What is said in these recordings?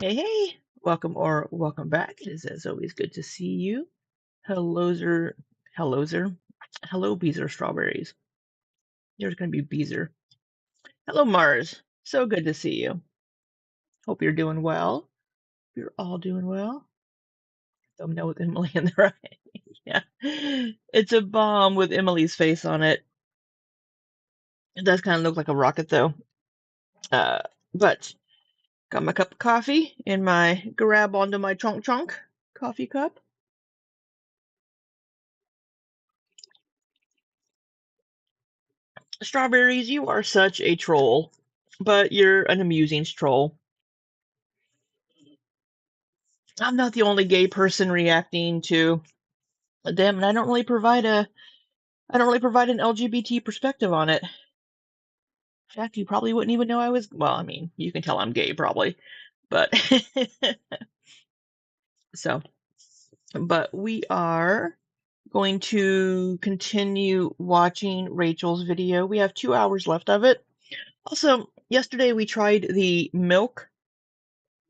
Hey, hey, welcome back. It is as always good to see you. Hellozer, hellozer, hello, Beezer Strawberries. There's going to be Beezer. Hello, Mars. So good to see you. Hope you're doing well. You're all doing well. Thumbnail with Emily in the right. Yeah, it's a bomb with Emily's face on it. It does kind of look like a rocket though. But got my cup of coffee in my grab onto my trunk coffee cup. Strawberries, you are such a troll, but you're an amusing troll. I'm not the only gay person reacting to them, and I don't really provide an LGBT perspective on it. In fact, you probably wouldn't even know I was. Well, I mean, you can tell I'm gay probably, but so. But we are going to continue watching Rachel's video. We have 2 hours left of it. Also, yesterday we tried the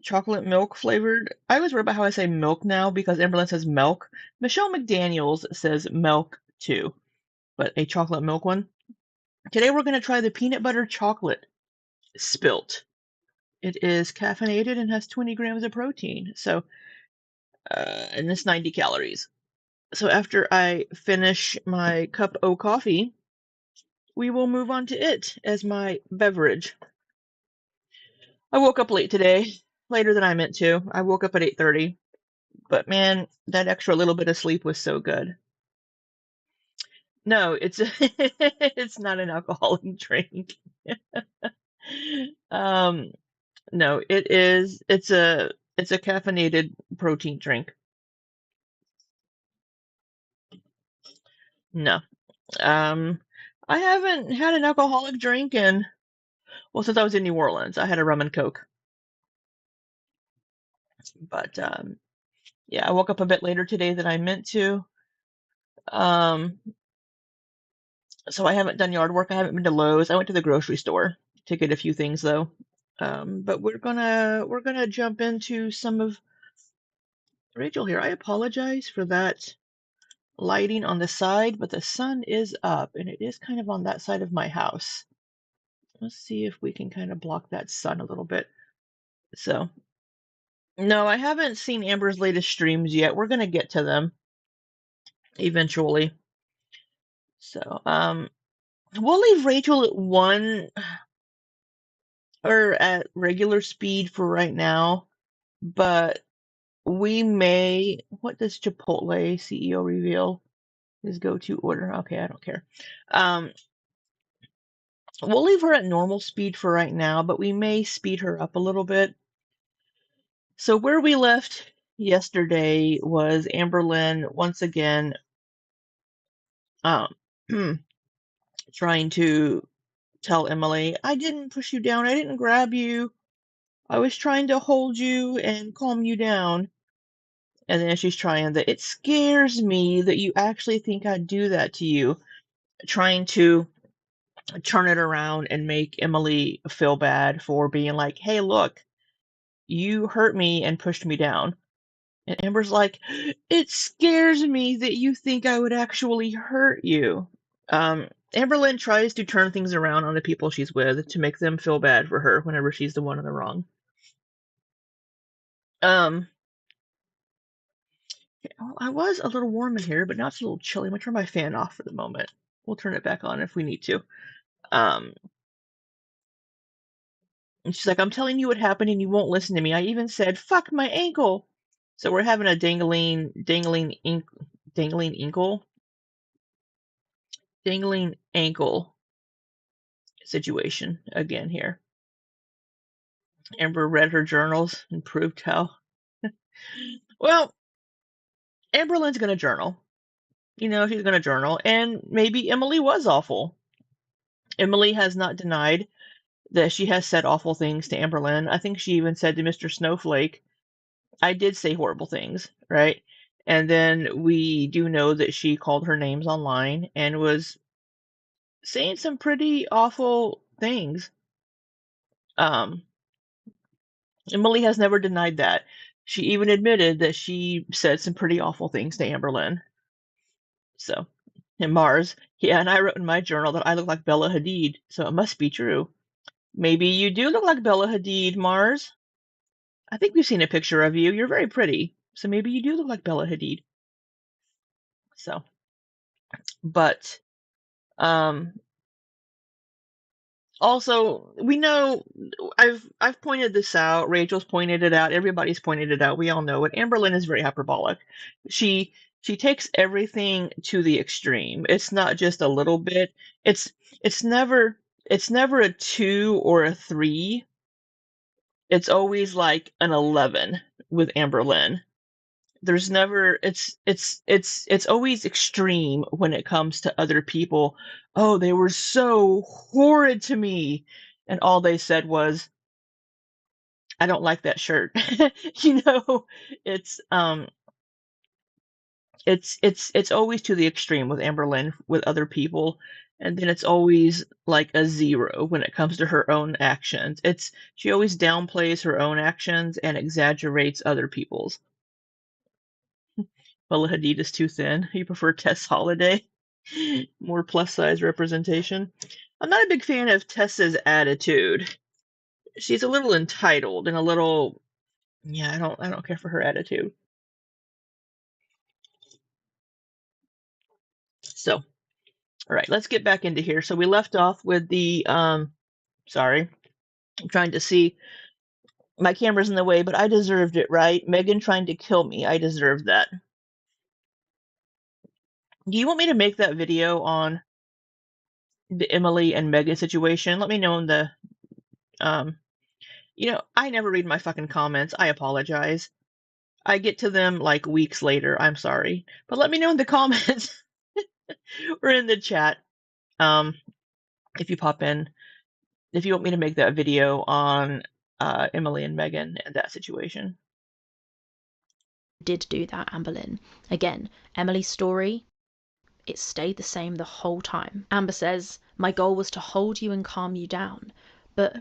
chocolate milk flavored. I always worry about how I say milk now because Emberlyn says milk. Michelle McDaniels says milk too, but a chocolate milk one. Today we're going to try the peanut butter chocolate spilt. It is caffeinated and has 20 grams of protein. So, and it's 90 calories. So after I finish my cup o' coffee, we will move on to it as my beverage. I woke up late today, later than I meant to. I woke up at 8:30. But man, that extra little bit of sleep was so good. No, it's it's not an alcoholic drink. Um, No, it is. It's a caffeinated protein drink. No. I haven't had an alcoholic drink in, well, since I was in New Orleans. I had a rum and coke. But yeah, I woke up a bit later today than I meant to. Um, so I haven't done yard work. I haven't been to Lowe's. I went to the grocery store to get a few things though. But we're gonna jump into some of Rachel here. I apologize for that lighting on the side, but the sun is up and it is kind of on that side of my house. Let's see if we can kind of block that sun a little bit. So, no, I haven't seen Amber's latest streams yet. We're gonna get to them eventually. So, we'll leave Rachel at 1 or at regular speed for right now, but we may. What does Chipotle CEO reveal his go-to order? Okay, I don't care. We'll leave her at normal speed for right now, but we may speed her up a little bit. So where we left yesterday was Amberlynn once again um, trying to tell Emily, I didn't push you down, I didn't grab you, I was trying to hold you and calm you down. And then she's trying that, it scares me that you actually think I'd do that to you, trying to turn it around and make Emily feel bad for being like, hey, look, you hurt me and pushed me down. And Amber's like, it scares me that you think I would actually hurt you. Amberlynn tries to turn things around on the people she's with to make them feel bad for her whenever she's the one in the wrong. I was a little warm in here, but now it's a little chilly. I'm gonna turn my fan off for the moment. We'll turn it back on if we need to. And she's like, I'm telling you what happened and you won't listen to me. I even said, fuck my ankle. So we're having a dangling ankle situation again here. Amber read her journals and proved how. Well, Amberlynn's gonna journal. You know, she's gonna journal, and maybe Emily was awful. Emily has not denied that she has said awful things to Amberlynn. I think she even said to Mr. Snowflake, I did say horrible things, right? And then we do know that she called her names online and was saying some pretty awful things. Emily has never denied that. She even admitted that she said some pretty awful things to Amberlynn. So, and Mars, yeah, and I wrote in my journal that I look like Bella Hadid, so it must be true. Maybe you do look like Bella Hadid, Mars. I think we've seen a picture of you. You're very pretty, so maybe you do look like Bella Hadid. So, but um, also we know I've pointed this out. Rachel's pointed it out. Everybody's pointed it out. We all know it. Amberlynn is very hyperbolic. She she takes everything to the extreme. It's not just a little bit. It's it's never it's never a 2 or a 3. It's always like an 11 with Amberlynn. There's never it's always extreme when it comes to other people. Oh, they were so horrid to me, and all they said was, I don't like that shirt. You know, it's it's always to the extreme with Amberlynn with other people, and then it's always like a 0 when it comes to her own actions. It's she always downplays her own actions and exaggerates other people's. Bella Hadid is too thin. You prefer Tess Holiday? More plus size representation. I'm not a big fan of Tessa's attitude. She's a little entitled and a little, yeah, I don't care for her attitude. So, all right, let's get back into here. So we left off with the sorry. I'm trying to see, my camera's in the way, but I deserved it, right? Megan trying to kill me. I deserved that. Do you want me to make that video on the Emily and Megan situation? Let me know in the I never read my fucking comments. I apologize. I get to them like weeks later. I'm sorry. But let me know in the comments or in the chat. If you pop in, if you want me to make that video on Emily and Megan and that situation. Did do that, Amber Lynn. Again, Emily's story, it stayed the same the whole time. Amber says, my goal was to hold you and calm you down, but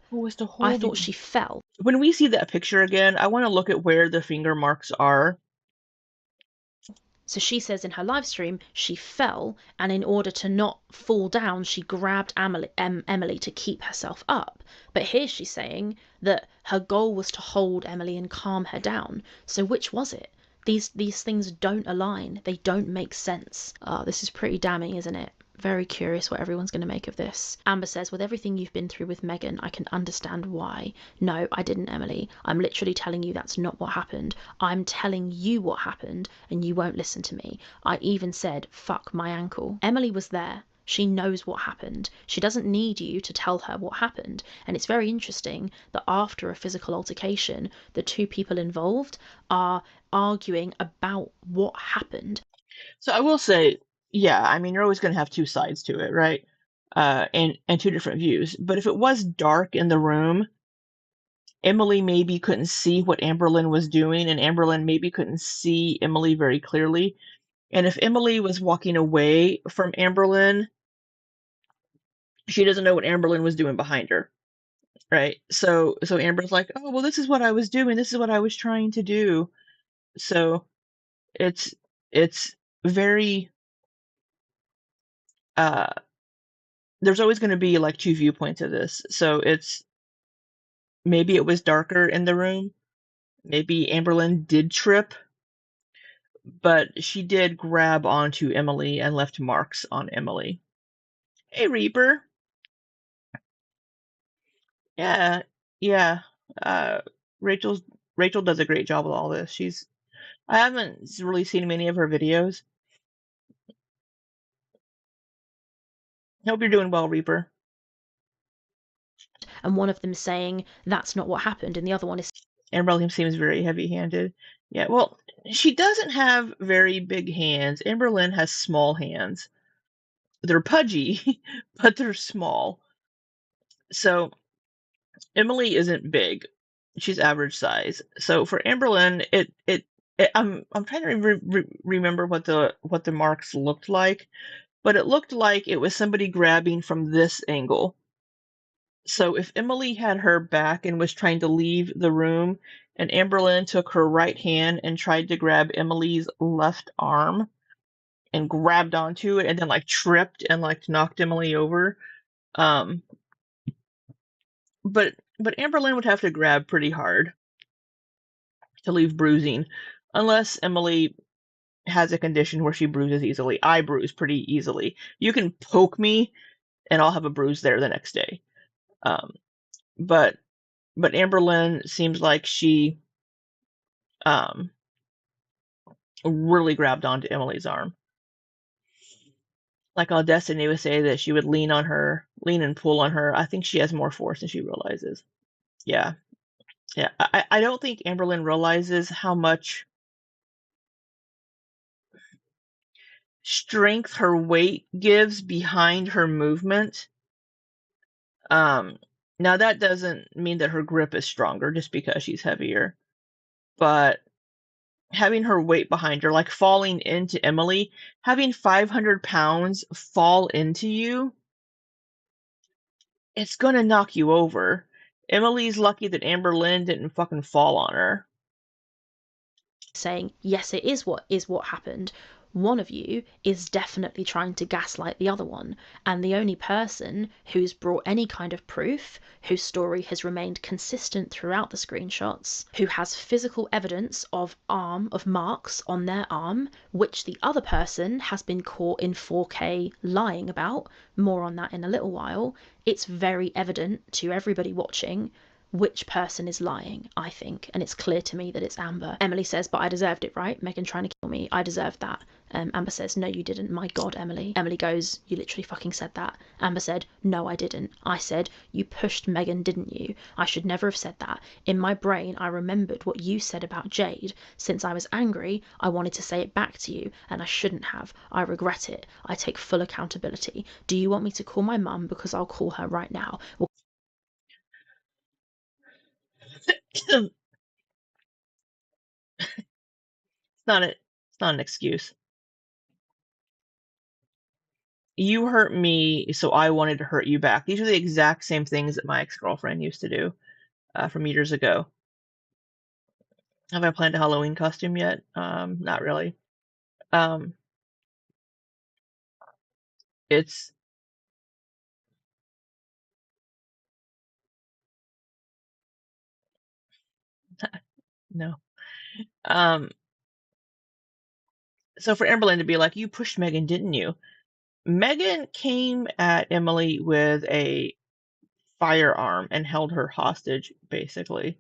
I thought she fell. When we see that picture again, I want to look at where the finger marks are. So she says in her live stream, she fell, and in order to not fall down, she grabbed Emily to keep herself up. But here she's saying that her goal was to hold Emily and calm her down. So which was it? These things don't align. They don't make sense. This is pretty damning, isn't it? Very curious what everyone's going to make of this. Amber says, with everything you've been through with Megan, I can understand why. No, I didn't, Emily. I'm literally telling you that's not what happened. I'm telling you what happened, and you won't listen to me. I even said, fuck my ankle. Emily was there. She knows what happened. She doesn't need you to tell her what happened. And it's very interesting that after a physical altercation, the two people involved are arguing about what happened. So I will say, yeah, I mean, you're always going to have two sides to it, right? And two different views. But if it was dark in the room, Emily maybe couldn't see what Amberlynn was doing, and Amberlynn maybe couldn't see Emily very clearly. And if Emily was walking away from Amberlynn, she doesn't know what Amberlynn was doing behind her, right? So Amber's like, oh, well, this is what I was doing. This is what I was trying to do. So it's very there's always going to be like two viewpoints of this. So it's maybe it was darker in the room. Maybe Amberlynn did trip, but she did grab onto Emily and left marks on Emily. Hey, Reaper. Yeah, yeah. Rachel does a great job with all this. I haven't really seen many of her videos. Hope you're doing well, Reaper. And one of them saying that's not what happened, and the other one is Amberlynn seems very heavy-handed. Yeah, well, she doesn't have very big hands. Amberlynn has small hands. They're pudgy, but they're small. So Emily isn't big. She's average size. So for Amberlynn, I'm trying to remember what the marks looked like, but it looked like it was somebody grabbing from this angle. So if Emily had her back and was trying to leave the room, and Amberlynn took her right hand and tried to grab Emily's left arm and grabbed onto it and then like tripped and like knocked Emily over. But Amberlynn would have to grab pretty hard to leave bruising, unless Emily has a condition where she bruises easily. I bruise pretty easily. You can poke me and I'll have a bruise there the next day. But Amberlynn seems like she really grabbed onto Emily's arm. Like Destiny would say that she would lean and pull on her. I think she has more force than she realizes. Yeah. Yeah. I don't think Amberlynn realizes how much strength her weight gives behind her movement. Now that doesn't mean that her grip is stronger just because she's heavier, but having her weight behind her, like falling into Emily, having 500 pounds fall into you, it's gonna knock you over. Emily's lucky that Amberlynn didn't fucking fall on her. saying, yes, it is what happened. One of you is definitely trying to gaslight the other one, and the only person who's brought any kind of proof, whose story has remained consistent throughout the screenshots, who has physical evidence of marks on their arm, which the other person has been caught in 4K lying about, more on that in a little while, it's very evident to everybody watching which person is lying, I think, and it's clear to me that it's Amber. Emily says, but I deserved it, right? Megan trying to kill me, I deserved that. Amber says, no, you didn't. My God, Emily. Emily goes, you literally fucking said that. Amber said, no, I didn't. I said, you pushed Megan, didn't you? I should never have said that. In my brain, I remembered what you said about Jade. Since I was angry, I wanted to say it back to you, and I shouldn't have. I regret it. I take full accountability. Do you want me to call my mum? Because I'll call her right now. Well, It's not an excuse. You hurt me, so I wanted to hurt you back. These are the exact same things that my ex-girlfriend used to do from years ago. Have I planned a Halloween costume yet? Not really. It's no. So for Amberlynn to be like, you pushed Megan, didn't you? Megan came at Emily with a firearm and held her hostage, basically.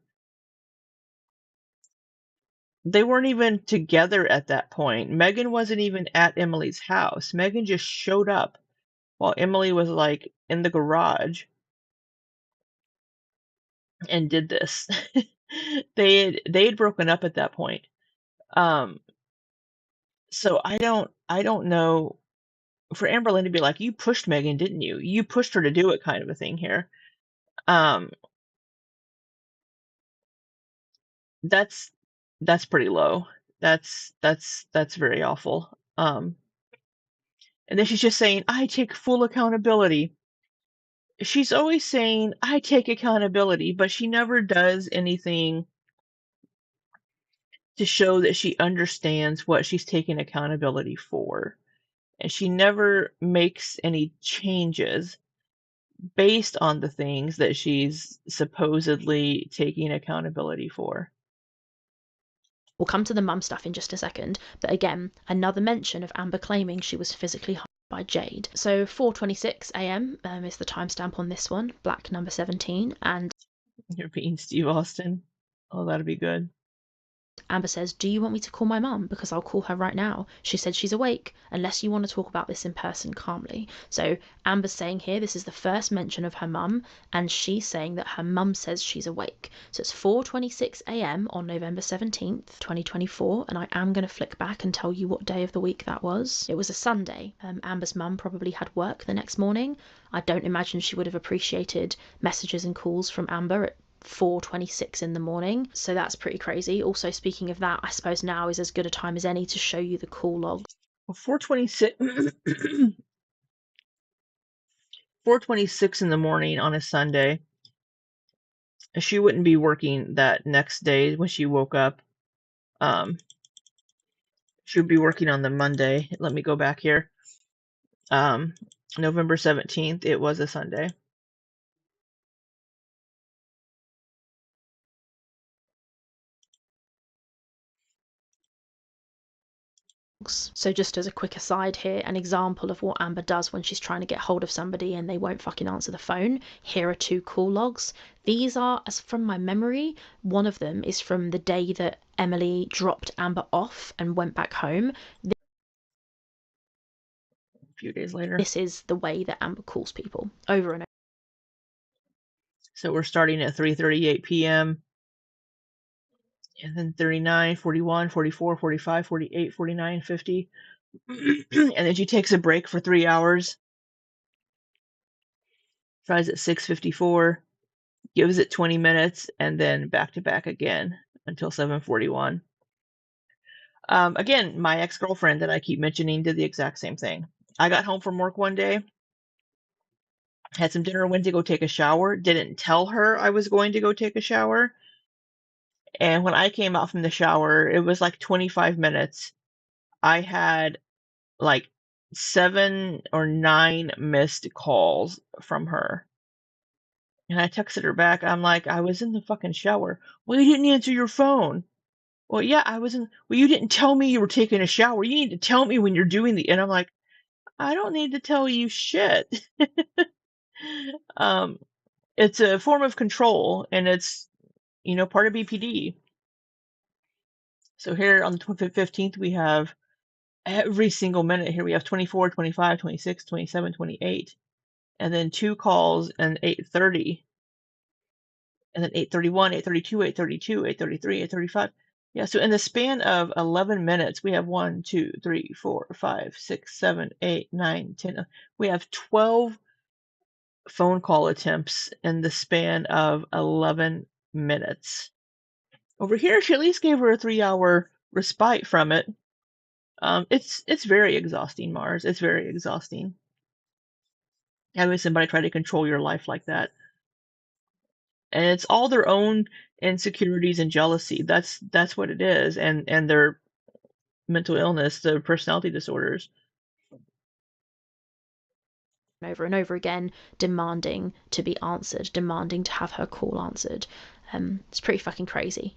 They weren't even together at that point. Megan wasn't even at Emily's house. Megan just showed up while Emily was like in the garage and did this. they had broken up at that point. So I don't know, for Amberlynn to be like, you pushed Megan, didn't you? You pushed her to do it, kind of a thing here. That's pretty low. That's very awful. And then she's just saying, I take full accountability. She's always saying, I take accountability, but she never does anything to show that she understands what she's taking accountability for. And she never makes any changes based on the things that she's supposedly taking accountability for. we'll come to the mum stuff in just a second, but again, another mention of Amber claiming she was physically harmed by Jade. So 4:26 a.m. Is the timestamp on this one, black number 17, and You're being Steve Austin. Oh, that'd be good. Amber says, do you want me to call my mum? Because I'll call her right now. She said she's awake, unless you want to talk about this in person calmly. So Amber's saying here this is the first mention of her mum, and she's saying that her mum says she's awake. So it's 4:26 a.m. on November 17th, 2024, and I am going to flick back and tell you what day of the week that was. It was a Sunday. Amber's mum probably had work the next morning. I don't imagine she would have appreciated messages and calls from Amber at 4:26 in the morning, so that's pretty crazy. Also, speaking of that, I suppose now is as good a time as any to show you the call log. Well, 4:26 in the morning on a Sunday. She wouldn't be working that next day when she woke up. She would be working on the Monday. Let me go back here. November 17th, it was a Sunday. So just as a quick aside here, an example of what Amber does when she's trying to get hold of somebody and they won't fucking answer the phone. Here are two call logs. These are, as from my memory, one of them is from the day that Emily dropped Amber off and went back home. A few days later. This is the way that Amber calls people over and over. So we're starting at 3:38 p.m. and then 39, 41, 44, 45, 48, 49, 50. And then she takes a break for 3 hours. Tries at 6:54, gives it 20 minutes, and then back to back again until 7:41. Again, my ex-girlfriend that I keep mentioning did the exact same thing. I got home from work one day, had some dinner, went to go take a shower, didn't tell her I was going to go take a shower. And when I came out from the shower, it was like 25 minutes. I had like 7 or 9 missed calls from her. And I texted her back. I'm like, I was in the fucking shower. Well, you didn't answer your phone. Well, yeah, I was in. Well, you didn't tell me you were taking a shower. You need to tell me when you're doing the. And I'm like, I don't need to tell you shit. it's a form of control, and it's, part of BPD. So here on the 15th, we have every single minute here. We have 24, 25, 26, 27, 28, and then 2 calls and 8:30, and then 8:31, 8:32, 8:32, 8:33, 8:35. Yeah, so in the span of 11 minutes, we have 1, 2, 3, 4, 5, 6, 7, 8, 9, 10. We have 12 phone call attempts in the span of 11 minutes. Over here, she at least gave her a 3-hour respite from it. It's very exhausting, Mars. It's very exhausting. Having somebody try to control your life like that. And it's all their own insecurities and jealousy. That's what it is. And their mental illness, their personality disorders. Over and over again, demanding to be answered, demanding to have her call answered. It's pretty fucking crazy.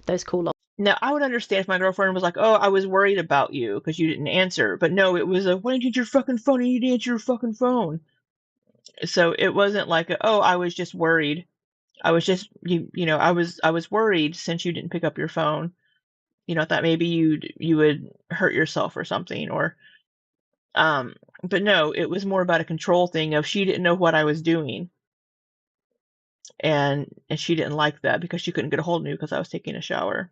Those call logs. Now, I would understand if my girlfriend was like, "Oh, I was worried about you because you didn't answer." But no, it was a, "Why didn't you answer your fucking phone? You need to answer your fucking phone." So it wasn't like, "Oh, I was just worried. I was just I was worried since you didn't pick up your phone. I thought maybe you would hurt yourself or something." Or but no, it was more about a control thing of she didn't know what I was doing. And she didn't like that because she couldn't get a hold of me because I was taking a shower.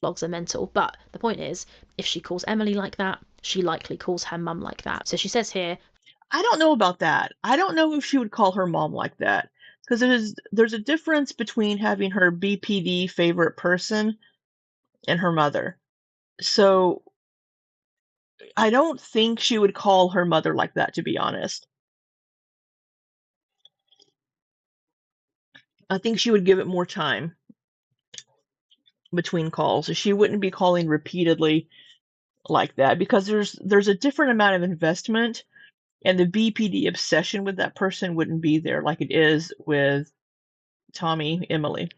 Logs are mental, but the point is, if she calls Emily like that, she likely calls her mum like that. So she says here, I don't know about that. I don't know if she would call her mom like that, because there's a difference between having her BPD favorite person and her mother. So I don't think she would call her mother like that, to be honest. I think she would give it more time between calls. She wouldn't be calling repeatedly like that, because there's a different amount of investment, and the BPD obsession with that person wouldn't be there like it is with Tommy, Emily.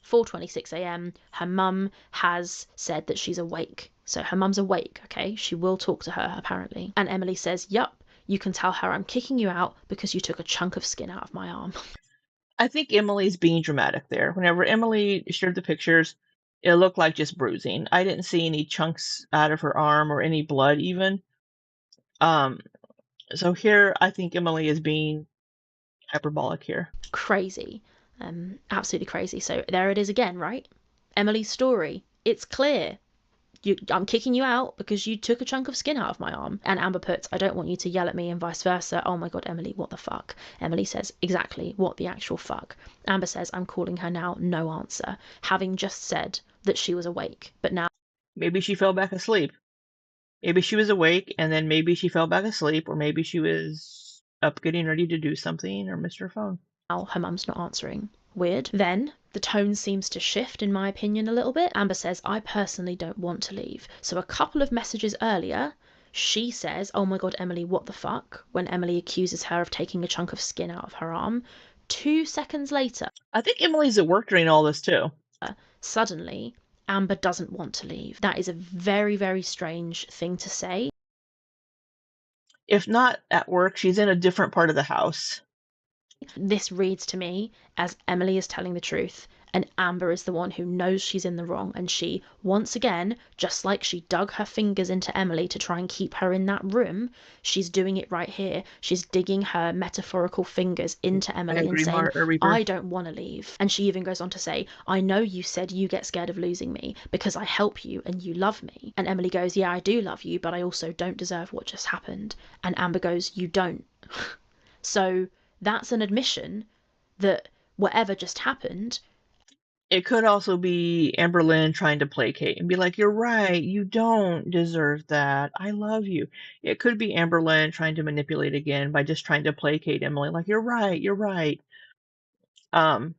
4:26 a.m. Her mum has said that she's awake. So her mum's awake, okay? She will talk to her, apparently. And Emily says, yup, you can tell her I'm kicking you out because you took a chunk of skin out of my arm. I think Emily's being dramatic there. Whenever Emily shared the pictures, it looked like just bruising. I didn't see any chunks out of her arm or any blood even. So here I think Emily is being hyperbolic here. Crazy. Absolutely crazy. So there it is again, right? Emily's story. It's clear. I'm kicking you out because you took a chunk of skin out of my arm. And Amber puts, I don't want you to yell at me and vice versa. Oh my God, Emily, what the fuck? Emily says, exactly, what the actual fuck? Amber says, I'm calling her now, no answer. Having just said that she was awake, but now Maybe she fell back asleep. Maybe she was awake and then maybe she fell back asleep, or maybe she was up getting ready to do something or missed her phone. her mum's not answering. Weird. Then the tone seems to shift, in my opinion, a little bit. Amber says, I personally don't want to leave. So a couple of messages earlier, she says, oh my God, Emily, what the fuck? When Emily accuses her of taking a chunk of skin out of her arm. 2 seconds later, I think Emily's at work during all this too. suddenly, Amber doesn't want to leave. That is a very, very strange thing to say. If not at work, she's in a different part of the house. This reads to me as Emily is telling the truth and Amber is the one who knows she's in the wrong, and she, once again, just like she dug her fingers into Emily to try and keep her in that room, she's doing it right here. She's digging her metaphorical fingers into Emily and saying, I don't want to leave. And she even goes on to say, I know you said you get scared of losing me because I help you and you love me. And Emily goes, yeah, I do love you, but I also don't deserve what just happened. And Amber goes, you don't. So that's an admission that whatever just happened. It could also be Amberlynn trying to placate and be like, you're right, you don't deserve that. I love you. It could be Amberlynn trying to manipulate again by just trying to placate Emily, like, you're right, you're right. You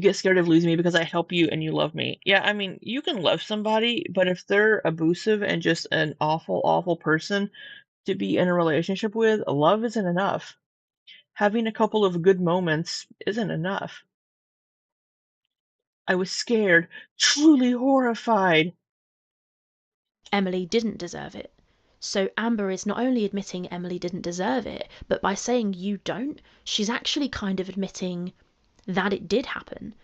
get scared of losing me because I help you and you love me. Yeah, I mean, you can love somebody, but if they're abusive and just an awful, awful person to be in a relationship with, love isn't enough. Having a couple of good moments isn't enough. I was scared, truly horrified. Emily didn't deserve it. So Amber is not only admitting Emily didn't deserve it, but by saying you don't, she's actually kind of admitting that it did happen.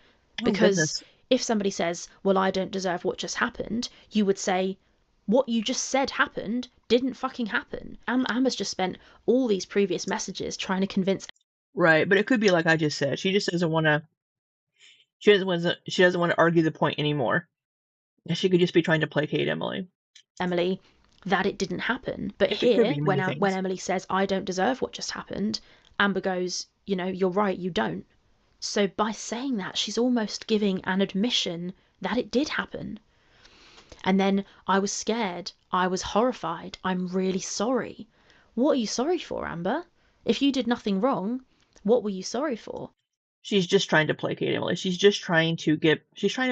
Oh, Because goodness. if somebody says, well, I don't deserve what just happened, you would say, what you just said happened didn't fucking happen. Amber's just spent all these previous messages trying to convince Right, but it could be like I just said. She just doesn't want to. She doesn't want to argue the point anymore. She could just be trying to placate Emily. Emily that it didn't happen. But It could here, be many when things. Emily says, I don't deserve what just happened, Amber goes, you know, you're right, you don't. So by saying that, she's almost giving an admission that it did happen. And then I was scared. I was horrified. I'm really sorry. What are you sorry for, Amber? If you did nothing wrong, what were you sorry for? She's just trying to placate Emily. She's trying to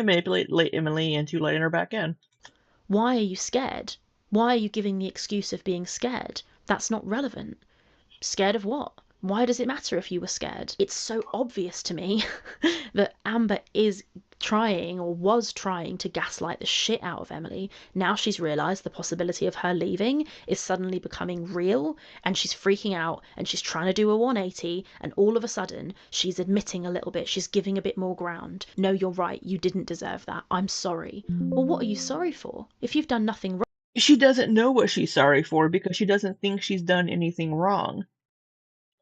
manipulate Emily into letting her back in. Why are you scared? Why are you giving the excuse of being scared? That's not relevant. Scared of what? Why does it matter if you were scared? It's so obvious to me that Amber is trying or was trying to gaslight the shit out of Emily. Now she's realised the possibility of her leaving is suddenly becoming real and she's freaking out and she's trying to do a 180 and all of a sudden she's admitting a little bit. She's giving a bit more ground. No, you're right. You didn't deserve that. I'm sorry. Well, what are you sorry for? If you've done nothing wrong, She doesn't know what she's sorry for because she doesn't think she's done anything wrong.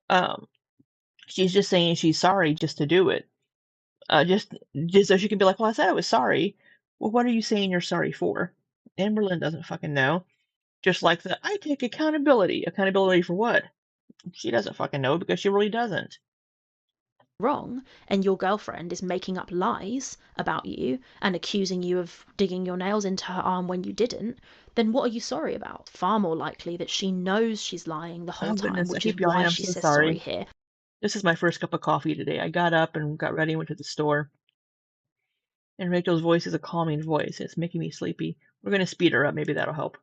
Um, she's just saying she's sorry just to do it. Just so she can be like, well, I said I was sorry. Well, what are you saying you're sorry for? Amberlynn doesn't fucking know. Just like the I take accountability. Accountability for what? She doesn't fucking know because she really doesn't. wrong and your girlfriend is making up lies about you and accusing you of digging your nails into her arm when you didn't, then what are you sorry about? Far more likely that she knows she's lying the whole Oh time, goodness, I which is keep yawning. why I'm she so says sorry sorry. here. This is my first cup of coffee today. I got up and got ready and went to the store. And Rachel's voice is a calming voice. It's making me sleepy. We're going to speed her up. Maybe that'll help.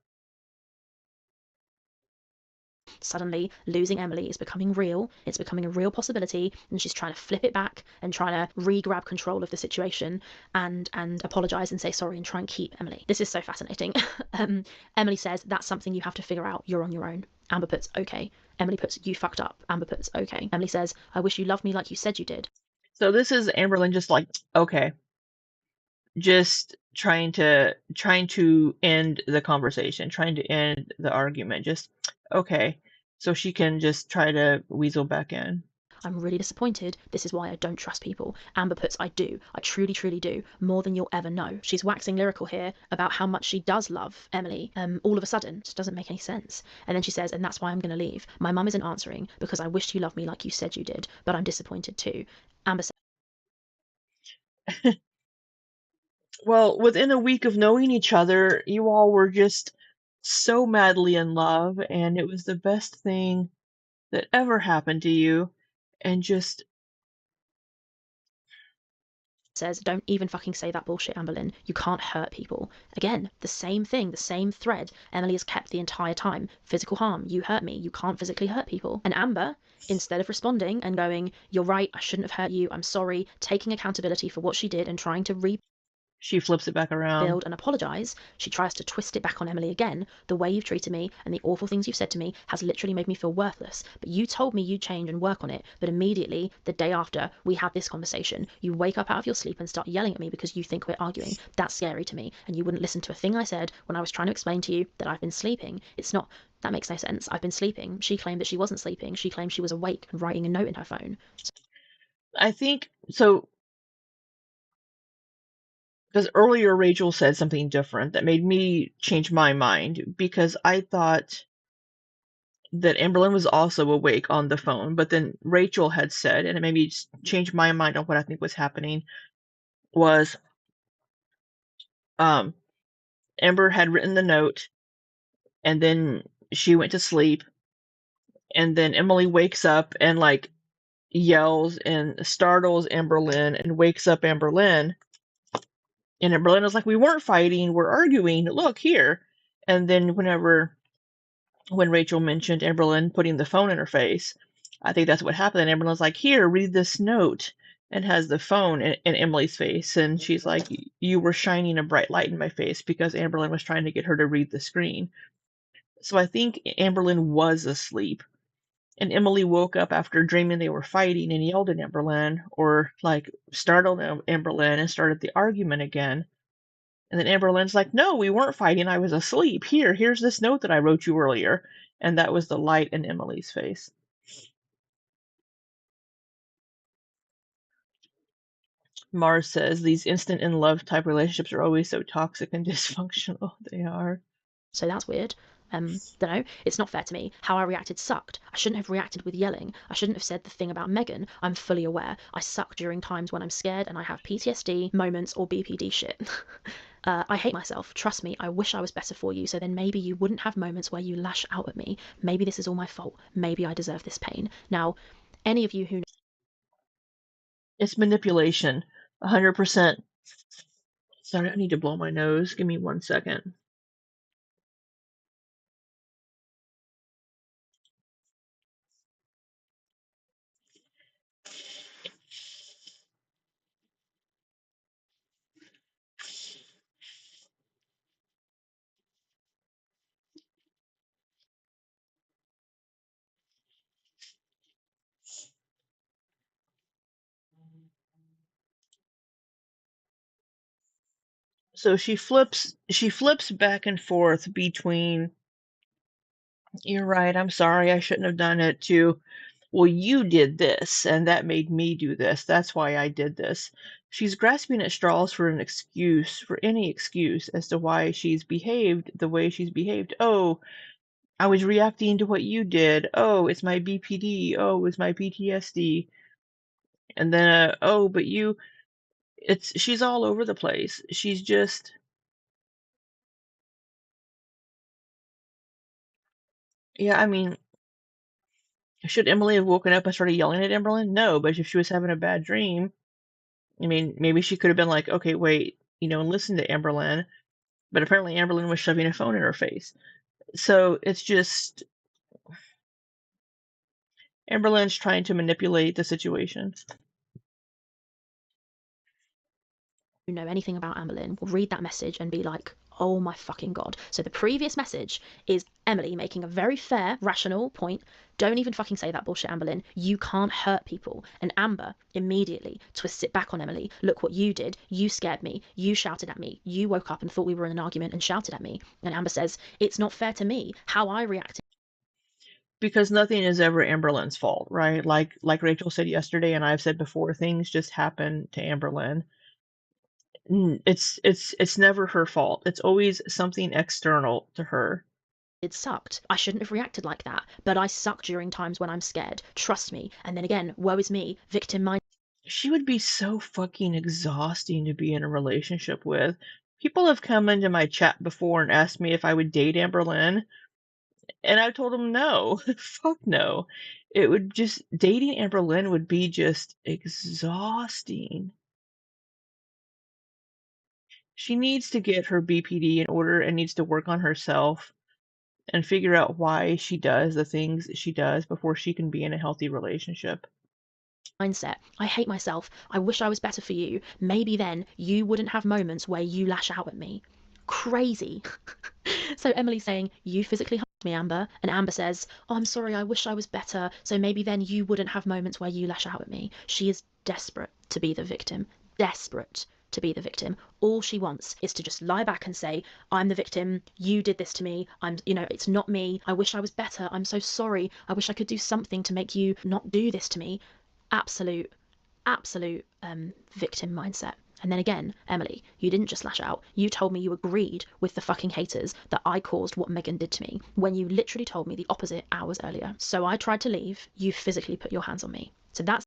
Suddenly losing Emily is becoming real. It's becoming a real possibility, and she's trying to flip it back and trying to re-grab control of the situation and apologize and say sorry and try and keep Emily. This is so fascinating. Emily says that's something you have to figure out. You're on your own. Amber puts okay. Emily puts you fucked up. Amber puts okay. Emily says I wish you loved me like you said you did. So this is Amberlynn just like, okay. Just trying to end the conversation, trying to end the argument. Just okay. So she can just try to weasel back in. I'm really disappointed. This is why I don't trust people. Amber puts, I do. I truly, truly do. More than you'll ever know. She's waxing lyrical here about how much she does love Emily. All of a sudden, it doesn't make any sense. And then she says, and that's why I'm going to leave. My mum isn't answering because I wished you loved me like you said you did, but I'm disappointed too. Amber says, Well, within a week of knowing each other, you all were just so madly in love, and it was the best thing that ever happened to you. And just don't even fucking say that bullshit, Amberlynn. You can't hurt people. Again, the same thing, the same thread Emily has kept the entire time. Physical harm. You hurt me. You can't physically hurt people. And Amber, instead of responding and going, you're right, I shouldn't have hurt you, I'm sorry, taking accountability for what she did and trying to she flips it back around. build and apologise, she tries to twist it back on Emily again. The way you've treated me and the awful things you've said to me has literally made me feel worthless. But you told me you'd change and work on it. But immediately, the day after we had this conversation, you wake up out of your sleep and start yelling at me because you think we're arguing. That's scary to me. And you wouldn't listen to a thing I said when I was trying to explain to you that I've been sleeping. It's not. That makes no sense. I've been sleeping. She claimed that she wasn't sleeping. She claimed she was awake and writing a note in her phone. I think so. Because earlier Rachel said something different that made me change my mind because I thought that Amberlynn was also awake on the phone, but then Rachel had said, and it made me change my mind on what I think was happening, was Amber had written the note, and then she went to sleep, and then Emily wakes up and like yells and startles Amberlynn and wakes up Amberlynn. And Amberlynn is like, we weren't fighting, we're arguing, look here. And then when Rachel mentioned Amberlynn putting the phone in her face, I think that's what happened. And Amberlynn's like, here, read this note, and has the phone in Emily's face. And she's like, you were shining a bright light in my face because Amberlynn was trying to get her to read the screen. So I think Amberlynn was asleep. And Emily woke up after dreaming they were fighting and yelled at Amberlynn, or like startled Amberlynn and started the argument again. And then Amberlynn's like, "No, we weren't fighting. I was asleep. Here's this note that I wrote you earlier." And that was the light in Emily's face. Mars says these instant in love type relationships are always so toxic and dysfunctional. They are. So that's weird. Don't know. It's not fair to me. How I reacted sucked. I shouldn't have reacted with yelling. I shouldn't have said the thing about Megan. I'm fully aware. I suck during times when I'm scared and I have PTSD moments or BPD shit. I hate myself. Trust me, I wish I was better for you, so then maybe you wouldn't have moments where you lash out at me. Maybe this is all my fault. Maybe I deserve this pain. Now, any of you who It's manipulation. 100%. Sorry, I need to blow my nose. Give me 1 second. So she flips back and forth between, "You're right, I'm sorry, I shouldn't have done it," to, "Well, you did this, and that made me do this. That's why I did this." She's grasping at straws for an excuse, for any excuse as to why she's behaved the way she's behaved. "Oh, I was reacting to what you did. Oh, it's my BPD. Oh, it's my PTSD." And then, "Oh, but you," she's all over the place. She's just, yeah, I mean, should Emily have woken up and started yelling at Emberlyn? No, but if she was having a bad dream, I mean, maybe she could have been like, "Okay, wait, and listen to Amberlynn." But apparently Amberlynn was shoving a phone in her face. So it's just Amberlynn's trying to manipulate the situation. know anything about Amberlynn will read that message and be like, oh my fucking god. So the previous message is Emily making a very fair, rational point. Don't even fucking say that bullshit, Amberlynn. You can't hurt people. And Amber immediately twists it back on Emily. Look what you did. You scared me. You shouted at me. You woke up and thought we were in an argument and shouted at me. And Amber says, it's not fair to me how I reacted. Because nothing is ever Amberlynn's fault, right? Like Rachel said yesterday, and I've said before, things just happen to Amberlynn. It's never her fault. It's always something external to her. It sucked. I shouldn't have reacted like that, but I suck during times when I'm scared. Trust me. And then again, woe is me, victim mindset. She would be so fucking exhausting to be in a relationship with. People have come into my chat before and asked me if I would date Amberlynn, and I told them no. Fuck no. It would just, dating Amberlynn would be just exhausting. She needs to get her BPD in order and needs to work on herself and figure out why she does the things she does before she can be in a healthy relationship. Mindset. I hate myself. I wish I was better for you. Maybe then you wouldn't have moments where you lash out at me. Crazy. So Emily's saying, you physically harmed me, Amber. And Amber says, oh, I'm sorry, I wish I was better. So maybe then you wouldn't have moments where you lash out at me. She is desperate to be the victim. Desperate to be the victim. All she wants is to just lie back and say, I'm the victim. You did this to me. It's not me. I wish I was better. I'm so sorry. I wish I could do something to make you not do this to me. Absolute victim mindset. And then again, Emily, you didn't just lash out. You told me you agreed with the fucking haters that I caused what Megan did to me when you literally told me the opposite hours earlier. So I tried to leave. You physically put your hands on me. So that's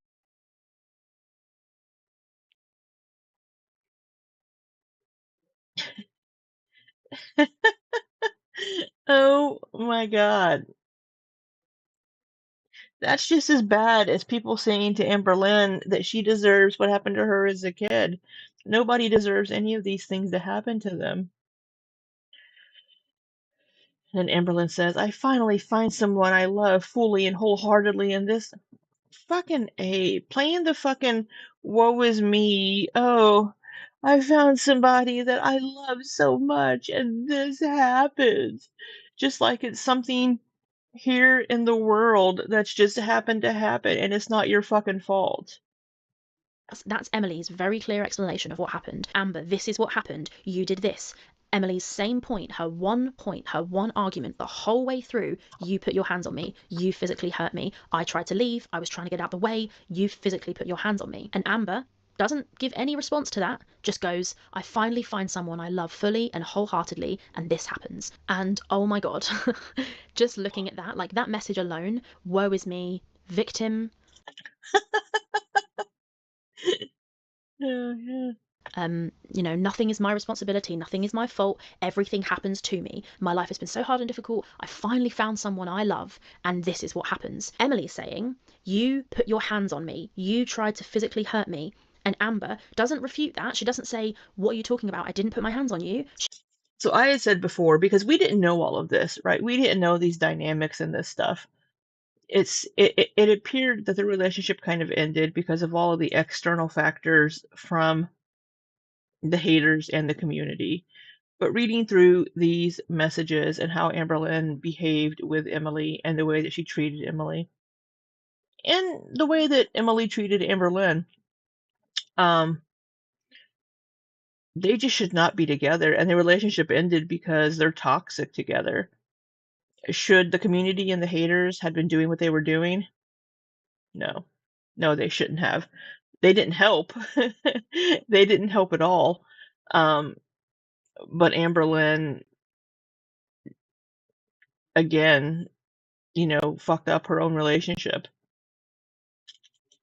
Oh my god. That's just as bad as people saying to Amberlynn that she deserves what happened to her as a kid. Nobody deserves any of these things to happen to them. And Amberlynn says, I finally find someone I love fully and wholeheartedly, and this fucking A. Playing the fucking woe is me. Oh, I found somebody that I love so much, and this happens. Just like it's something here in the world that's just happened to happen and it's not your fucking fault. That's Emily's very clear explanation of what happened. Amber, this is what happened. You did this. Emily's same point, her one argument the whole way through. You put your hands on me. You physically hurt me. I tried to leave. I was trying to get out the way. You physically put your hands on me. And Amber doesn't give any response to that, just goes, I finally find someone I love fully and wholeheartedly, and this happens. And oh my God, just looking at that, like that message alone, woe is me, victim. Yeah. Nothing is my responsibility, nothing is my fault, everything happens to me. My life has been so hard and difficult. I finally found someone I love, and this is what happens. Emily's saying, you put your hands on me, you tried to physically hurt me. And Amber doesn't refute that. She doesn't say, what are you talking about? I didn't put my hands on you. So I had said before, because we didn't know all of this, right? We didn't know these dynamics and this stuff. It appeared that the relationship kind of ended because of all of the external factors from the haters and the community. But reading through these messages and how Amberlynn behaved with Emily and the way that she treated Emily and the way that Emily treated Amberlynn, um, they just should not be together. And the relationship ended because they're toxic together. Should the community and the haters had been doing what they were doing? No. No, they shouldn't have. They didn't help. They didn't help at all. But Amberlynn, again, fucked up her own relationship.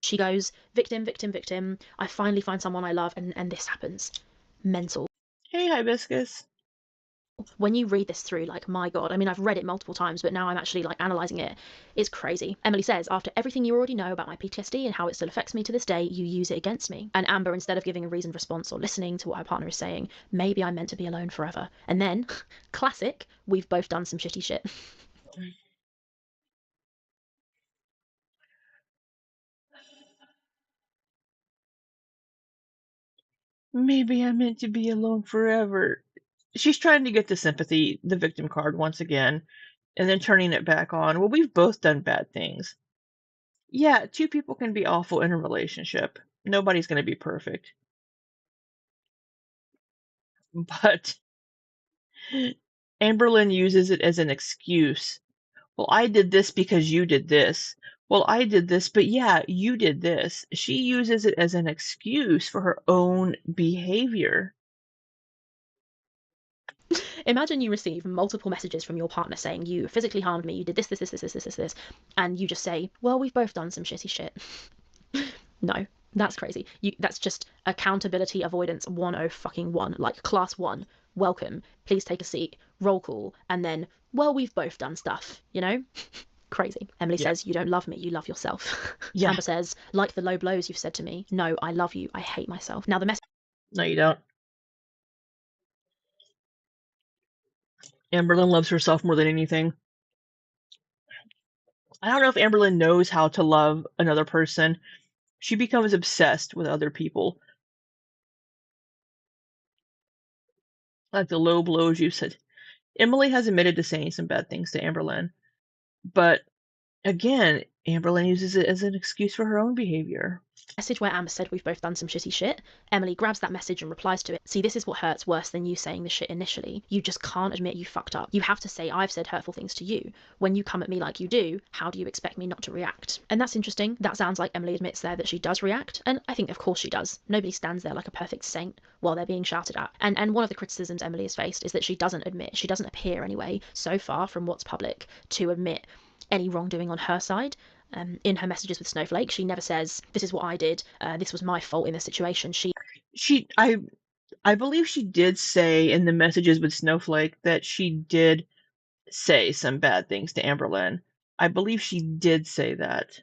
She goes, victim, victim, victim. I finally find someone I love, and this happens. Mental. Hey, Hibiscus. When you read this through, like, my God, I mean, I've read it multiple times, but now I'm actually like analysing it. It's crazy. Emily says, after everything you already know about my PTSD and how it still affects me to this day, you use it against me. And Amber, instead of giving a reasoned response or listening to what her partner is saying, maybe I'm meant to be alone forever. And then, classic, we've both done some shitty shit. Maybe I'm meant to be alone forever. She's trying to get the sympathy, the victim card once again, and then turning it back on. Well, we've both done bad things. Yeah, two people can be awful in a relationship. Nobody's going to be perfect. But Amberlynn uses it as an excuse. Well, I did this because you did this. Well, I did this, but yeah, you did this. She uses it as an excuse for her own behavior. Imagine you receive multiple messages from your partner saying, you physically harmed me, you did this, and you just say, well, we've both done some shitty shit. No, that's crazy. That's just accountability avoidance 101, like class 1. Welcome, please take a seat, roll call, and then, well, we've both done stuff, Crazy. Emily says, you don't love me, you love yourself. Yeah. Amber says, like the low blows you've said to me, no, I love you, I hate myself. Now the message. No, you don't. Amberlynn loves herself more than anything. I don't know if Amberlynn knows how to love another person. She becomes obsessed with other people. Like the low blows you said. Emily has admitted to saying some bad things to Amberlynn. But again, Amberlynn uses it as an excuse for her own behavior. Message where Amber said we've both done some shitty shit. Emily grabs that message and replies to it. See, this is what hurts worse than you saying the shit initially. You just can't admit you fucked up. You have to say, I've said hurtful things to you. When you come at me like you do, how do you expect me not to react? And that's interesting. That sounds like Emily admits there that she does react. And I think, of course, she does. Nobody stands there like a perfect saint while they're being shouted at. And one of the criticisms Emily has faced is that she doesn't appear anyway, so far from what's public, to admit any wrongdoing on her side. In her messages with Snowflake, she never says, this is what I did, this was my fault in this situation. I believe she did say in the messages with Snowflake that she did say some bad things to Amberlynn. I believe she did say that.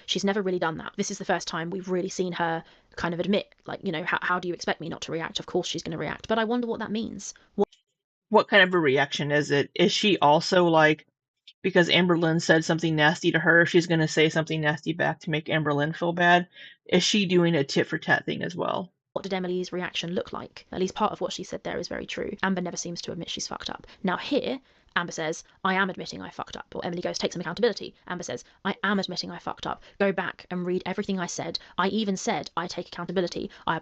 She's never really done that. This is the first time we've really seen her kind of admit, like, how do you expect me not to react? Of course she's going to react. But I wonder what that means. What kind of a reaction is it? Is she also like, because Amberlynn said something nasty to her, she's going to say something nasty back to make Amberlynn feel bad? Is she doing a tit for tat thing as well? What did Emily's reaction look like? At least part of what she said there is very true. Amber never seems to admit she's fucked up. Now here, Amber says, I am admitting I fucked up. Or Emily goes, take some accountability. Amber says, I am admitting I fucked up. Go back and read everything I said. I even said I take accountability. I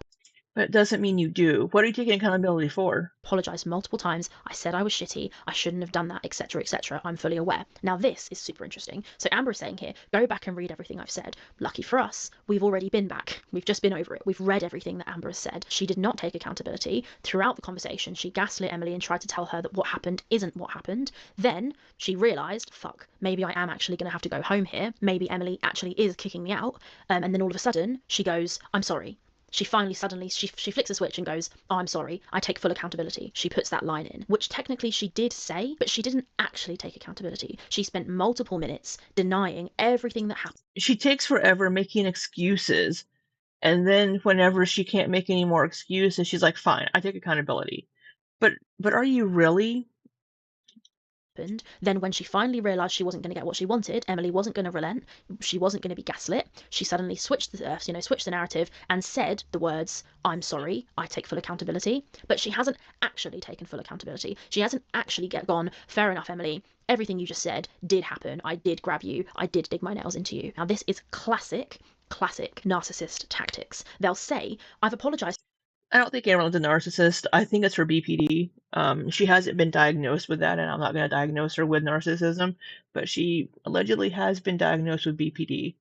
But it doesn't mean you do. What are you taking accountability for? apologized multiple times. I said I was shitty. I shouldn't have done that, etc., etc. I'm fully aware. Now, this is super interesting. So, Amber is saying here, go back and read everything I've said. Lucky for us, we've already been back. We've just been over it. We've read everything that Amber has said. She did not take accountability. Throughout the conversation, she gaslit Emily and tried to tell her that what happened isn't what happened. Then she realized, fuck, maybe I am actually going to have to go home here. Maybe Emily actually is kicking me out. And then all of a sudden, she goes, I'm sorry. She finally suddenly she flicks a switch and goes, oh, I'm sorry, I take full accountability. She puts that line in, which technically she did say, but she didn't actually take accountability. She spent multiple minutes denying everything that happened. She takes forever making excuses, and then whenever she can't make any more excuses, she's like, fine, I take accountability. But are you really? Then when she finally realised she wasn't going to get what she wanted, Emily wasn't going to relent, she wasn't going to be gaslit, she suddenly switched the narrative and said the words, I'm sorry, I take full accountability. But she hasn't actually taken full accountability. She hasn't actually gone, fair enough, Emily, everything you just said did happen. I did grab you. I did dig my nails into you. Now, this is classic narcissist tactics. They'll say, I've apologised. I don't think Amberly's a narcissist. I think it's her BPD. She hasn't been diagnosed with that, and I'm not going to diagnose her with narcissism, but she allegedly has been diagnosed with BPD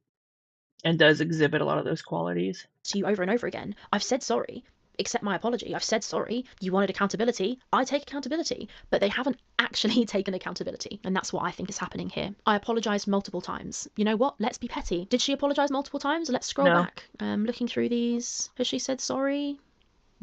and does exhibit a lot of those qualities. To you over and over again, I've said sorry. Accept my apology. I've said sorry. You wanted accountability. I take accountability. But they haven't actually taken accountability. And that's what I think is happening here. I apologised multiple times. You know what? Let's be petty. Did she apologise multiple times? Let's scroll back. Looking through these. Has she said sorry?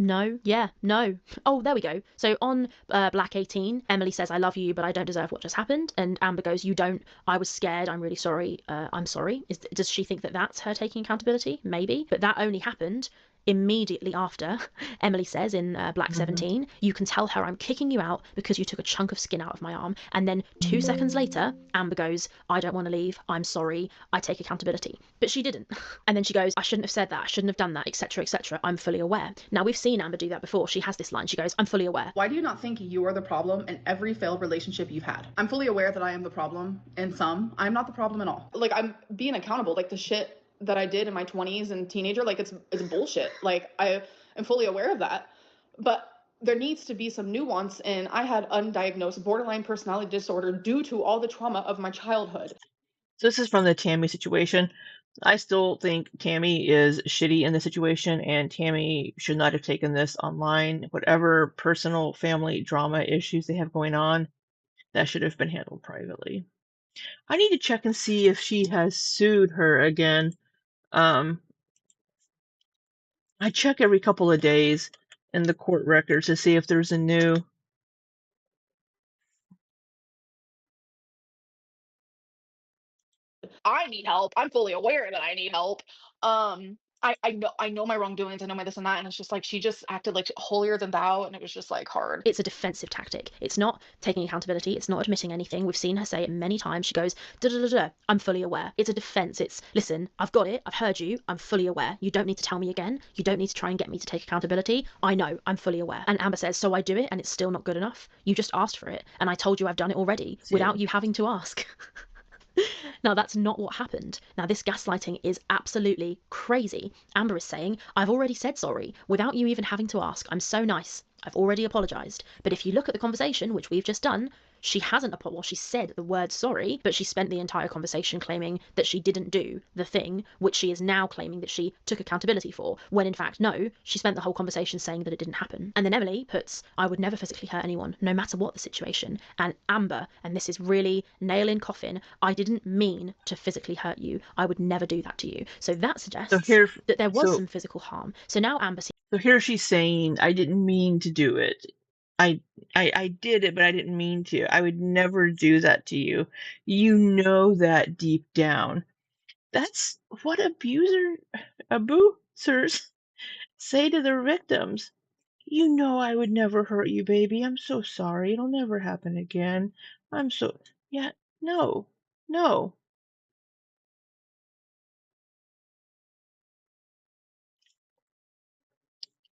No. Yeah. No. Oh, there we go. So on Black 18, Emily says, I love you, but I don't deserve what just happened. And Amber goes, you don't. I was scared. I'm really sorry. I'm sorry. Does she think that that's her taking accountability? Maybe. But that only happened immediately after. Emily says in Black 17, you can tell her I'm kicking you out because you took a chunk of skin out of my arm. And then 2 seconds later, Amber goes, I don't want to leave. I'm sorry. I take accountability. But she didn't. And then she goes, I shouldn't have said that. I shouldn't have done that, etc., etc. I'm fully aware. Now, we've seen Amber do that before. She has this line. She goes, I'm fully aware. Why do you not think you are the problem in every failed relationship you've had? I'm fully aware that I am the problem in some. I'm not the problem at all. Like, I'm being accountable. Like, the shit that I did in my 20s and teenager, like, it's bullshit. Like, I am fully aware of that. But there needs to be some nuance, and I had undiagnosed borderline personality disorder due to all the trauma of my childhood. So this is from the Tammy situation. I still think Tammy is shitty in the situation, and Tammy should not have taken this online. Whatever personal family drama issues they have going on, that should have been handled privately. I need to check and see if she has sued her again. I check every couple of days in the court records to see if there's a new. I need help. I'm fully aware that I need help. I know my wrongdoings. I know my this and that, and it's just like she just acted like holier than thou, and it was just like hard. It's a defensive tactic. It's not taking accountability. It's not admitting anything. We've seen her say it many times. She goes, da da da da. I'm fully aware. It's a defense. It's, listen, I've got it. I've heard you. I'm fully aware. You don't need to tell me again. You don't need to try and get me to take accountability. I know. I'm fully aware. And Amber says, so I do it, and it's still not good enough. You just asked for it, and I told you I've done it already without you having to ask. Now, that's not what happened. Now, this gaslighting is absolutely crazy. Amber is saying, I've already said sorry without you even having to ask. I'm so nice. I've already apologised. But if you look at the conversation, which we've just done, she hasn't, well, she said the word sorry, but she spent the entire conversation claiming that she didn't do the thing, which she is now claiming that she took accountability for, when in fact, no, she spent the whole conversation saying that it didn't happen. And then Emily puts, I would never physically hurt anyone, no matter what the situation. And Amber, and this is really nail in coffin, I didn't mean to physically hurt you. I would never do that to you. So that suggests that there was some physical harm. So now Amber... So here she's saying, I didn't mean to do it. I did it, but I didn't mean to. I would never do that to you. You know that deep down. That's what abusers say to their victims. You know I would never hurt you, baby. I'm so sorry. It'll never happen again. Yeah, no.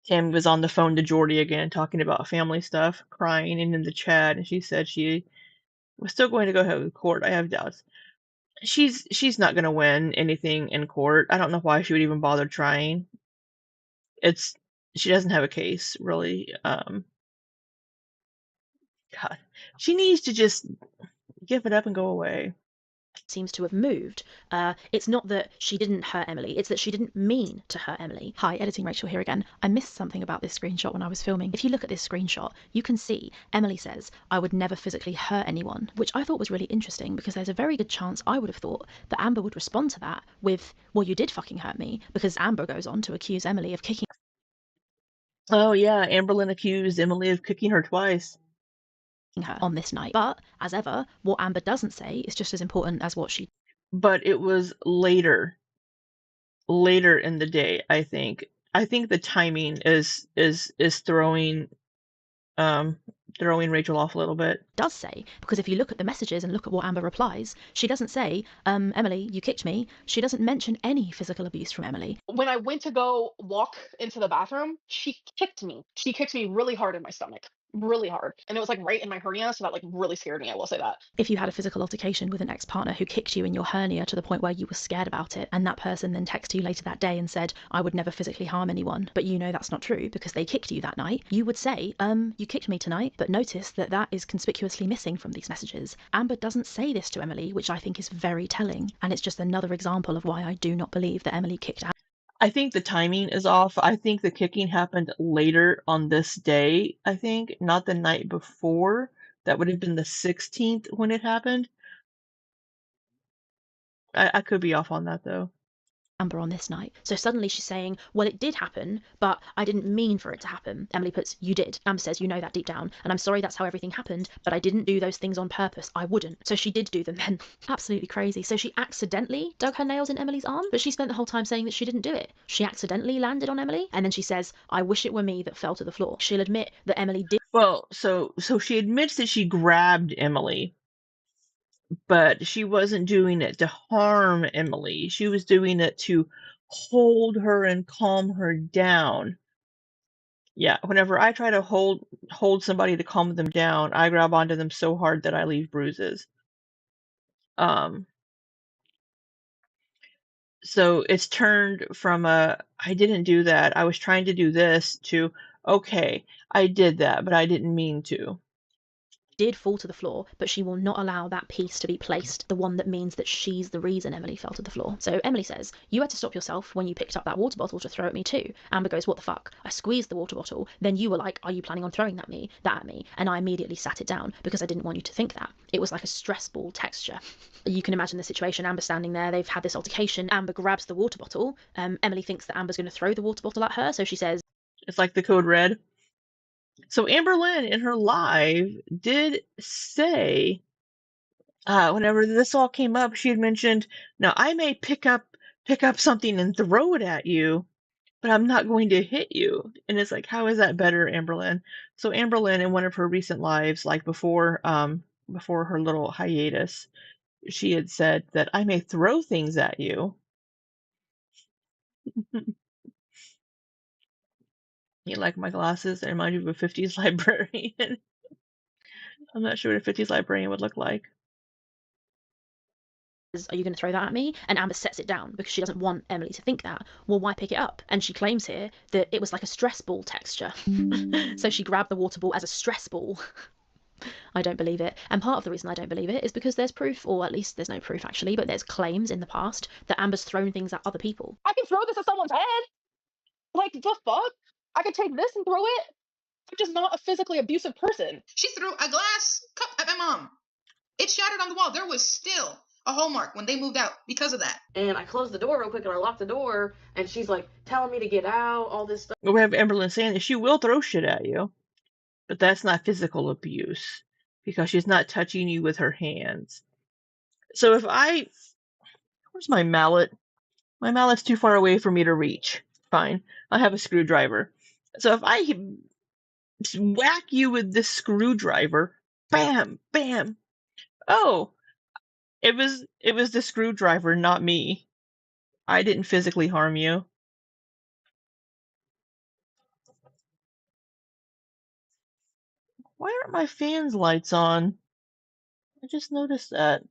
Tammy was on the phone to Jordy again, talking about family stuff, crying, and in the chat, and she said she we're still going to go ahead with court. I have doubts. She's not going to win anything in court. I don't know why she would even bother trying. She doesn't have a case, really. God, she needs to just give it up and go away. Seems to have moved. It's not that she didn't hurt Emily, it's that she didn't mean to hurt Emily. Hi, editing Rachel here again. I missed something about this screenshot when I was filming. If you look at this screenshot, you can see Emily says, "I would never physically hurt anyone," which I thought was really interesting because there's a very good chance I would have thought that Amber would respond to that with, "Well, you did fucking hurt me," because Amber goes on to accuse Emily of kicking Oh yeah, Amberlynn accused Emily of kicking her twice. her on this night. But, as ever, what Amber doesn't say is just as important as what she But it was later in the day, I think. I think the timing is throwing Rachel off a little bit. does say, because if you look at the messages and look at what Amber replies, she doesn't say, "Emily, you kicked me." She doesn't mention any physical abuse from Emily. When I went to go walk into the bathroom, she kicked me. She kicked me really hard in my stomach. Really hard. And it was like right in my hernia, so that like really scared me, I will say that. If you had a physical altercation with an ex-partner who kicked you in your hernia to the point where you were scared about it, and that person then texted you later that day and said, "I would never physically harm anyone," but you know that's not true because they kicked you that night, you would say, "You kicked me tonight," but notice that that is conspicuously missing from these messages. Amber doesn't say this to Emily, which I think is very telling, and it's just another example of why I do not believe that Emily kicked Amber. I think the timing is off. I think the kicking happened later on this day, I think, not the night before. That would have been the 16th when it happened. I could be off on that, though. Amber on this night. So suddenly she's saying, "Well, it did happen, but I didn't mean for it to happen." Emily puts, "You did." Amber says, "You know that deep down, and I'm sorry that's how everything happened, but I didn't do those things on purpose. I wouldn't." So she did do them then. Absolutely crazy. So she accidentally dug her nails in Emily's arm, but she spent the whole time saying that she didn't do it. She accidentally landed on Emily, and then she says, "I wish it were me that fell to the floor." She'll admit that Emily did. Well, so she admits that she grabbed Emily, but she wasn't doing it to harm Emily. She was doing it to hold her and calm her down. Yeah, whenever I try to hold somebody to calm them down, I grab onto them so hard that I leave bruises. So it's turned from I didn't do that, I was trying to do this, to, okay, I did that, but I didn't mean to. Did fall to the floor, but she will not allow that piece to be placed, the one that means that she's the reason Emily fell to the floor. So Emily says, "You had to stop yourself when you picked up that water bottle to throw at me too." Amber goes, "What the fuck?" "I squeezed the water bottle, then you were like, 'Are you planning on throwing that at me?' And I immediately sat it down because I didn't want you to think that. It was like a stress ball texture." You can imagine the situation. Amber standing there, they've had this altercation. Amber grabs the water bottle. Emily thinks that Amber's going to throw the water bottle at her, so she says, It's like the code red. So Amberlynn in her live did say, whenever this all came up, she had mentioned, "Now I may pick up something and throw it at you, but I'm not going to hit you." And it's like, how is that better, Amberlynn? So Amberlynn in one of her recent lives, like before her little hiatus, she had said that I may throw things at you. You like my glasses? They remind you of a 50s librarian. I'm not sure what a 50s librarian would look like. "Are you going to throw that at me?" And Amber sets it down because she doesn't want Emily to think that. Well, why pick it up? And she claims here that it was like a stress ball texture. So she grabbed the water ball as a stress ball. I don't believe it. And part of the reason I don't believe it is because there's proof, or at least there's no proof actually, but there's claims in the past that Amber's thrown things at other people. I can throw this at someone's head. Like, the fuck? I could take this and throw it. I'm just not a physically abusive person. She threw a glass cup at my mom. It shattered on the wall. There was still a hole mark when they moved out because of that. And I closed the door real quick and I locked the door and she's like telling me to get out, all this stuff. We have Amberlynn saying that she will throw shit at you, but that's not physical abuse because she's not touching you with her hands. So if where's my mallet? My mallet's too far away for me to reach. Fine, I have a screwdriver. So if I whack you with this screwdriver, bam, bam. Oh, it was the screwdriver, not me. I didn't physically harm you. Why aren't my fans lights on? I just noticed that.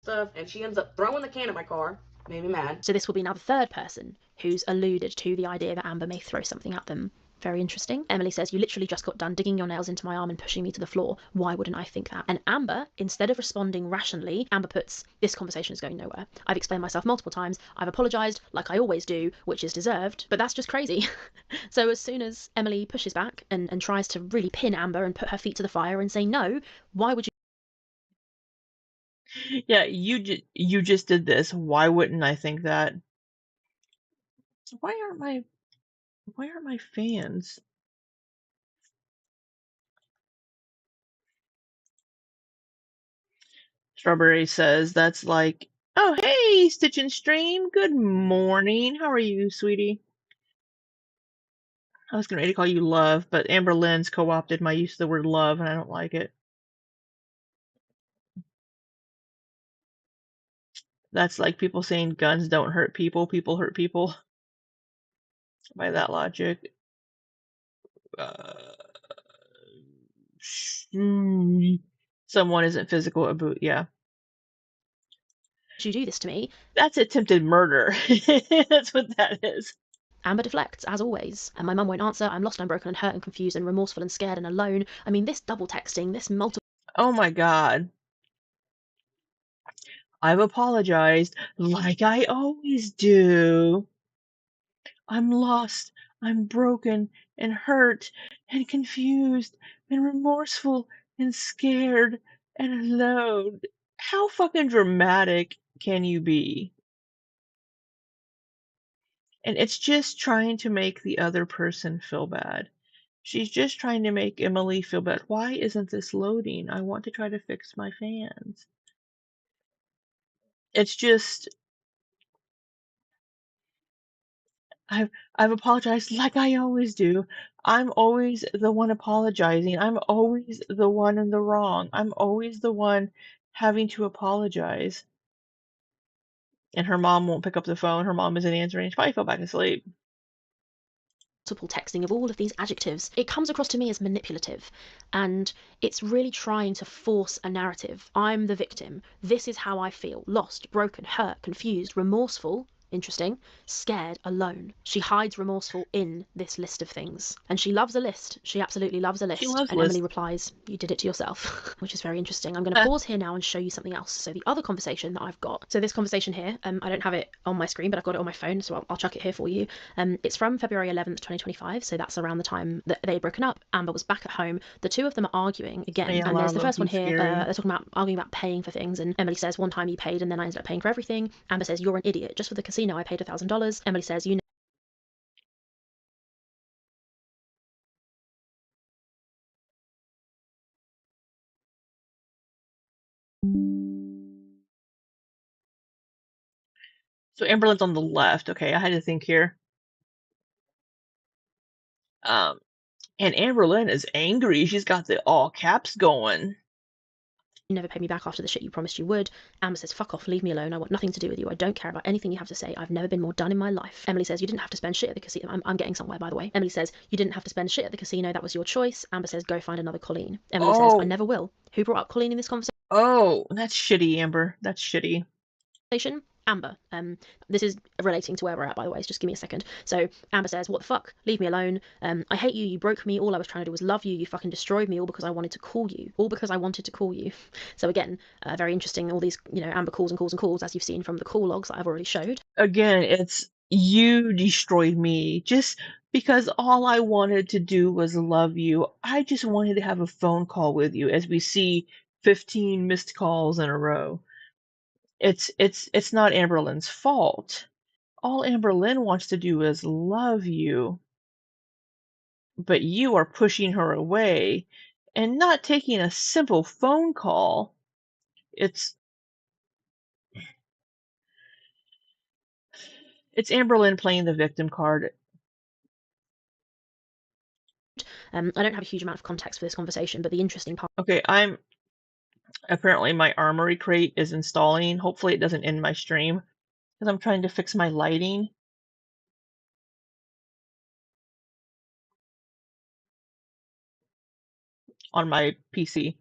Stuff, and she ends up throwing the can at my car. Made me mad. So this will be now the third person who's alluded to the idea that Amber may throw something at them. Very interesting. Emily says, you literally just got done digging your nails into my arm and pushing me to the floor. Why wouldn't I think that? And Amber, instead of responding rationally, Amber puts, this conversation is going nowhere. I've explained myself multiple times. I've apologised, like I always do, which is deserved, but that's just crazy. So as soon as Emily pushes back and tries to really pin Amber and put her feet to the fire and say no, why would you Yeah, you just did this. Why wouldn't I think that? Why aren't my fans? Strawberry says that's like, oh hey, Stitch and Stream. Good morning. How are you, sweetie? I was getting ready to call you Love, but Amber Lynn's co-opted my use of the word love, and I don't like it. That's like people saying guns don't hurt people. People hurt people. By that logic. Someone isn't physical about, yeah. do this to me? That's attempted murder. That's what that is. Amber deflects, as always. And my mum won't answer. I'm lost, I'm broken and hurt and confused and remorseful and scared and alone. I mean, this double texting, this multiple... Oh my god. I've apologized like I always do. I'm lost, I'm broken and hurt and confused and remorseful and scared and alone. How fucking dramatic can you be? And it's just trying to make the other person feel bad. She's just trying to make Emily feel bad. Why isn't this loading? I want to try to fix my fans. It's just I've apologized like I always do. I'm always the one apologizing. I'm always the one in the wrong. I'm always the one having to apologize. And her mom won't pick up the phone. Her mom isn't answering. She probably fell back asleep. Texting of all of these adjectives, it comes across to me as manipulative, and it's really trying to force a narrative. I'm the victim. This is how I feel. Lost, broken, hurt, confused, remorseful. Interesting. Scared, alone. She hides remorseful in this list of things. And she loves a list. She absolutely loves a list. She loves and lists. Emily replies, you did it to yourself, which is very interesting. I'm going to pause here now and show you something else. So the other conversation that I've got. So this conversation here, I don't have it on my screen, but I've got it on my phone, so I'll chuck it here for you. It's from February 11th, 2025. So that's around the time that they had broken up. Amber was back at home. The two of them are arguing again. Yeah, and there's the first one low-key here. scary. They're talking about arguing about paying for things. And Emily says, one time you paid and then I ended up paying for everything. Amber says, you're an idiot. Just for the casino, I paid $1,000. Emily says, you So Amberlynn's on the left. Okay, I had to think here. And Amberlynn is angry. She's got the all caps going. You never paid me back after the shit you promised you would. Amber says, fuck off, leave me alone. I want nothing to do with you. I don't care about anything you have to say. I've never been more done in my life. Emily says, you didn't have to spend shit at the casino. I'm getting somewhere, by the way. Emily says, you didn't have to spend shit at the casino. That was your choice. Amber says, go find another Colleen. Emily says, I never will. Who brought up Colleen in this conversation? Oh, that's shitty, Amber. That's shitty. Amber. This is relating to where we're at, by the way, so just give me a second. So Amber says, what the fuck? Leave me alone. I hate you. You broke me. All I was trying to do was love you. You fucking destroyed me all because I wanted to call you. All because I wanted to call you. So again, very interesting. All these, Amber calls and calls and calls, as you've seen from the call logs that I've already showed. Again, it's you destroyed me just because all I wanted to do was love you. I just wanted to have a phone call with you, as we see 15 missed calls in a row. It's not Amberlynn's fault. All Amberlynn wants to do is love you. But you are pushing her away and not taking a simple phone call. It's Amberlynn playing the victim card. I don't have a huge amount of context for this conversation, but the interesting part... Okay, apparently my armory crate is installing. Hopefully it doesn't end my stream, because I'm trying to fix my lighting. On my PC.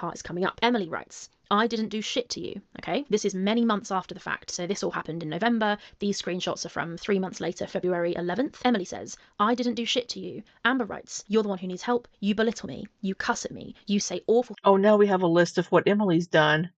part is coming up. Emily writes, I didn't do shit to you, okay? This is many months after the fact, so this all happened in November. These screenshots are from 3 months later, February 11th. Emily says, I didn't do shit to you. Amber writes, you're the one who needs help. You belittle me. You cuss at me. You say awful Oh, now we have a list of what Emily's done.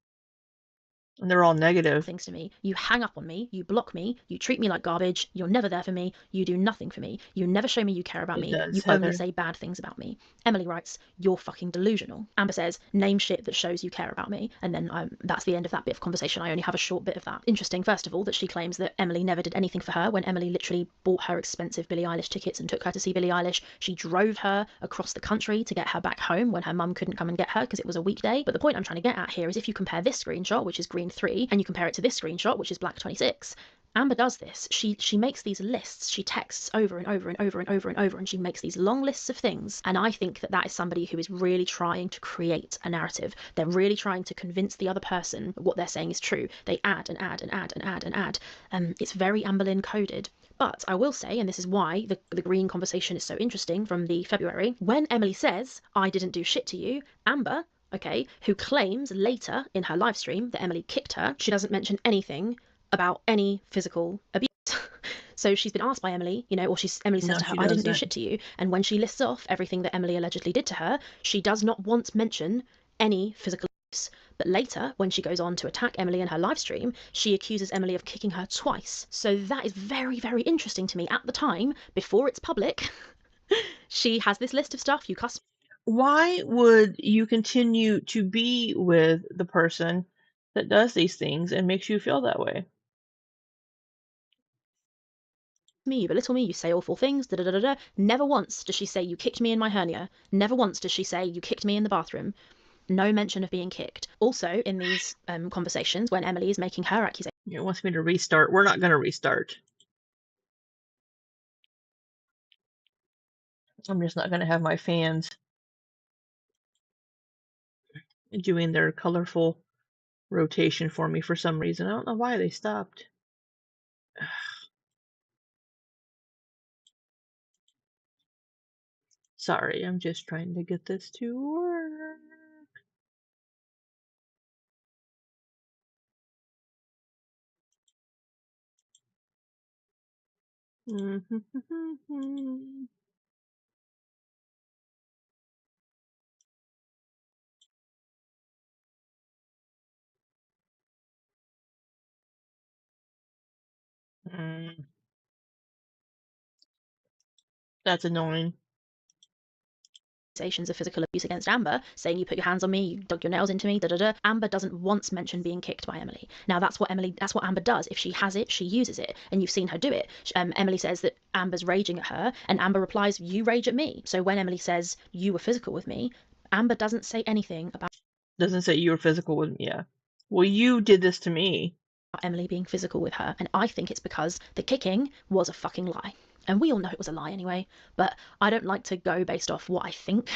And they're all negative. things to me. You hang up on me. You block me. You treat me like garbage. You're never there for me. You do nothing for me. You never show me you care about It me. does, You Heather. only say bad things about me. Emily writes, you're fucking delusional. Amber says, name shit that shows you care about me. And then that's the end of that bit of conversation. I only have a short bit of that. Interesting, first of all, that she claims that Emily never did anything for her when Emily literally bought her expensive Billie Eilish tickets and took her to see Billie Eilish. She drove her across the country to get her back home when her mum couldn't come and get her because it was a weekday. But the point I'm trying to get at here is if you compare this screenshot, which is green 3, and you compare it to this screenshot, which is black 26, Amber does this. She makes these lists. She texts over and over and over and over and over, and she makes these long lists of things. And I think that that is somebody who is really trying to create a narrative. They're really trying to convince the other person that what they're saying is true. They add and add and add and add and add. It's very Amber Lynn coded. But I will say, and this is why the green conversation is so interesting from the February, when Emily says, I didn't do shit to you, Amber, okay, who claims later in her live stream that Emily kicked her, she doesn't mention anything about any physical abuse. So she's been asked by Emily, you know, or Emily says No, to her, she I didn't do doesn't. shit to you. And when she lists off everything that Emily allegedly did to her, she does not once mention any physical abuse. But later, when she goes on to attack Emily in her live stream, she accuses Emily of kicking her twice. So that is very, very interesting to me. At the time, before it's public, she has this list of stuff. You cuss Why would you continue to be with the person that does these things and makes you feel that way? me, you belittle me, you say awful things, da da da da da. Never once does she say you kicked me in my hernia. Never once does she say you kicked me in the bathroom. No mention of being kicked. Also, in these conversations, when Emily is making her accusation, It wants me to restart. We're not going to restart. I'm just not going to have my fans doing their colorful rotation for me for some reason. I don't know why they stopped. Sorry, I'm just trying to get this to work. That's annoying. of physical abuse against Amber, saying you put your hands on me, you dug your nails into me, da da da. Amber doesn't once mention being kicked by Emily. Now that's what Amber does. If she has it, she uses it, and you've seen her do it. Emily says that Amber's raging at her, and Amber replies, "You rage at me." So when Emily says you were physical with me, Amber doesn't say anything about Doesn't say you were physical with me. Yeah. Well, you did this to me. Emily being physical with her, and I think it's because the kicking was a fucking lie. And we all know it was a lie anyway, but I don't like to go based off what I think.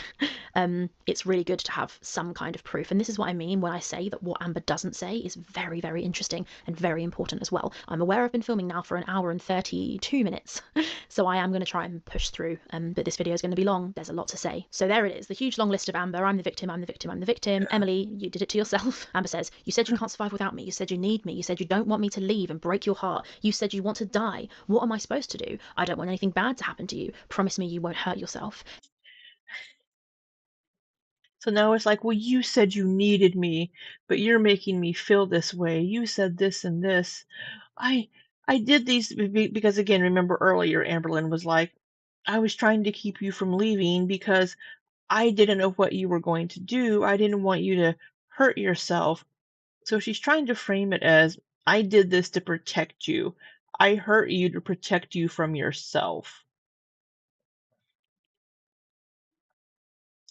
It's really good to have some kind of proof. And this is what I mean when I say that what Amber doesn't say is very, very interesting and very important as well. I'm aware I've been filming now for an hour and 32 minutes, so I am going to try and push through, but this video is going to be long. There's a lot to say. So there it is, the huge long list of Amber. I'm the victim, I'm the victim, I'm the victim. Emily, you did it to yourself. Amber says, you said you can't survive without me. You said you need me. You said you don't want me to leave and break your heart. You said you want to die. What am I supposed to do? I don't want anything bad to happen to you. Promise me you won't hurt yourself. So now it's like, well, you said you needed me, but you're making me feel this way. You said this and this. I did these because, again, remember earlier, Amberlynn was like, I was trying to keep you from leaving because I didn't know what you were going to do. I didn't want you to hurt yourself. So she's trying to frame it as, I did this to protect you. I hurt you to protect you from yourself.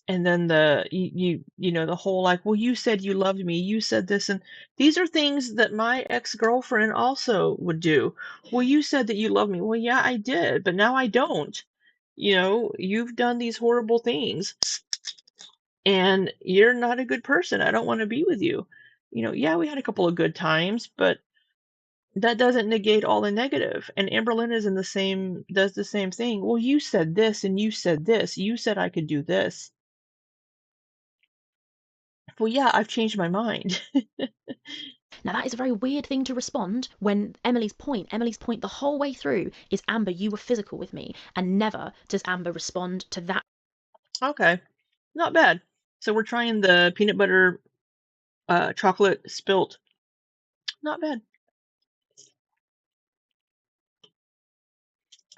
And then you know, the whole like, well, you said you loved me, you said this, and these are things that my ex-girlfriend also would do. Well, you said that you love me. Well, yeah, I did, but now I don't. You know, you've done these horrible things, and you're not a good person. I don't want to be with you. You know, yeah, we had a couple of good times, but that doesn't negate all the negative. And Amberlynn does the same thing. Well, you said this and you said this. You said I could do this. Well, yeah, I've changed my mind. Now, that is a very weird thing to respond when Emily's point the whole way through is, Amber, you were physical with me. And never does Amber respond to that. Okay, not bad. So we're trying the peanut butter chocolate spilt. Not bad.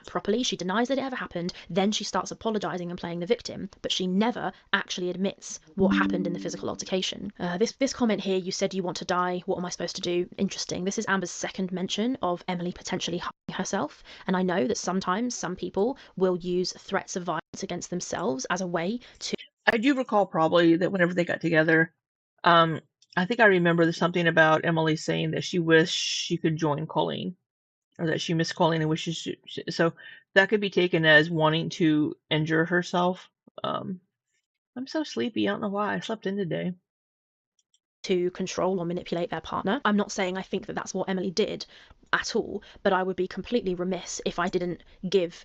Properly. She denies that it ever happened. Then she starts apologizing and playing the victim, but she never actually admits what happened in the physical altercation. This comment here, you said you want to die. What am I supposed to do? Interesting. This is Amber's second mention of Emily potentially harming herself. And I know that sometimes some people will use threats of violence against themselves as a way to. I do recall probably that whenever they got together, I think I remember there's something about Emily saying that she wished she could join Colleen, or that she missed Colleen and wishes so that could be taken as wanting to injure herself. I'm so sleepy. I don't know why. I slept in today. To control or manipulate their partner. I'm not saying I think that that's what Emily did at all, but I would be completely remiss if I didn't give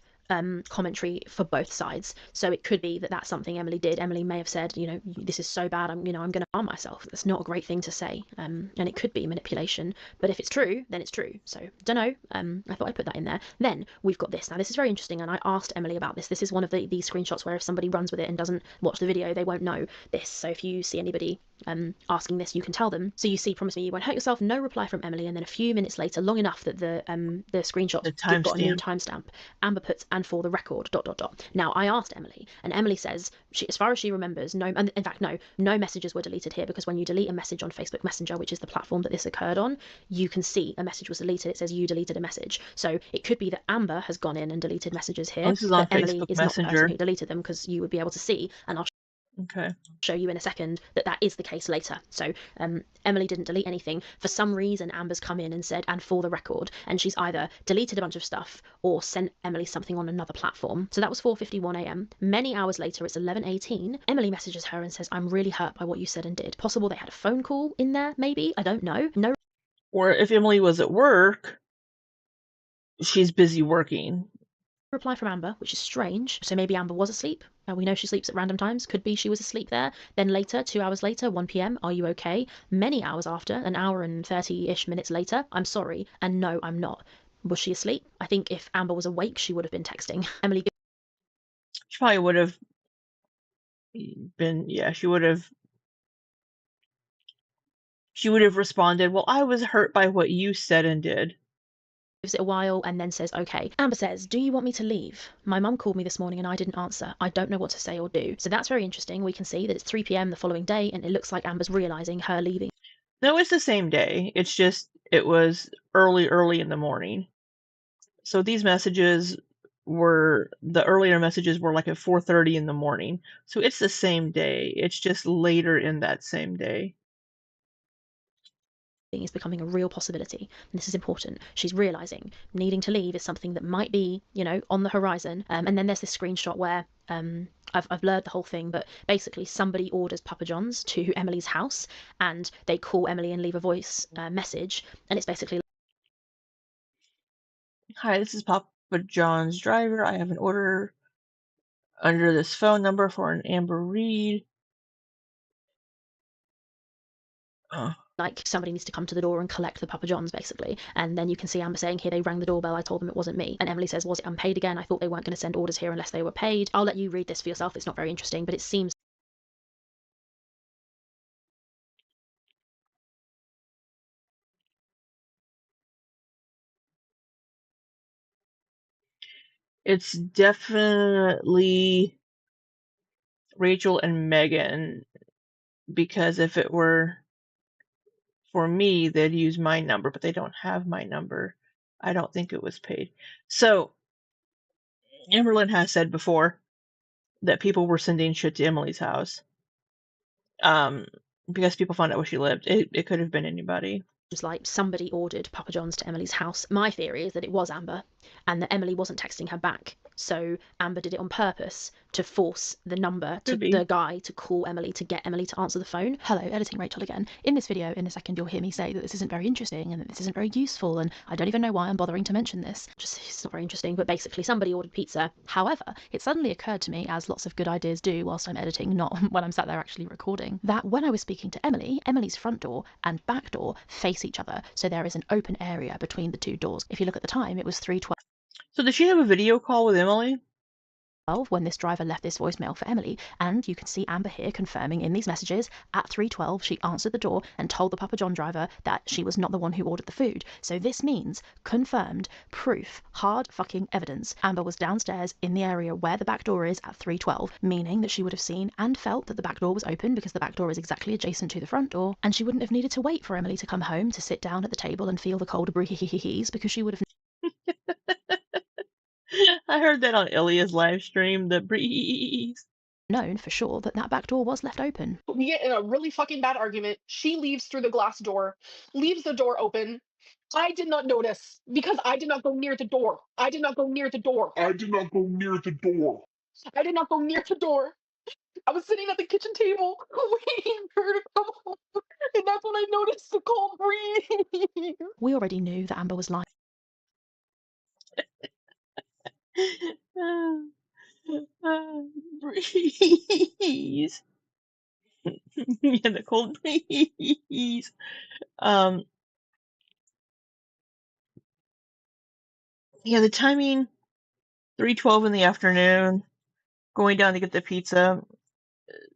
commentary for both sides. So it could be that that's something Emily did. Emily may have said, you know, this is so bad, I'm going to harm myself. That's not a great thing to say. And it could be manipulation, but if it's true, then it's true. So don't know. I thought I'd put that in there. Then we've got this. Now this is very interesting, and I asked Emily about this. This is one of these screenshots where if somebody runs with it and doesn't watch the video, they won't know this. So if you see anybody asking this, you can tell them. So you see, promise me you won't hurt yourself. No reply from Emily, and then a few minutes later, long enough that the screenshot got a new timestamp. Amber puts, and for the record, ... Now I asked Emily, and Emily says as far as she remembers, no messages were deleted here, because when you delete a message on Facebook Messenger, which is the platform that this occurred on, you can see a message was deleted. It says you deleted a message. So it could be that Amber has gone in and deleted messages here. This is on but Emily Facebook is Messenger. not the person who deleted them, because you would be able to see, and I'll show you in a second that is the case later. So Emily didn't delete anything. For some reason, Amber's come in and said, and for the record, and she's either deleted a bunch of stuff or sent Emily something on another platform. So that was 4:51 a.m. Many hours later, it's 11:18. Emily messages her and says, I'm really hurt by what you said and did. Possible they had a phone call in there, maybe? I don't know. No. Or if Emily was at work, she's busy working. Reply from Amber, which is strange. So maybe Amber was asleep. We know she sleeps at random times. Could be she was asleep there. Then later, 2 hours later, 1 p.m, are you okay? Many hours after, an hour and 30-ish minutes later, I'm sorry, and no, I'm not. Was she asleep? I think if Amber was awake, she would have been texting. Emily. She probably would have been, she would have responded, well, I was hurt by what you said and did. Gives it a while and then says, okay. Amber says, do you want me to leave? My mum called me this morning and I didn't answer. I don't know what to say or do. So that's very interesting. We can see that it's 3 p.m. the following day, and it looks like Amber's realizing her leaving. No, it's the same day. It's just, it was early in the morning. So these messages the earlier messages were like at 4:30 in the morning. So it's the same day. It's just later in that same day. Is becoming a real possibility, and this is important. She's realizing needing to leave is something that might be, on the horizon. And then there's this screenshot where I've blurred the whole thing, but basically somebody orders Papa John's to Emily's house, and they call Emily and leave a voice message, and it's basically, hi, this is Papa John's driver. I have an order under this phone number for an Amber Reed. like somebody needs to come to the door and collect the Papa John's, basically. And then you can see Amber saying, here, they rang the doorbell, I told them it wasn't me. And Emily says, was it unpaid again? I thought they weren't going to send orders here unless they were paid. I'll let you read this for yourself. It's not very interesting, but it seems it's definitely Rachel and Megan, because if it were for me, they'd use my number, but they don't have my number. I don't think it was paid. So Amberlynn has said before that people were sending shit to Emily's house because people found out where she lived. It could have been anybody. like somebody ordered Papa John's to Emily's house. My theory is that it was Amber, and that Emily wasn't texting her back So Amber did it on purpose to force the number to Could be. the guy to call Emily to get Emily to answer the phone. Hello, editing Rachel again. In this video, in a second, you'll hear me say that this isn't very interesting and that this isn't very useful, and I don't even know why I'm bothering to mention this. Just, it's not very interesting, but basically somebody ordered pizza. However, it suddenly occurred to me, as lots of good ideas do whilst I'm editing, not when I'm sat there actually recording, that when I was speaking to Emily, Emily's front door and back door face each other, so there is an open area between the two doors. If you look at the time, it was 3:12. So does she have a video call with Emily? When this driver left this voicemail for Emily, and you can see Amber here confirming in these messages at 3:12 she answered the door and told the Papa John driver that she was not the one who ordered the food. So this means confirmed proof, hard fucking evidence. Amber was downstairs in the area where the back door is at 3:12, meaning that she would have seen and felt that the back door was open because the back door is exactly adjacent to the front door, and she wouldn't have needed to wait for Emily to come home to sit down at the table and feel the cold breeze because she would have I heard that on Ilya's live stream, the breeze. known for sure that that back door was left open. We get in a really fucking bad argument. She leaves through the glass door, leaves the door open. I did not notice because I did not go near the door. I did not go near the door. I did not go near the door. I did not go near the door. I was sitting at the kitchen table waiting for her to come home. And that's when I noticed the cold breeze. We already knew that Amber was lying. Breeze. Yeah, the cold breeze. Yeah, the timing, 3:12 in the afternoon, going down to get the pizza.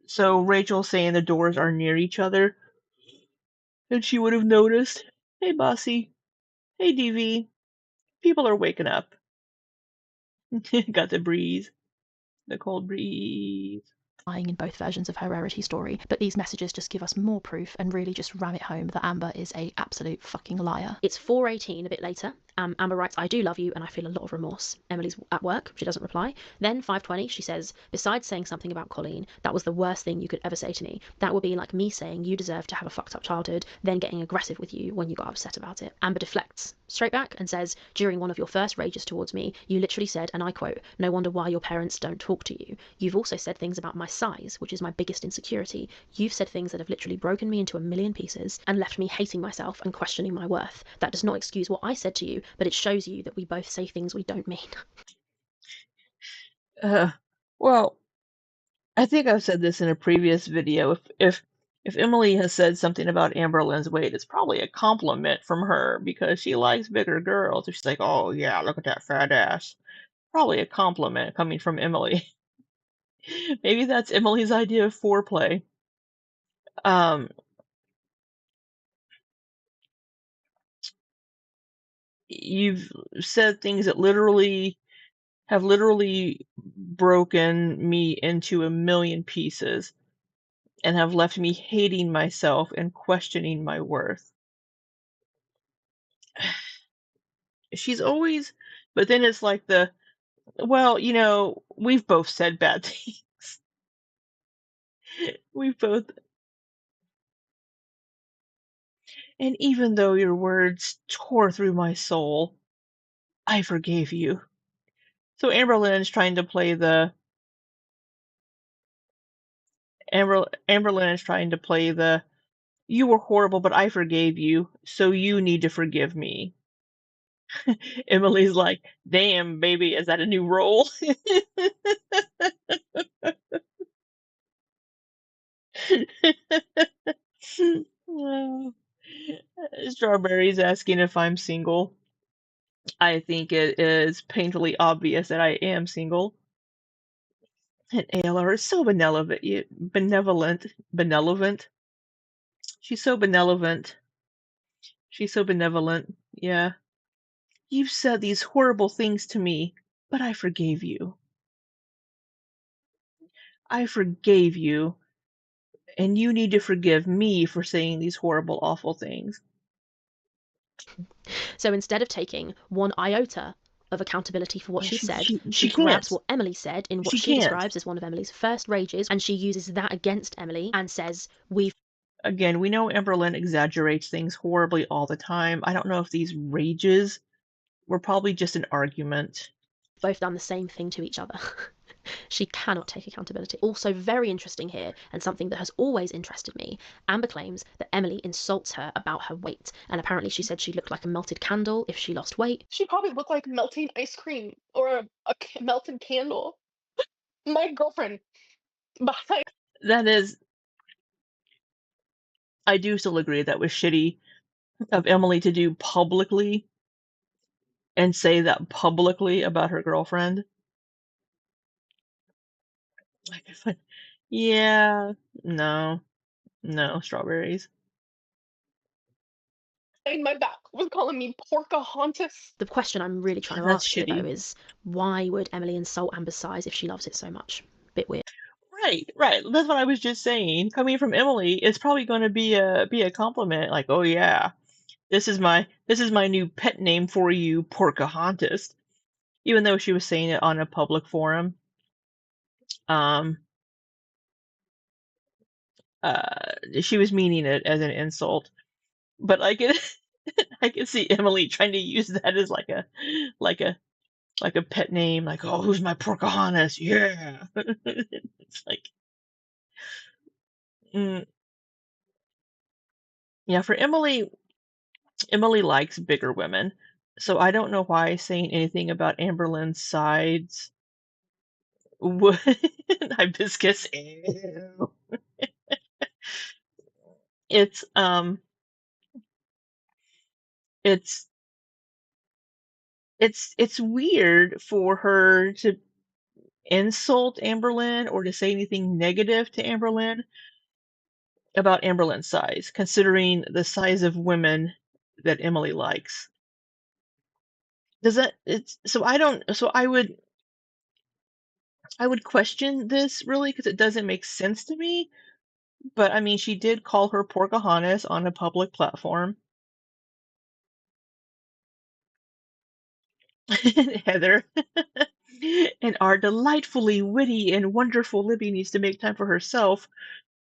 So Rachel's saying the doors are near each other, and she would have noticed. Hey, Bossy. Hey, DV. People are waking up. Got the breeze. The cold breeze. Lying in both versions of her rarity story, but these messages just give us more proof and really just ram it home that Amber is a absolute fucking liar. It's 4:18 a bit later. Amber writes, I do love you and I feel a lot of remorse. Emily's at work, she doesn't reply. Then 5:20 she says, besides saying something about Colleen, that was the worst thing you could ever say to me. That would be like me saying you deserve to have a fucked up childhood, then getting aggressive with you when you got upset about it. Amber deflects straight back and says, during one of your first rages towards me, you literally said, and I quote, no wonder why your parents don't talk to you. You've also said things about my size, which is my biggest insecurity. You've said things that have literally broken me into a million pieces and left me hating myself and questioning my worth. That does not excuse what I said to you, but it shows you that we both say things we don't mean. Well, I think I've said this in a previous video. If Emily has said something about Amberlynn's weight, it's probably a compliment from her because she likes bigger girls. She's like, oh yeah, look at that fat ass. Probably a compliment coming from Emily. Maybe that's Emily's idea of foreplay. You've said things that have literally broken me into a million pieces and have left me hating myself and questioning my worth. She's always, but then it's like well, we've both said bad things. We've both. And even though your words tore through my soul, I forgave you. So Amberlynn's trying to play Amberlynn is trying to play you were horrible, but I forgave you, so you need to forgive me. Emily's like, damn, baby, is that a new role? Strawberry's asking if I'm single. I think it is painfully obvious that I am single. And ALR is so benevolent. She's so benevolent. She's so benevolent. Yeah. You've said these horrible things to me, but I forgave you. I forgave you. And you need to forgive me for saying these horrible, awful things. So instead of taking one iota of accountability for what Yeah, she said, she grabs can't. what Emily said in what She she can't. describes as one of Emily's first rages, and she uses that against Emily and says, Again, we know Amberlynn exaggerates things horribly all the time. I don't know if these rages were probably just an argument. both done the same thing to each other. She cannot take accountability. Also, very interesting here, and something that has always interested me, Amber claims that Emily insults her about her weight, and apparently she said she looked like a melted candle if she lost weight. She probably looked like melting ice cream or a melted candle. My girlfriend behind. That is, I do still agree that was shitty of Emily to do publicly and say that publicly about her girlfriend. Like, yeah, no, strawberries. My back was calling me Pocahontas. The question I'm really trying to That's ask here, though, shitty. is why would Emily insult Amber's size if she loves it so much? Bit weird. Right. That's what I was just saying. Coming from Emily, it's probably going to be a compliment. Like, oh yeah, this is my new pet name for you, Pocahontas. Even though she was saying it on a public forum. She was meaning it as an insult, but I can see Emily trying to use that as like a pet name, like, oh, who's my Pocahontas? Yeah. It's like, yeah, for Emily likes bigger women, so I don't know why saying anything about Amberlynn's sides would hibiscus. Ew. It's it's weird for her to insult Amberlynn or to say anything negative to Amberlynn about Amberlynn's size, considering the size of women that Emily likes. Does that it's so I don't so I would question this really because it doesn't make sense to me. But I mean, she did call her Pocahontas on a public platform. Heather. And our delightfully witty and wonderful Libby needs to make time for herself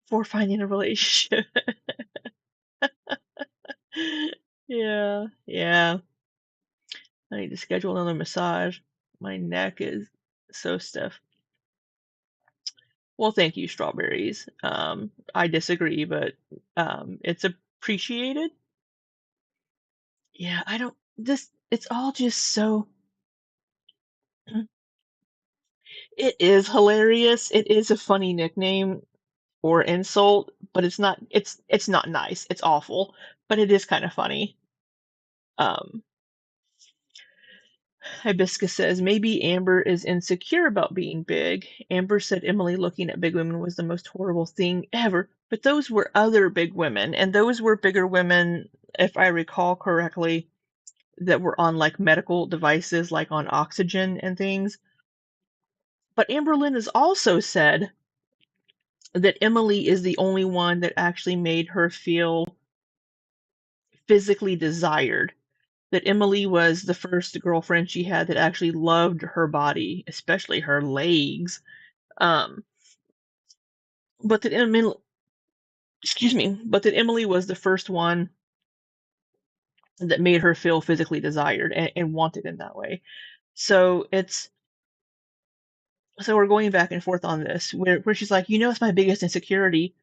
for finding a relationship. Yeah. I need to schedule another massage. My neck is so stiff. Well, thank you, strawberries. I disagree, but it's appreciated. Yeah, I don't. It's all just so. It is hilarious. It is a funny nickname or insult, but it's not. It's not nice. It's awful, but it is kind of funny. Hibiscus says maybe Amber is insecure about being big. Amber said Emily looking at big women was the most horrible thing ever, but those were other big women, and those were bigger women, if I recall correctly, that were on like medical devices, like on oxygen and things. But Amberlynn has also said that Emily is the only one that actually made her feel physically desired. That Emily was the first girlfriend she had that actually loved her body, especially her legs. But that Emily, but that Emily was the first one that made her feel physically desired and wanted in that way. So we're going back and forth on this, where she's like, it's my biggest insecurity.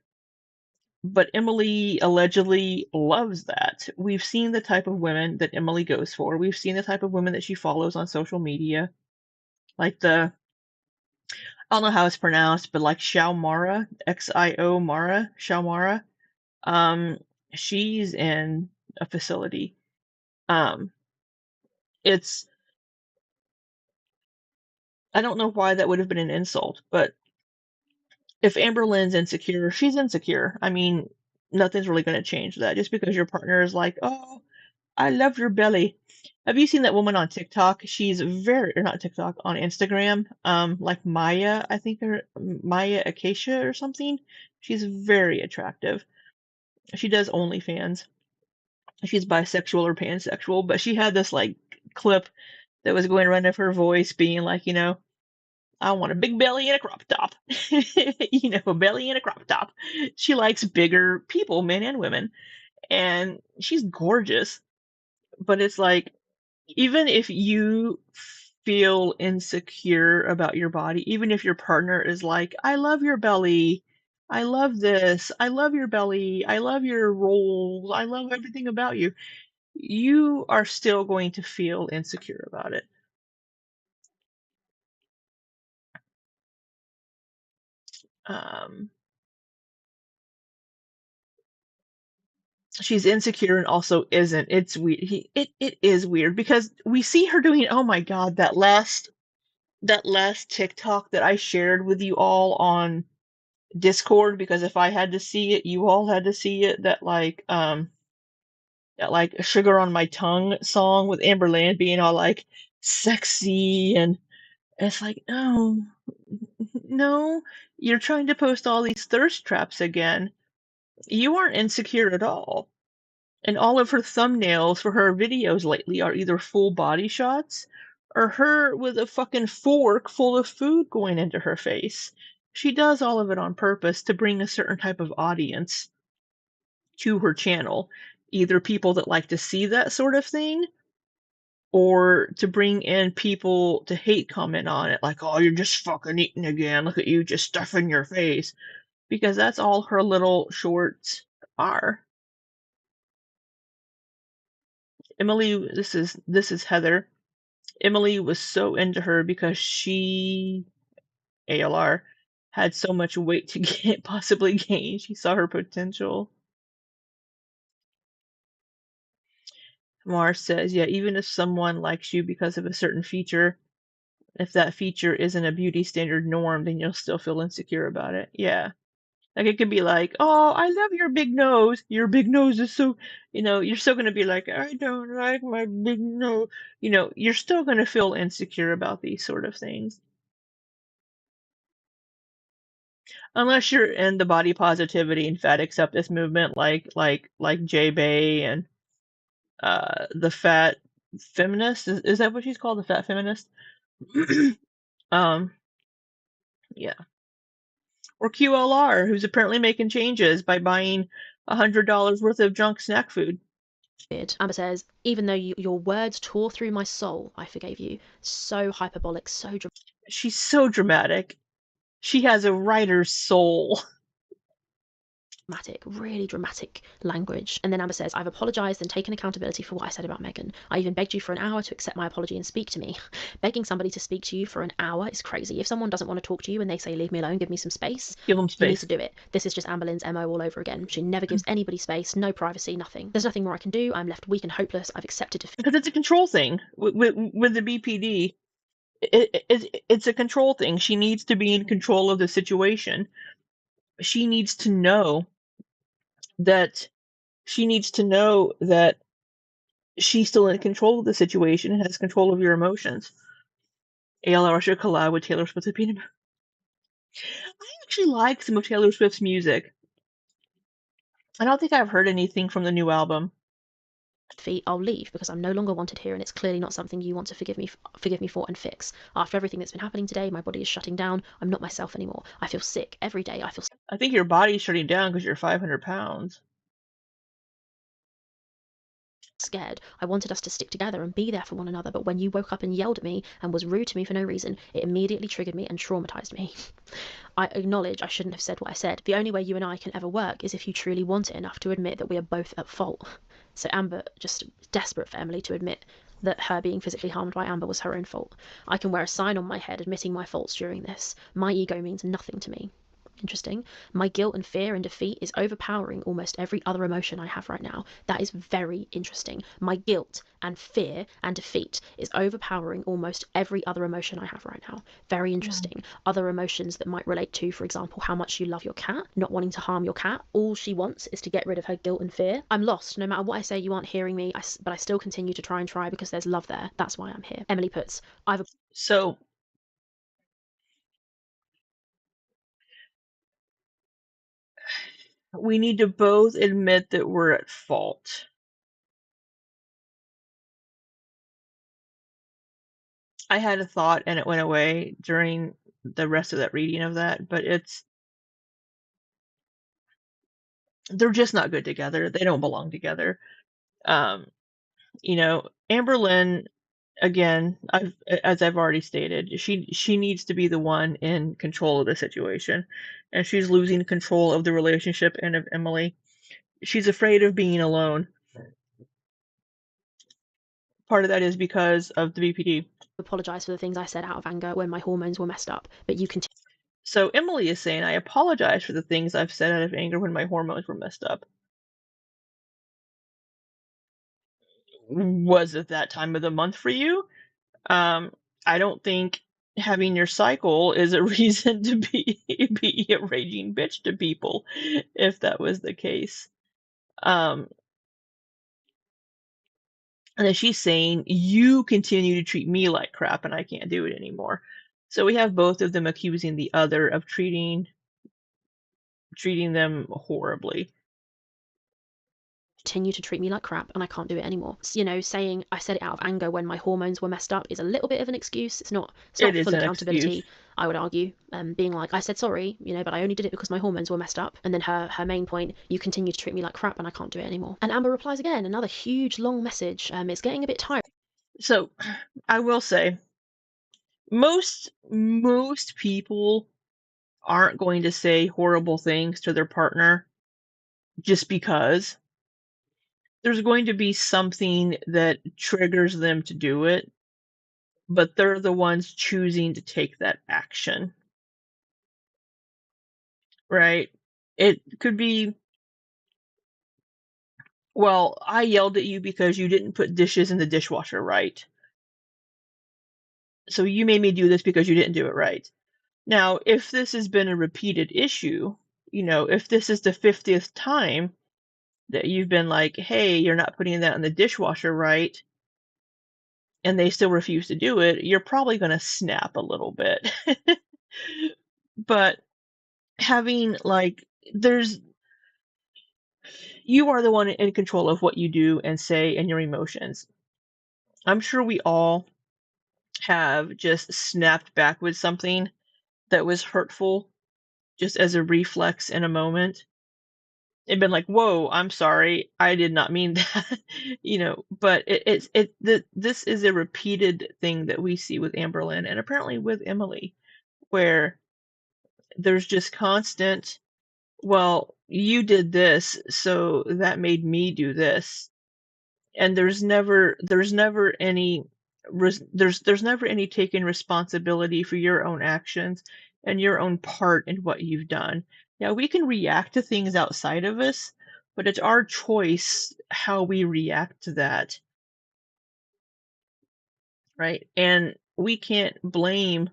But Emily allegedly loves that. We've seen the type of women that Emily goes for. We've seen the type of women that she follows on social media. Like I don't know how it's pronounced, but like Xiao Mara, Xio Mara, Xiao Mara. She's in a facility. It's I don't know why that would have been an insult, but if Amberlynn's insecure, she's insecure. I mean, nothing's really going to change that. Just because your partner is like, oh, I love your belly. Have you seen that woman on TikTok? She's or not TikTok, on Instagram. Like Maya, I think Maya Acacia or something. She's very attractive. She does OnlyFans. She's bisexual or pansexual, but she had this like clip that was going around of her voice being like, I want a big belly and a crop top. A belly and a crop top. She likes bigger people, men and women. And she's gorgeous. But it's like, even if you feel insecure about your body, even if your partner is like, I love your belly. I love this. I love your belly. I love your rolls. I love everything about you. You are still going to feel insecure about it. She's insecure and also isn't. It's weird. It is weird because we see her doing, oh my God, that last TikTok that I shared with you all on Discord, because if I had to see it, you all had to see it, that Sugar on My Tongue song with Amberland being all like sexy, and it's like, no, no, you're trying to post all these thirst traps again. You aren't insecure at all. And all of her thumbnails for her videos lately are either full body shots or her with a fucking fork full of food going into her face. She does all of it on purpose to bring a certain type of audience to her channel. Either people that like to see that sort of thing, or to bring in people to hate comment on it, like, oh, you're just fucking eating again. Look at you just stuffing your face. Because that's all her little shorts are. Emily, this is Heather. Emily was so into her because she, ALR, had so much weight to possibly gain. She saw her potential. Mars says, yeah, even if someone likes you because of a certain feature, if that feature isn't a beauty standard norm, then you'll still feel insecure about it. Yeah. Like, it could be like, oh, I love your big nose. Your big nose is so, you're still going to be like, I don't like my big nose. You're still going to feel insecure about these sort of things. Unless you're in the body positivity and fat acceptance movement, like Jay Bay and the fat feminist. Is that what she's called, the fat feminist? Yeah. Or QLR, who's apparently making changes by buying $100 worth of junk snack food. Amber says, even though your words tore through my soul, I forgave you. So hyperbolic, so dramatic. She's so dramatic. She has a writer's soul. Really dramatic language. And then Amber says, I've apologized and taken accountability for what I said about Megan. I even begged you for an hour to accept my apology and speak to me. Begging somebody to speak to you for an hour is crazy. If someone doesn't want to talk to you and they say, leave me alone, give me some space, give them space. You need to do it. This is just Amber Lynn's MO all over again. She never gives anybody space, no privacy, nothing. There's nothing more I can do. I'm left weak and hopeless. I've accepted defeat. Because it's a control thing. With the BPD, it's a control thing. She needs to be in control of the situation. She needs to know that she's still in control of the situation and has control of your emotions. ALR should collab with Taylor Swift's Peanut. I actually like some of Taylor Swift's music. I don't think I've heard anything from the new album. I'll leave because I'm no longer wanted here, and it's clearly not something you want to forgive me for and fix. After everything that's been happening today, my body is shutting down. I'm not myself anymore. I feel sick every day. I think your body's shutting down because you're 500 pounds. Scared. I wanted us to stick together and be there for one another, but when you woke up and yelled at me and was rude to me for no reason, it immediately triggered me and traumatized me. I acknowledge I shouldn't have said what I said. The only way you and I can ever work is if you truly want it enough to admit that we are both at fault. So Amber, just desperate for Emily to admit that her being physically harmed by Amber was her own fault. I can wear a sign on my head admitting my faults during this. My ego means nothing to me. Interesting. My guilt and fear and defeat is overpowering almost every other emotion I have right now. That is very interesting. My guilt and fear and defeat is overpowering almost every other emotion I have right now. Very interesting. Yeah. Other emotions that might relate to, for example, how much you love your cat, not wanting to harm your cat. All she wants is to get rid of her guilt and fear. I'm lost. No matter what I say, you aren't hearing me, but I still continue to try because there's love there. That's why I'm here. Emily puts, So we need to both admit that we're at fault. I had a thought and it went away during the rest of that reading of that, but they're just not good together. They don't belong together. Amber Lynn again, as I've already stated, she needs to be the one in control of the situation, and she's losing control of the relationship and of Emily. She's afraid of being alone. Part of that is because of the BPD. Apologize for the things I said out of anger when my hormones were messed up, but you continue. So Emily is saying, I apologize for the things I've said out of anger when my hormones were messed up. Was it that time of the month for you? I don't think having your cycle is a reason to be a raging bitch to people, if that was the case. And then she's saying, you continue to treat me like crap and I can't do it anymore. So we have both of them accusing the other of treating them horribly. Continue to treat me like crap and I can't do it anymore. You know, saying I said it out of anger when my hormones were messed up is a little bit of an excuse. It's not It is full an accountability, excuse. I would argue. Being like, I said sorry, you know, but I only did it because my hormones were messed up. And then her main point, you continue to treat me like crap and I can't do it anymore. And Amber replies again, another huge long message. It's getting a bit tiring. So I will say, most people aren't going to say horrible things to their partner just because. There's going to be something that triggers them to do it, but they're the ones choosing to take that action. Right? It could be, well, I yelled at you because you didn't put dishes in the dishwasher right. So you made me do this because you didn't do it right. Now, if this has been a repeated issue, you know, if this is the 50th time that you've been like, hey, you're not putting that in the dishwasher right, and they still refuse to do it, you're probably going to snap a little bit. But having, like, you are the one in control of what you do and say and your emotions. I'm sure we all have just snapped back with something that was hurtful just as a reflex in a moment. And been like, whoa, I'm sorry, I did not mean that. You know, but this is a repeated thing that we see with Amberlynn and apparently with Emily, where there's just constant, well, you did this, so that made me do this. And there's never any there's never any taken responsibility for your own actions and your own part in what you've done. Yeah, we can react to things outside of us, but it's our choice how we react to that. Right? And we can't blame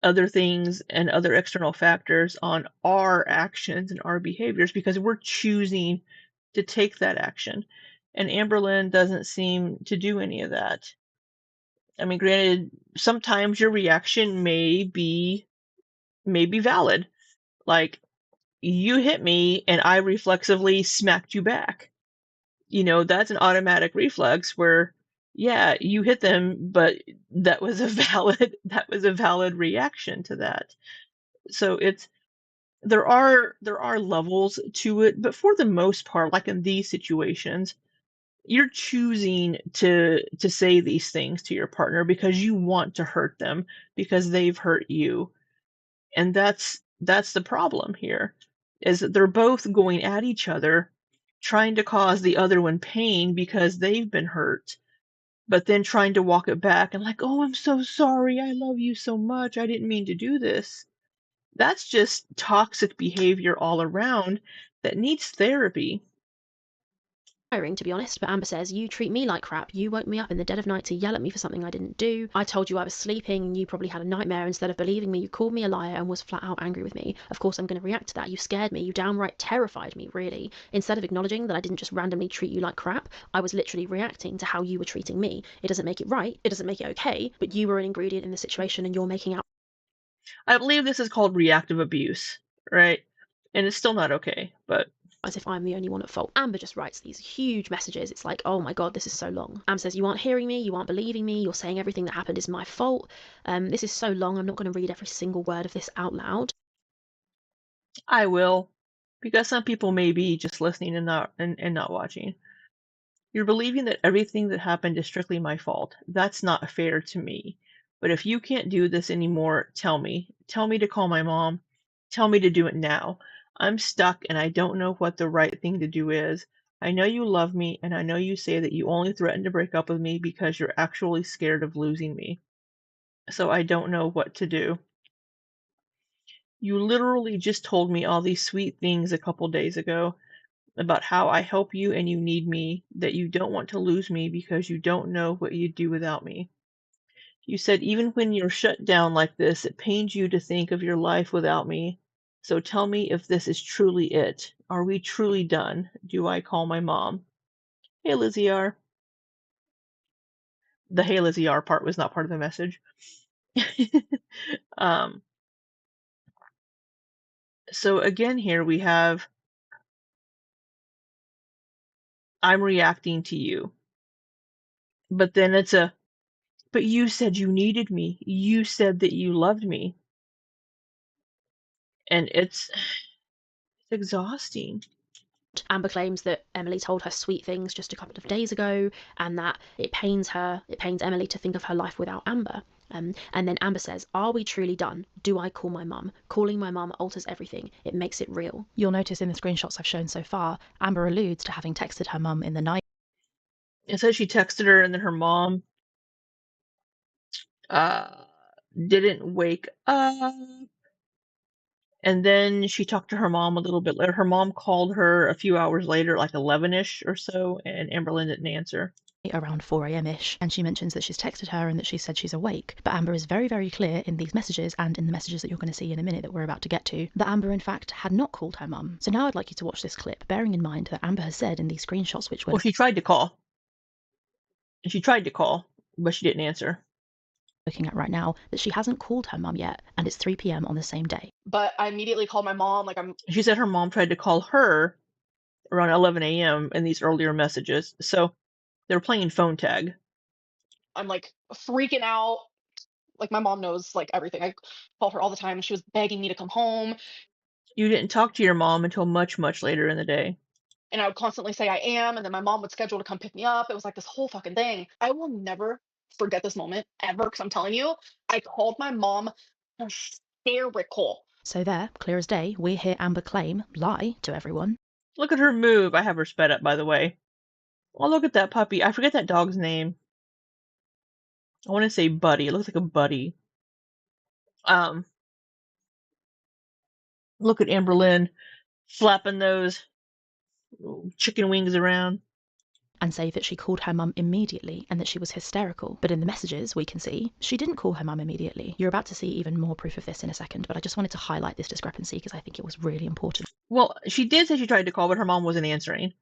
other things and other external factors on our actions and our behaviors because we're choosing to take that action. And Amberlynn doesn't seem to do any of that. I mean, granted, sometimes your reaction may be valid. Like, you hit me and I reflexively smacked you back. You know, that's an automatic reflex where, yeah, you hit them, but that was a valid reaction to that. So there are levels to it, but for the most part, like in these situations, you're choosing to say these things to your partner because you want to hurt them because they've hurt you. And that's the problem here, is that they're both going at each other trying to cause the other one pain because they've been hurt, but then trying to walk it back and like, oh, I'm so sorry, I love you so much, I didn't mean to do this. That's just toxic behavior all around that needs therapy. To be honest, but Amber says, you treat me like crap. You woke me up in the dead of night to yell at me for something I didn't do. I told you I was sleeping and you probably had a nightmare. Instead of believing me, you called me a liar and was flat out angry with me. Of course I'm going to react to that. You scared me. You downright terrified me, really. Instead of acknowledging that I didn't just randomly treat you like crap, I was literally reacting to how you were treating me. It doesn't make it right, it doesn't make it okay, but you were an ingredient in the situation and you're making out. I believe this is called reactive abuse, right? And it's still not okay, but as if I'm the only one at fault. Amber just writes these huge messages. It's like, oh my god, this is so long. Amber says, you aren't hearing me, you aren't believing me, you're saying everything that happened is my fault. This is so long, I'm not going to read every single word of this out loud. I will, because some people may be just listening and not watching. You're believing that everything that happened is strictly my fault. That's not fair to me. But if you can't do this anymore, tell me. Tell me to call my mom. Tell me to do it now. I'm stuck and I don't know what the right thing to do is. I know you love me, and I know you say that you only threaten to break up with me because you're actually scared of losing me. So I don't know what to do. You literally just told me all these sweet things a couple days ago about how I help you and you need me, that you don't want to lose me because you don't know what you'd do without me. You said even when you're shut down like this, it pains you to think of your life without me. So tell me if this is truly it. Are we truly done? Do I call my mom? Hey, Lizzie R. The Hey, Lizzie R part was not part of the message. um, so again, here we have I'm reacting to you. But then it's but you said you needed me. You said that you loved me. And it's exhausting. Amber claims that Emily told her sweet things just a couple of days ago, and that it pains Emily to think of her life without Amber. And then Amber says, are we truly done? Do I call my mum? Calling my mum alters everything. It makes it real. You'll notice in the screenshots I've shown so far, Amber alludes to having texted her mum in the night. It says she texted her and then her mom didn't wake up. And then she talked to her mom a little bit later. Her mom called her a few hours later, like 11-ish or so, and Amberlynn didn't answer. Around 4 a.m.-ish, and she mentions that she's texted her and that she said she's awake. But Amber is very, very clear in these messages and in the messages that you're going to see in a minute that we're about to get to, that Amber in fact had not called her mum. So now I'd like you to watch this clip, bearing in mind that Amber has said in these screenshots which were... Well, she tried to call. She tried to call, but she didn't answer. Looking at right now, that she hasn't called her mum yet, and it's 3 p.m. on the same day. But I immediately called my mom. She said her mom tried to call her around 11 a.m. in these earlier messages. So they're playing phone tag. I'm like freaking out. Like my mom knows like everything. I call her all the time. She was begging me to come home. You didn't talk to your mom until much, much later in the day. And I would constantly say I am, and then my mom would schedule to come pick me up. It was like this whole fucking thing. I will never forget this moment ever, because I'm telling you, I called my mom hysterical. So there, clear as day, we hear Amber claim, lie to everyone. Look at her move. I have her sped up, by the way. Oh, look at that puppy. I forget that dog's name. I want to say Buddy. It looks like a buddy. Look at Amberlynn flapping those chicken wings around. And say that she called her mum immediately and that she was hysterical. But in the messages, we can see she didn't call her mum immediately. You're about to see even more proof of this in a second, but I just wanted to highlight this discrepancy because I think it was really important. Well, she did say she tried to call, but her mom wasn't answering.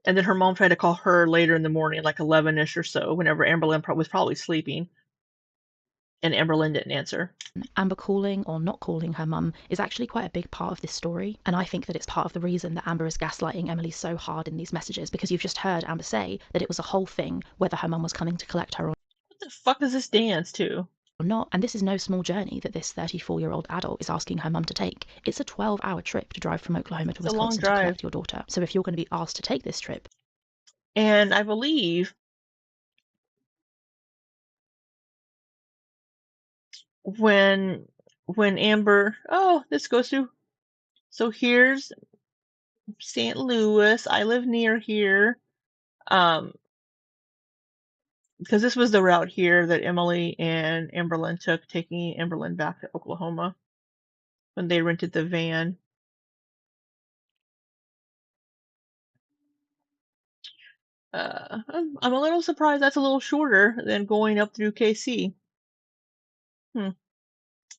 And then her mom tried to call her later in the morning, like 11-ish or so, whenever Amberlynn was probably sleeping. And Amberlynn didn't answer. Amber calling or not calling her mum is actually quite a big part of this story, and I think that it's part of the reason that Amber is gaslighting Emily so hard in these messages, because you've just heard Amber say that it was a whole thing whether her mum was coming to collect her or What the fuck is this dance to? not, and this is no small journey that this 34-year-old adult is asking her mum to take. It's a 12-hour trip to drive from Oklahoma to Wisconsin to collect your daughter. So if you're going to be asked to take this trip... And I believe when Amber, this goes to, so here's St. Louis. I live near here. Because this was the route here that Emily and Amberlynn took, taking Amberlynn back to Oklahoma when they rented the van. I'm a little surprised that's a little shorter than going up through KC.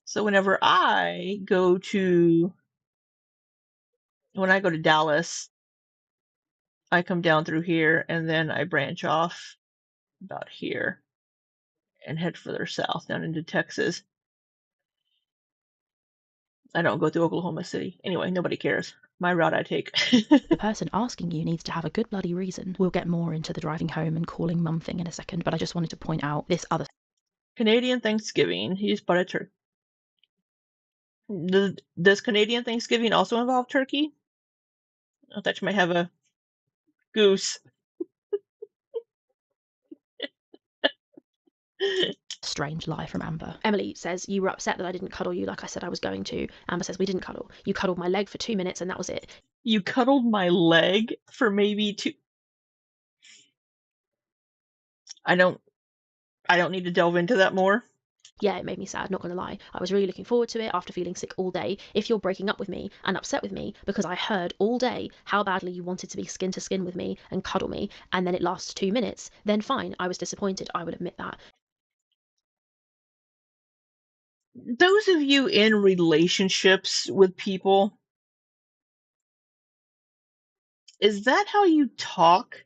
So whenever I go to Dallas, I come down through here and then I branch off about here and head further south down into Texas. I don't go through Oklahoma City. Anyway, nobody cares. My route I take. The person asking you needs to have a good bloody reason. We'll get more into the driving home and calling mum thing in a second, but I just wanted to point out this other... Canadian Thanksgiving. He just bought a turkey. Does Canadian Thanksgiving also involve turkey? I thought you might have a goose. Strange lie from Amber. Emily says, you were upset that I didn't cuddle you like I said I was going to. Amber says, we didn't cuddle. You cuddled my leg for 2 minutes and that was it. You cuddled my leg for maybe 2. I don't need to delve into that more. Yeah, it made me sad, not gonna lie. I was really looking forward to it after feeling sick all day. If you're breaking up with me and upset with me because I heard all day how badly you wanted to be skin to skin with me and cuddle me, and then it lasts 2 minutes, then fine, I was disappointed. I will admit that. Those of you in relationships with people, is that how you talk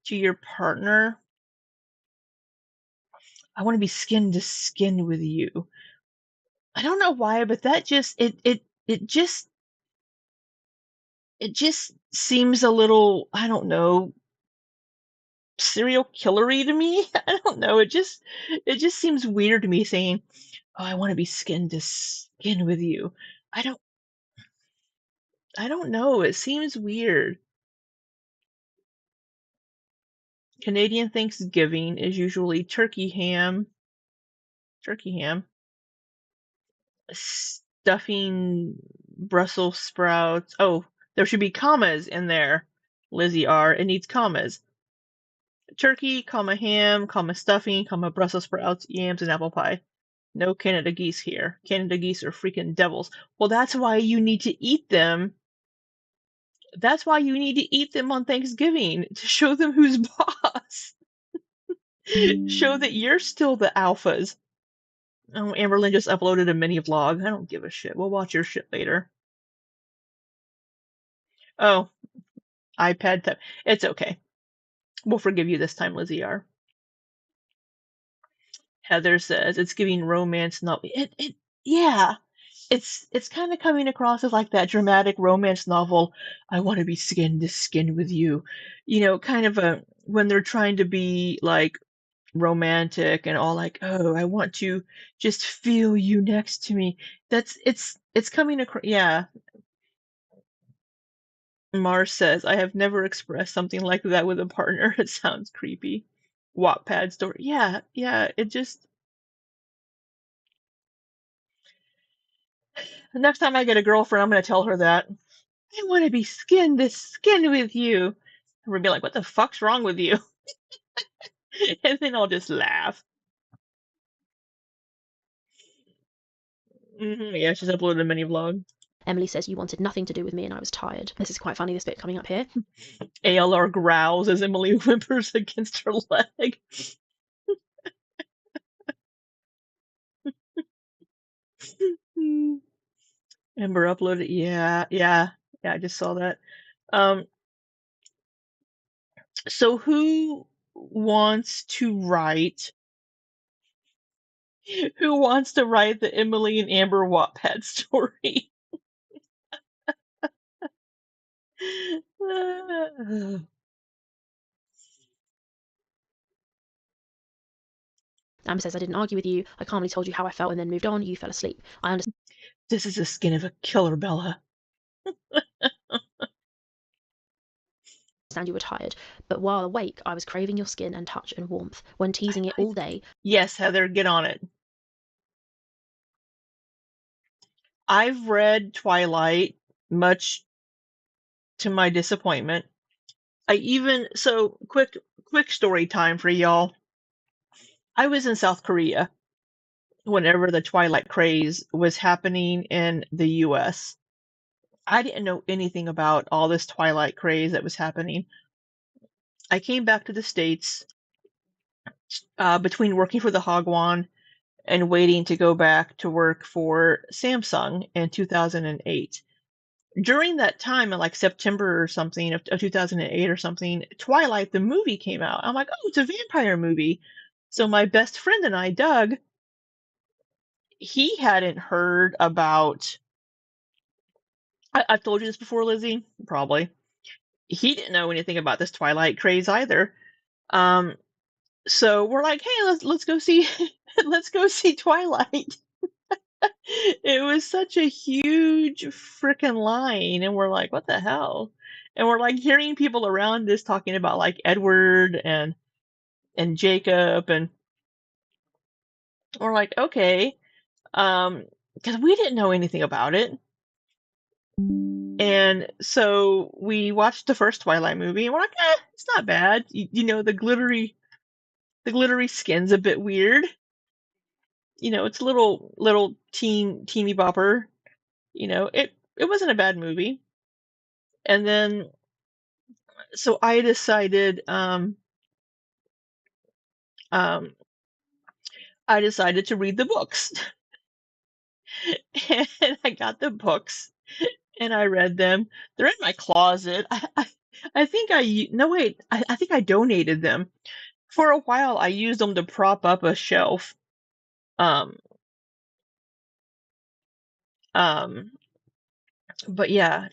to your partner? I want to be skin to skin with you. I don't know why, but that just it just seems a little, I don't know, serial killery to me. I don't know. It just seems weird to me saying, "Oh, I want to be skin to skin with you." I don't know. It seems weird. Canadian Thanksgiving is usually turkey ham, stuffing, Brussels sprouts. Oh, there should be commas in there. Lizzie R. It needs commas. Turkey, comma ham, comma stuffing, comma Brussels sprouts, yams, and apple pie. No Canada geese here. Canada geese are freaking devils. Well, that's why you need to eat them. That's why you need to eat them on Thanksgiving, to show them who's boss. Show that you're still the alphas. Oh, Amberlynn just uploaded a mini vlog. I don't give a shit. We'll watch your shit later. Oh, iPad time. It's okay. We'll forgive you this time, Lizzie R. Heather says it's giving romance novel. Yeah. It's kind of coming across as like that dramatic romance novel. I want to be skin to skin with you. You know, kind of a when they're trying to be like romantic and all like, oh, I want to just feel you next to me. It's coming across. Yeah. Mars says, I have never expressed something like that with a partner. It sounds creepy. Wattpad story. Yeah, it just. The next time I get a girlfriend, I'm going to tell her that. I want to be skin to skin with you. And we'll be like, what the fuck's wrong with you? And then I'll just laugh. Yeah, she's uploaded a mini vlog. Emily says, you wanted nothing to do with me and I was tired. This is quite funny, this bit coming up here. ALR growls as Emily whimpers against her leg. Ember uploaded. Yeah, I just saw that. So who wants to write? Who wants to write the Emily and Amber Wattpad story? Amber says, I didn't argue with you. I calmly told you how I felt and then moved on. You fell asleep. I understand. This is the skin of a killer, Bella. You were tired, but while awake, I was craving your skin and touch and warmth. When teasing it all day. Yes, Heather, get on it. I've read Twilight, much to my disappointment. Quick story time for y'all. I was in South Korea whenever the Twilight craze was happening in the US. I didn't know anything about all this Twilight craze that was happening. I came back to the States between working for the Hagwon and waiting to go back to work for Samsung in 2008. During that time, in like September or something of 2008 or something, Twilight, the movie, came out. I'm like, oh, it's a vampire movie. So my best friend and I, Doug, he hadn't heard about. I've told you this before, Lizzie, probably. He didn't know anything about this Twilight craze either. So we're like, hey, let's go see let's go see Twilight. It was such a huge freaking line, and we're like, what the hell? And we're like hearing people around us talking about like Edward and Jacob, and We're like, okay, because we didn't know anything about it. And so we watched the first Twilight movie, and we're like, it's not bad. You know, the glittery skin's a bit weird. You know, it's a little teeny bopper. You know, it wasn't a bad movie. And then so I decided um I decided to read the books. And I got the books and I read them. They're in my closet. I think no wait, I think I donated them. For a while I used them to prop up a shelf. Um um but yeah,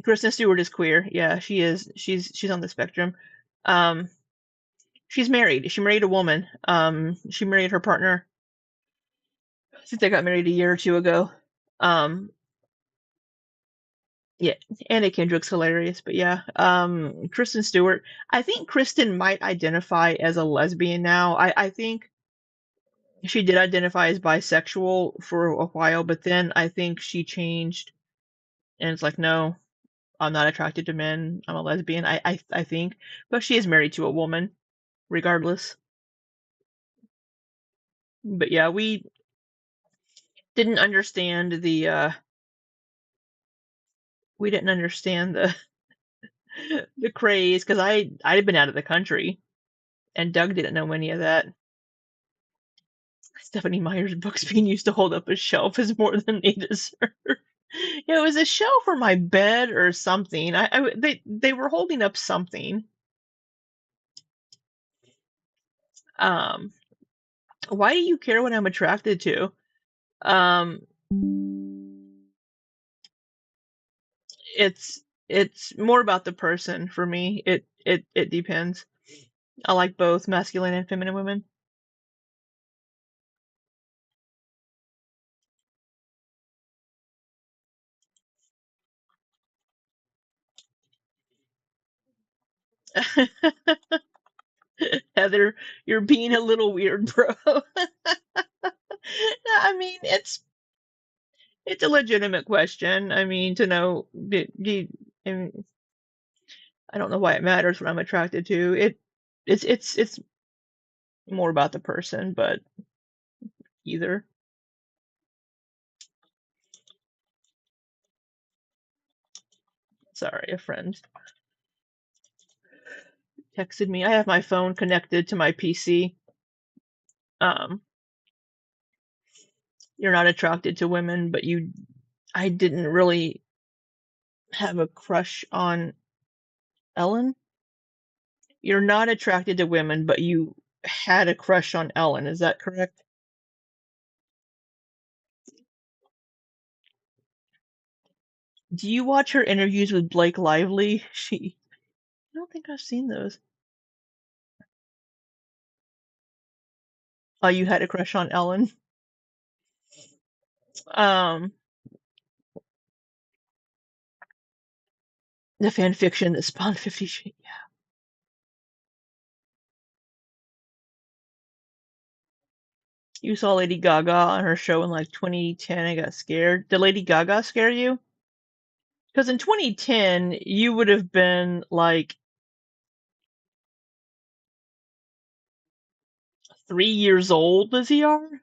Kristen Stewart is queer. Yeah, she is. She's on the spectrum. Um she's married. She married a woman. She married her partner. I think they got married a year or two ago. Um Yeah, Anna Kendrick's hilarious, but yeah, Kristen Stewart. I think Kristen might identify as a lesbian now. I think she did identify as bisexual for a while, but then I think she changed and it's like, no, I'm not attracted to men. I'm a lesbian. I think, but she is married to a woman, regardless. But yeah, we didn't understand we didn't understand the the craze because I'd been out of the country and Doug didn't know any of that. Stephanie Meyer's books being used to hold up a shelf is more than they deserve. Yeah, it was a shelf or my bed or something. They were holding up something. Um, why do you care what I'm attracted to? Um, it's more about the person for me. It depends. I like both masculine and feminine women. Heather, you're being a little weird, bro. I mean, it's a legitimate question. I mean, to know, I mean, I don't know why it matters what I'm attracted to. It's more about the person, but either. Sorry, a friend texted me. I have my phone connected to my PC. Um, you're not attracted to women, but I didn't really have a crush on Ellen. You're not attracted to women, but you had a crush on Ellen. Is that correct? Do you watch her interviews with Blake Lively? I don't think I've seen those. Oh, you had a crush on Ellen? Um, the fan fiction that spawned 50 Shades. Yeah. You saw Lady Gaga on her show in like 2010 and got scared. Did Lady Gaga scare you? Because in 2010, you would have been like 3 years old, Lizzie R.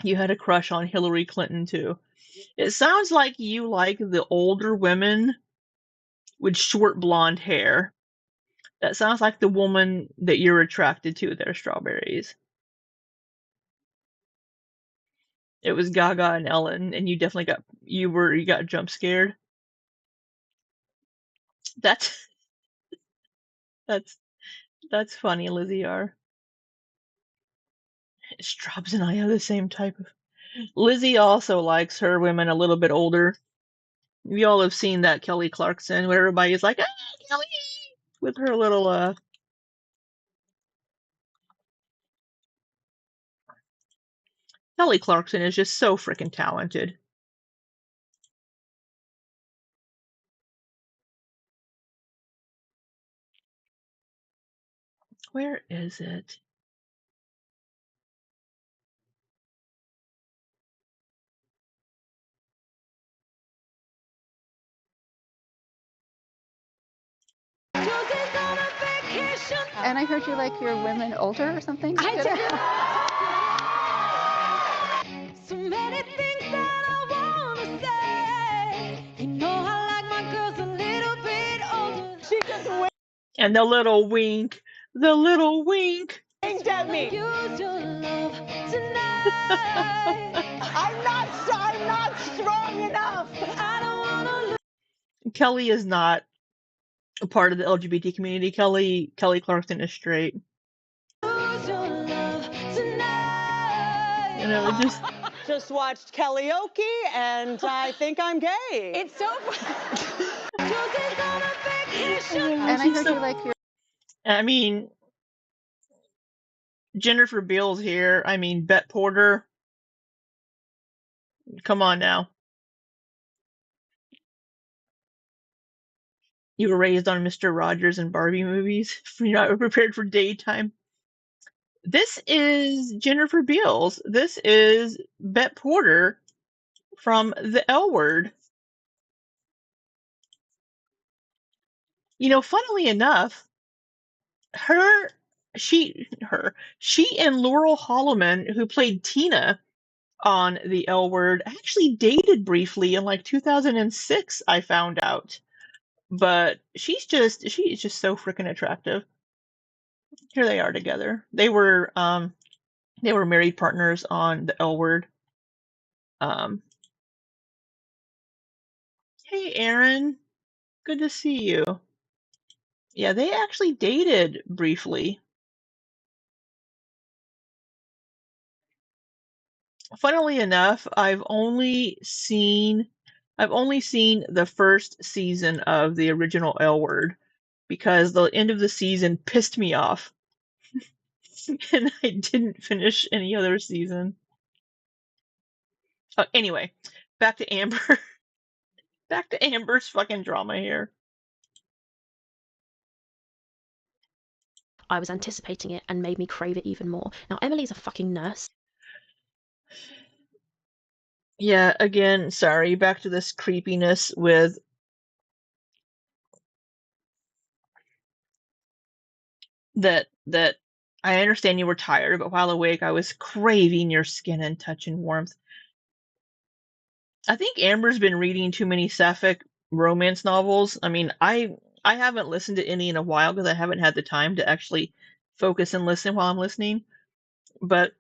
You had a crush on Hillary Clinton too. It sounds like you like the older women with short blonde hair. That sounds like the woman that you're attracted to there, Strawberries. It was Gaga and Ellen, and you definitely you got jump scared. That's that's that's funny, Lizzie R. Straubs and I have the same type of. Lizzie also likes her women a little bit older. We all have seen that Kelly Clarkson where everybody's like, ah, Kelly, with her little Kelly Clarkson is just so freaking talented. Where is it? And I heard you like your women older or something? I did. So many things that I wanna say. You know I like my girls a little bit older. She just And the little wink. The little wink. winked at me. Use your love tonight. I'm not strong enough. I don't wanna lose. Kelly is not a part of the LGBT community. Kelly Clarkson is straight. Lose your love tonight. You know, it Just watched karaoke and I think I'm gay. It's so fun. Jose's on a vacation. And I heard you like your I mean, Jennifer Beals here. I mean, Bette Porter. Come on now. You were raised on Mr. Rogers and Barbie movies. You're not prepared for daytime. This is Jennifer Beals. This is Bette Porter from The L Word. You know, funnily enough, she and Laurel Holloman, who played Tina on The L Word, actually dated briefly in like 2006, I found out. But she is just so freaking attractive. Here they are together. They were married partners on The L Word. Hey Aaron, good to see you. Yeah, they actually dated briefly. Funnily enough, I've only seen the first season of the original L Word because the end of the season pissed me off. And I didn't finish any other season. Anyway, back to Amber. Back to Amber's fucking drama here. I was anticipating it and made me crave it even more. Now, Emily's a fucking nurse. Yeah, again, sorry, back to this creepiness with that I understand you were tired, but while awake, I was craving your skin and touch and warmth. I think Amber's been reading too many sapphic romance novels. I mean, I haven't listened to any in a while because I haven't had the time to actually focus and listen while I'm listening. But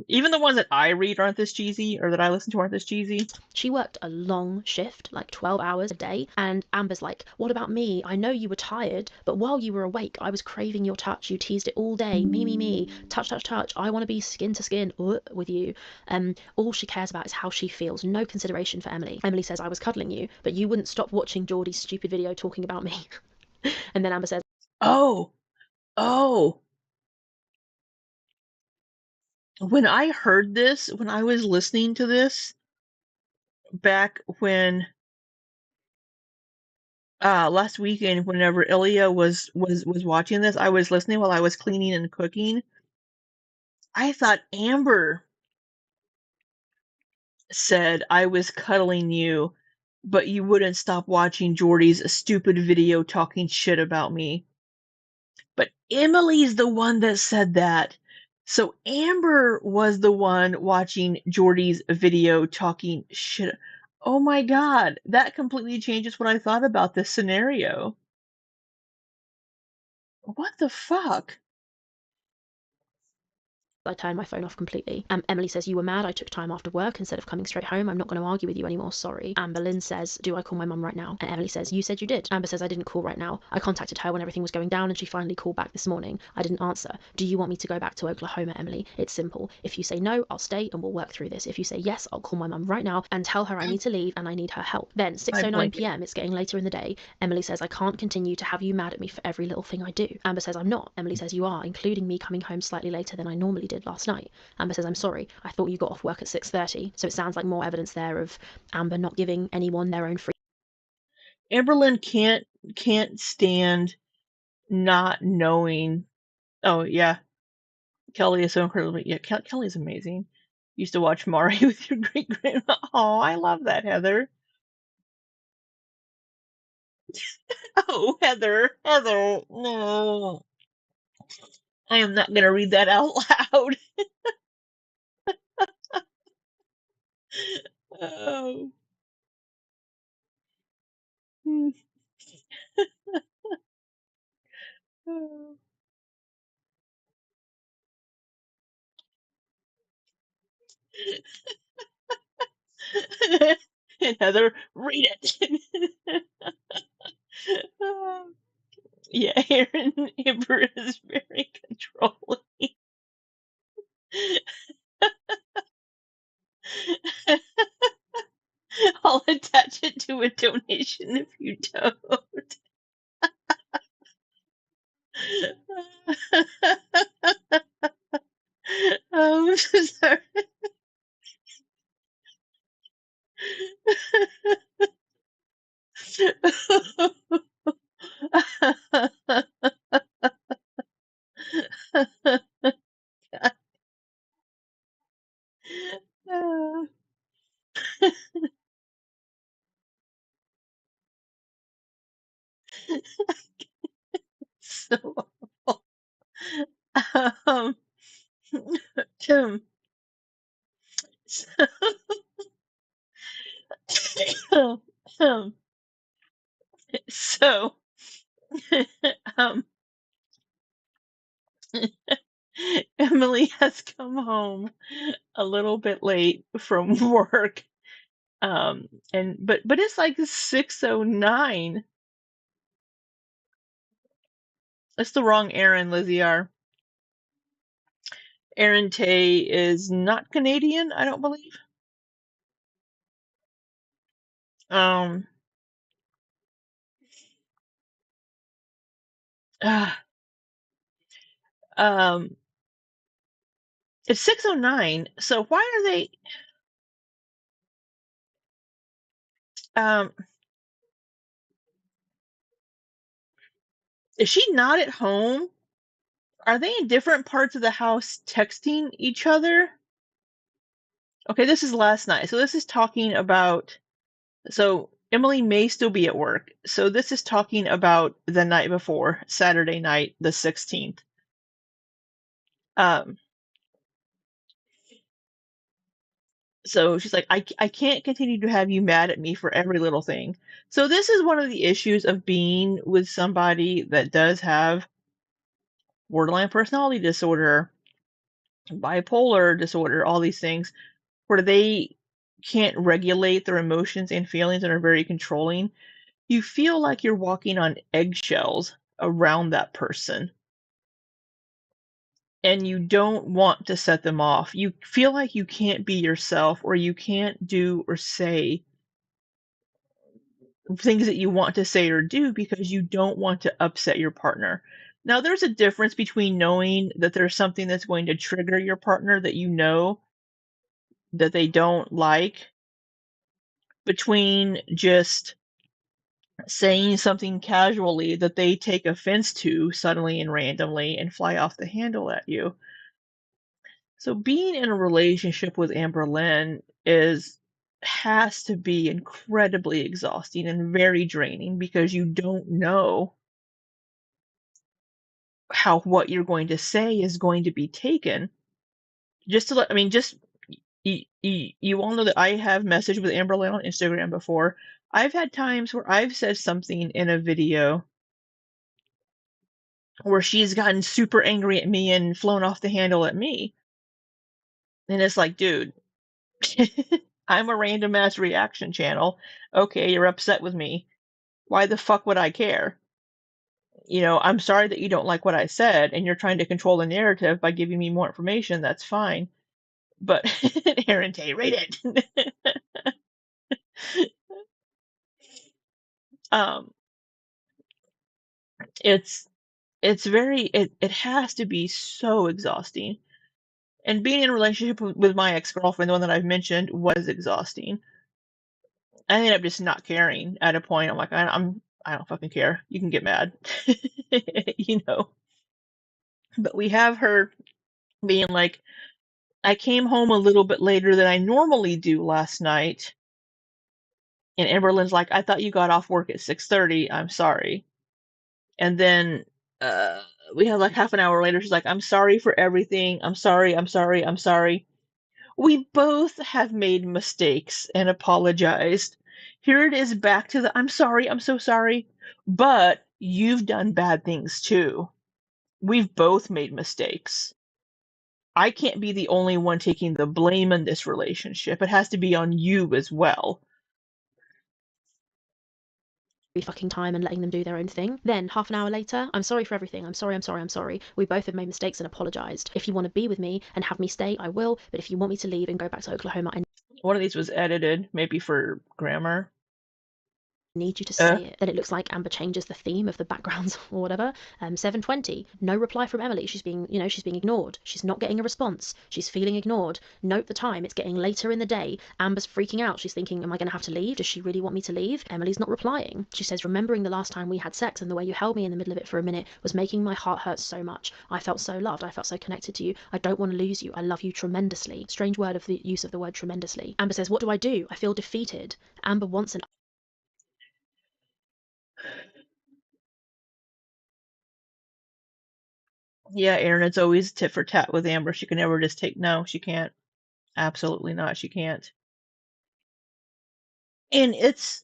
even the ones that I read aren't this cheesy, or that I listen to aren't this cheesy. She worked a long shift, like 12 hours a day, and Amber's like, what about me? I know you were tired, but while you were awake, I was craving your touch. You teased it all day. Me. Touch. I want to be skin to skin with you. All she cares about is how she feels. No consideration for Emily. Emily says, I was cuddling you, but you wouldn't stop watching Geordie's stupid video talking about me. And then Amber says, Oh. When I heard this, when I was listening to this, back when last weekend, whenever Ilya was watching this, I was listening while I was cleaning and cooking. I thought Amber said I was cuddling you, but you wouldn't stop watching Geordie's stupid video talking shit about me. But Emily's the one that said that. So Amber was the one watching Geordie's video talking shit. Oh my god, that completely changes what I thought about this scenario. What the fuck? I turned my phone off completely. Emily says, you were mad I took time after work instead of coming straight home. I'm not going to argue with you anymore, sorry. Amber Lynn says, do I call my mum right now? And Emily says, you said you did. Amber says, I didn't call right now. I contacted her when everything was going down and she finally called back this morning. I didn't answer. Do you want me to go back to Oklahoma, Emily? It's simple. If you say no, I'll stay and we'll work through this. If you say yes, I'll call my mum right now and tell her I need to leave and I need her help. Then 6:09 p.m, it's getting later in the day. Emily says, I can't continue to have you mad at me for every little thing I do. Amber says, I'm not. Emily says, you are, including me coming home slightly later than I normally did last night. Amber says, I'm sorry, I thought you got off work at 6:30. So it sounds like more evidence there of Amber not giving anyone their own free. Amberlynn can't stand not knowing Oh yeah, Kelly is so incredibly. Yeah, Kelly's amazing. Used to watch Mari with your great grandma. Oh, I love that, Heather. Oh, Heather, Heather, no. I am not gonna read that out loud. Oh. Hmm. Oh. And Heather, read it. Yeah, Aaron Amber is very controlling. I'll attach it to a donation if you don't. Oh, I'm so sorry. So awful. Um, um, um, so, um, Emily has come home a little bit late from work. But it's like 6:09. That's the wrong Aaron, Lizzie R. Aaron Tay is not Canadian, I don't believe. Um, ah, um, it's 6:09. So why are they? Um, is she not at home? Are they in different parts of the house texting each other? Okay, this is last night. So this is talking about. So Emily may still be at work. So this is talking about the night before, Saturday night, the 16th. Um, so she's like, I can't continue to have you mad at me for every little thing. So this is one of the issues of being with somebody that does have borderline personality disorder, bipolar disorder, all these things, where they can't regulate their emotions and feelings and are very controlling. You feel like you're walking on eggshells around that person. And you don't want to set them off. You feel like you can't be yourself, or you can't do or say things that you want to say or do because you don't want to upset your partner. Now, there's a difference between knowing that there's something that's going to trigger your partner that you know that they don't like, between just saying something casually that they take offense to suddenly and randomly and fly off the handle at you. So being in a relationship with Amberlynn has to be incredibly exhausting and very draining because you don't know how what you're going to say is going to be taken. Just to let, I mean, just you all know that I have messaged with Amberlynn on Instagram before. I've had times where I've said something in a video where she's gotten super angry at me and flown off the handle at me. And it's like, dude, I'm a random ass reaction channel. Okay, you're upset with me. Why the fuck would I care? You know, I'm sorry that you don't like what I said and you're trying to control the narrative by giving me more information. That's fine. But Aaron Tay, rate it. um, it's it has to be so exhausting. And being in a relationship with my ex-girlfriend, the one that I've mentioned, was exhausting. I ended up just not caring at a point. I'm like, I don't fucking care. You can get mad. You know. But we have her being like, I came home a little bit later than I normally do last night. And Amberlynn's like, I thought you got off work at 6:30. I'm sorry. And then we have like half an hour later, she's like, I'm sorry for everything. I'm sorry. I'm sorry. I'm sorry. We both have made mistakes and apologized. Here it is back to the I'm sorry. I'm so sorry. But you've done bad things too. We've both made mistakes. I can't be the only one taking the blame in this relationship. It has to be on you as well. Fucking time and letting them do their own thing. Then half an hour later, I'm sorry for everything. I'm sorry, I'm sorry, I'm sorry. We both have made mistakes and apologized. If you want to be with me and have me stay, I will. But if you want me to leave and go back to Oklahoma, I One of these was edited, maybe for grammar. need you to say it. Then it looks like Amber changes the theme of the backgrounds or whatever. 7:20, no reply from Emily. She's being ignored. She's not getting a response. She's feeling ignored. Note the time. It's getting later in the day. Amber's freaking out. She's thinking, am I going to have to leave? Does she really want me to leave? Emily's not replying. She says, remembering the last time we had sex and the way you held me in the middle of it for a minute was making my heart hurt so much. I felt so loved. I felt so connected to you. I don't want to lose you. I love you tremendously. Strange word of the use of the word tremendously. Amber says, what do I do? I feel defeated. Amber wants an Yeah, Aaron, it's always tit for tat with Amber. She can never just take no, she can't. Absolutely not, she can't. And it's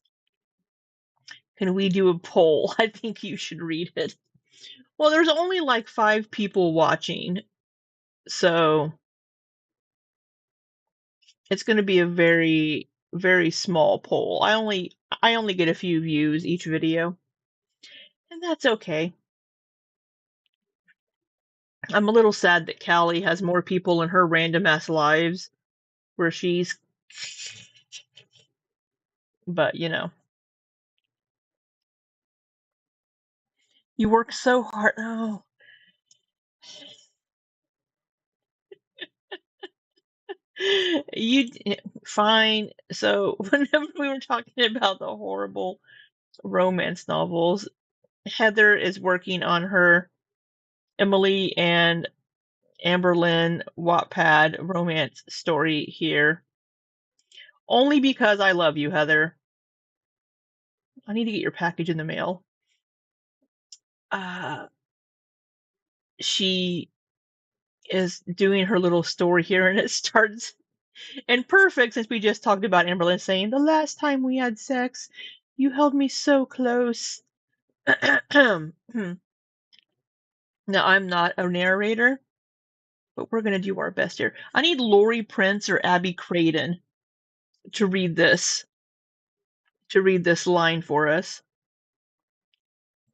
can we do a poll? I think you should read it. Well, there's only like 5 people watching, so it's going to be a very, very small poll. I only get a few views each video, and that's okay. I'm a little sad that Callie has more people in her random ass lives where she's, but you know. You work so hard. Oh. You fine. So whenever we were talking about the horrible romance novels, Heather is working on her Emily and Amberlynn Wattpad romance story here. Only because I love you, Heather. I need to get your package in the mail. She is doing her little story here, and it starts and perfect since we just talked about Amberlynn saying, the last time we had sex, you held me so close. Now, I'm not a narrator, but we're going to do our best here. I need Lori Prince or Abby Craden to read this line for us.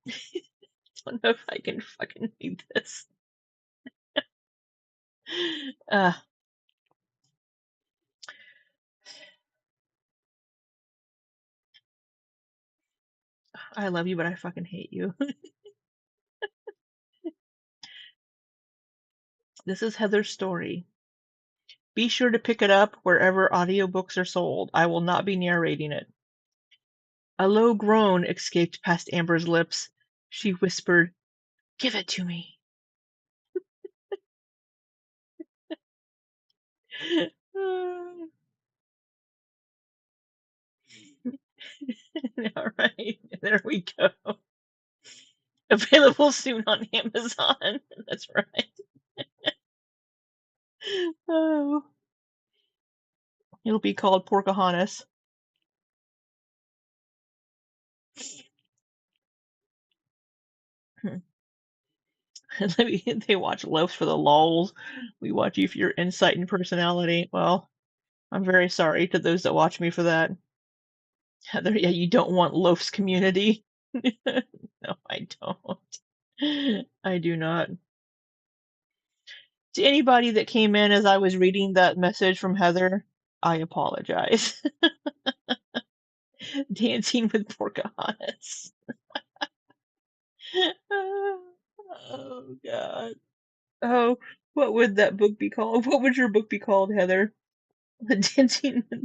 I don't know if I can fucking read this. I love you, but I fucking hate you. This is Heather's story. Be sure to pick it up wherever audiobooks are sold. I will not be narrating it. A low groan escaped past Amber's lips. She whispered, "Give it to me." All right, there we go. Available soon on Amazon. That's right. Oh. It'll be called Porcahontas. They watch Loafs for the lulz. We watch you for your insight and personality. Well, I'm very sorry to those that watch me for that. Heather, yeah, you don't want Loaf's community. No, I don't. I do not. To anybody that came in as I was reading that message from Heather, I apologize. Dancing with Pocahontas. Oh, God. Oh, what would that book be called? What would your book be called, Heather? The Dancing with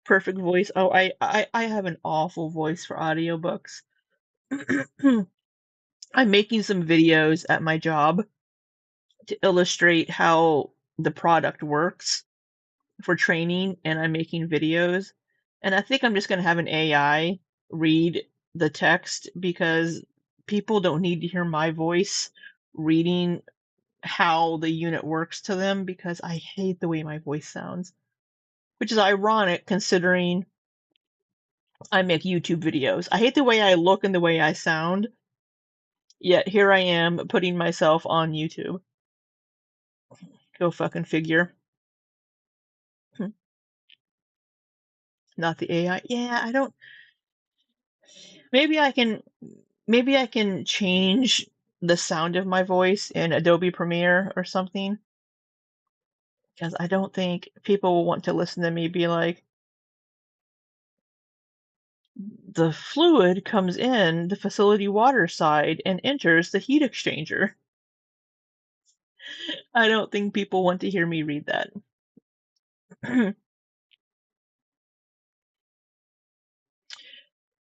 Perfect Voice. Oh, I have an awful voice for audiobooks. I'm making some videos at my job to illustrate how the product works for training, and I'm making videos. And I think I'm just going to have an AI read the text because people don't need to hear my voice reading how the unit works to them because I hate the way my voice sounds. Which is ironic considering I make YouTube videos. I hate the way I look and the way I sound, yet here I am putting myself on YouTube. Go fucking figure. Not the AI. Yeah, I don't. Maybe I can change the sound of my voice in Adobe Premiere or something. Because I don't think people will want to listen to me be like, the fluid comes in the facility water side and enters the heat exchanger. I don't think people want to hear me read that.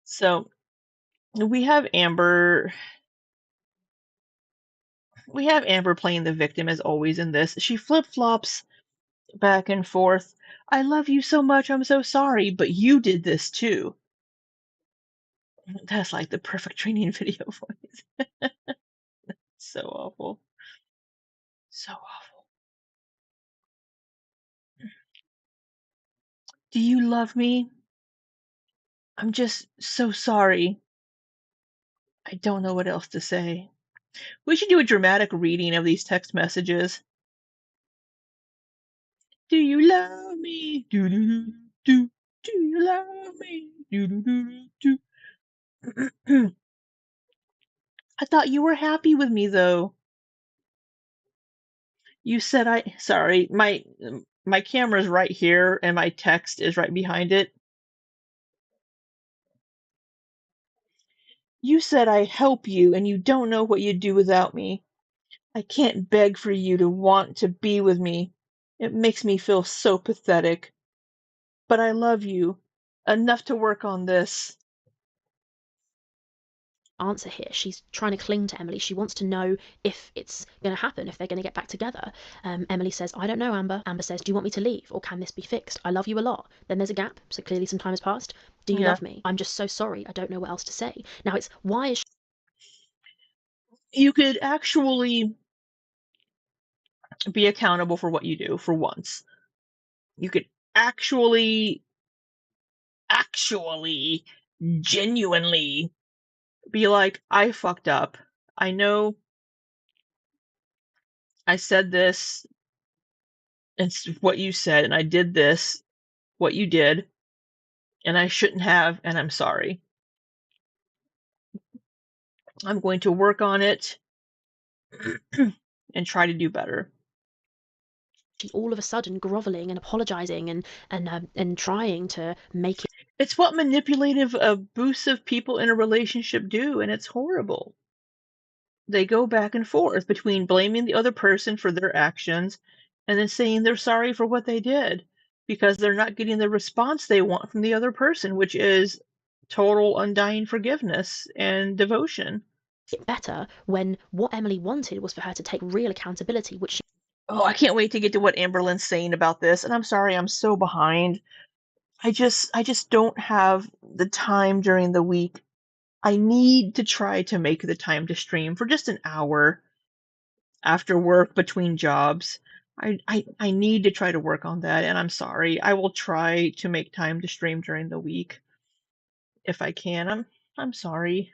So we have Amber playing the victim as always in this. She flip-flops back and forth. I love you so much, I'm so sorry, but you did this too. That's like the perfect training video voice. So awful. So awful. Do you love me? I'm just so sorry. I don't know what else to say. We should do a dramatic reading of these text messages. Do you love me? Do do do do. Do you love me? Do do do do. I thought you were happy with me though. You said sorry, my camera's right here and my text is right behind it. You said I help you and you don't know what you'd do without me. I can't beg for you to want to be with me. It makes me feel so pathetic. But I love you enough to work on this. Answer here. She's trying to cling to Emily. She wants to know if it's going to happen, if they're going to get back together. Emily says, I don't know, Amber. Amber says, do you want me to leave or can this be fixed? I love you a lot. Then there's a gap, so clearly some time has passed. Do you love me? I'm just so sorry. I don't know what else to say. Now it's, why is she... You could actually be accountable for what you do for once. You could actually genuinely be like, I fucked up. I know I said this, it's what you said, and I did this, what you did, and I shouldn't have, and I'm sorry. I'm going to work on it and try to do better. She's all of a sudden groveling and apologizing and trying to make it. It's what manipulative, abusive people in a relationship do, and it's horrible. They go back and forth between blaming the other person for their actions and then saying they're sorry for what they did because they're not getting the response they want from the other person, which is total undying forgiveness and devotion. Better when what Emily wanted was for her to take real accountability, which she... Oh, I can't wait to get to what Amberlynn's saying about this, and I'm sorry I'm so behind. I just don't have the time during the week. I need to try to make the time to stream for just an hour after work between jobs. I need to try to work on that, and I'm sorry. I will try to make time to stream during the week if I can. I'm sorry.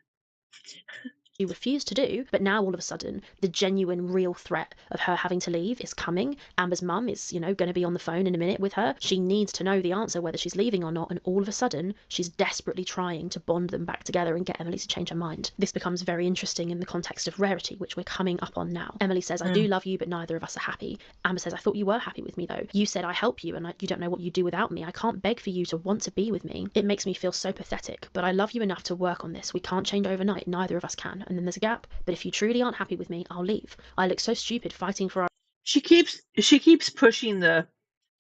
She refused to do, but now all of a sudden the genuine real threat of her having to leave is coming. Amber's mum is, going to be on the phone in a minute with her. She needs to know the answer whether she's leaving or not, and all of a sudden she's desperately trying to bond them back together and get Emily to change her mind. This becomes very interesting in the context of Rarity, which we're coming up on now. Emily says, I do love you, but neither of us are happy. Amber says, I thought you were happy with me though. You said I help you and you don't know what you do without me. I can't beg for you to want to be with me. It makes me feel so pathetic, but I love you enough to work on this. We can't change overnight, neither of us can. And then there's a gap, but if you truly aren't happy with me, I'll leave. I look so stupid fighting for our... She keeps pushing the,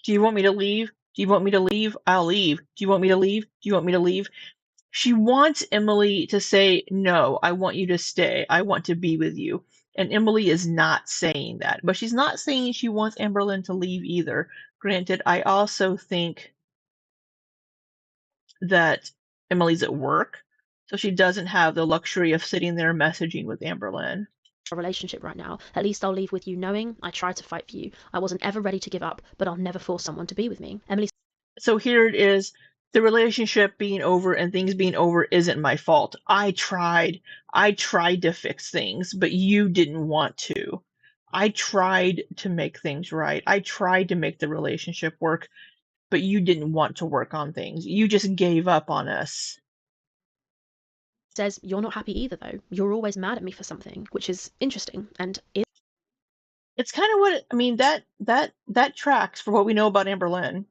do you want me to leave? Do you want me to leave? I'll leave. Do you want me to leave? Do you want me to leave? She wants Emily to say, no, I want you to stay. I want to be with you. And Emily is not saying that. But she's not saying she wants Amberlynn to leave either. Granted, I also think that Emily's at work, so she doesn't have the luxury of sitting there messaging with Amberlynn. Our relationship right now. At least I'll leave with you knowing I tried to fight for you. I wasn't ever ready to give up, but I'll never force someone to be with me. Emily. So here it is. The relationship being over and things being over isn't my fault. I tried to fix things, but you didn't want to. I tried to make things right. I tried to make the relationship work, but you didn't want to work on things. You just gave up on us. Says you're not happy either though. You're always mad at me for something, which is interesting and it's kind of what I mean. That tracks for what we know about Amberlynn.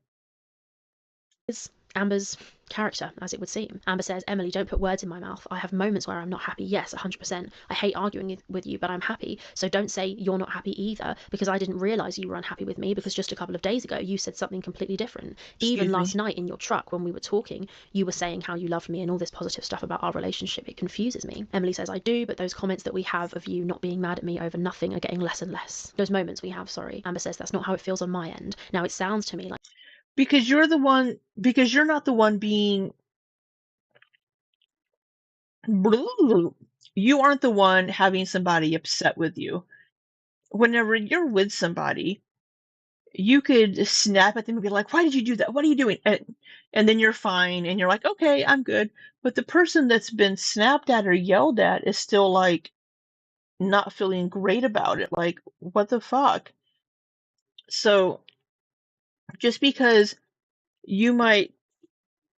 Is Amber's character, as it would seem. Amber says, Emily, don't put words in my mouth. I have moments where I'm not happy. Yes, 100%. I hate arguing with you, but I'm happy. So don't say you're not happy either, because I didn't realise you were unhappy with me, because just a couple of days ago you said something completely different. Even last night in your truck when we were talking, you were saying how you loved me and all this positive stuff about our relationship. It confuses me. Emily says, I do, but those comments that we have of you not being mad at me over nothing are getting less and less. Those moments we have, sorry. Amber says, that's not how it feels on my end. Now it sounds to me like because you're not the one being, you aren't the one having somebody upset with you. Whenever you're with somebody, you could snap at them and be like, why did you do that? What are you doing? And then you're fine and you're like, okay, I'm good. But the person that's been snapped at or yelled at is still like not feeling great about it. Like, what the fuck? So just because you might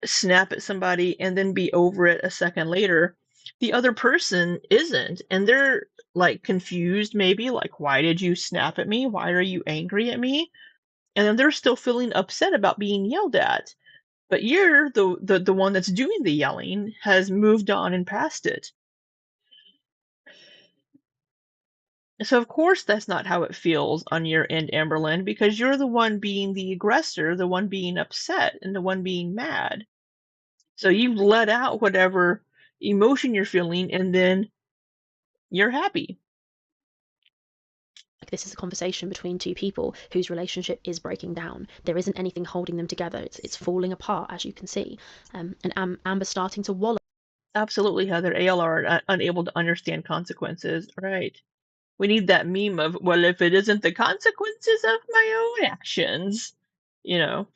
snap at somebody and then be over it a second later, the other person isn't, and they're like confused, maybe like, why did you snap at me? Why are you angry at me? And then they're still feeling upset about being yelled at, but you're the one that's doing the yelling, has moved on and past it. So of course that's not how it feels on your end, Amberlynn, because you're the one being the aggressor, the one being upset, and the one being mad. So you let out whatever emotion you're feeling, and then you're happy. This is a conversation between two people whose relationship is breaking down. There isn't anything holding them together. It's falling apart, as you can see. And Amber's starting to wallow. Absolutely, Heather. ALR, unable to understand consequences. Right. We need that meme of, well, if it isn't the consequences of my own actions, you know.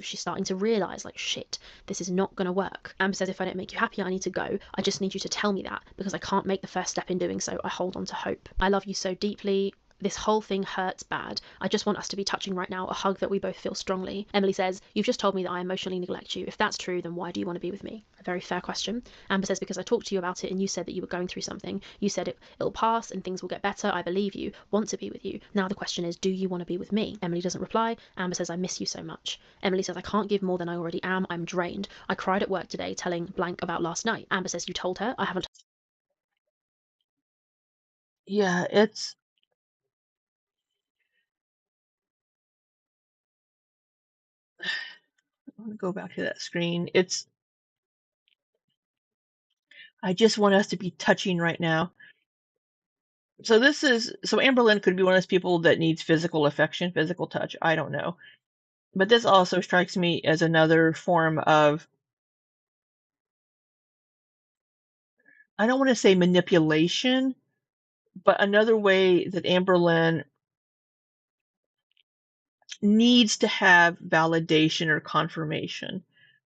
She's starting to realise, like, shit, this is not going to work. Amber says, if I don't make you happy, I need to go. I just need you to tell me that, because I can't make the first step in doing so. I hold on to hope. I love you so deeply. This whole thing hurts bad. I just want us to be touching right now, a hug that we both feel strongly. Emily says, you've just told me that I emotionally neglect you. If that's true, then why do you want to be with me? A very fair question. Amber says, because I talked to you about it and you said that you were going through something. You said it'll pass and things will get better. I believe you, want to be with you. Now the question is, do you want to be with me? Emily doesn't reply. Amber says, I miss you so much. Emily says, I can't give more than I already am. I'm drained. I cried at work today telling blank about last night. Amber says, you told her? I haven't. Yeah, it's... I want to go back to that screen. I just want us to be touching right now. So Amberlynn could be one of those people that needs physical affection, physical touch. I don't know. But this also strikes me as another form of, I don't want to say manipulation, but another way that Amberlynn needs to have validation or confirmation,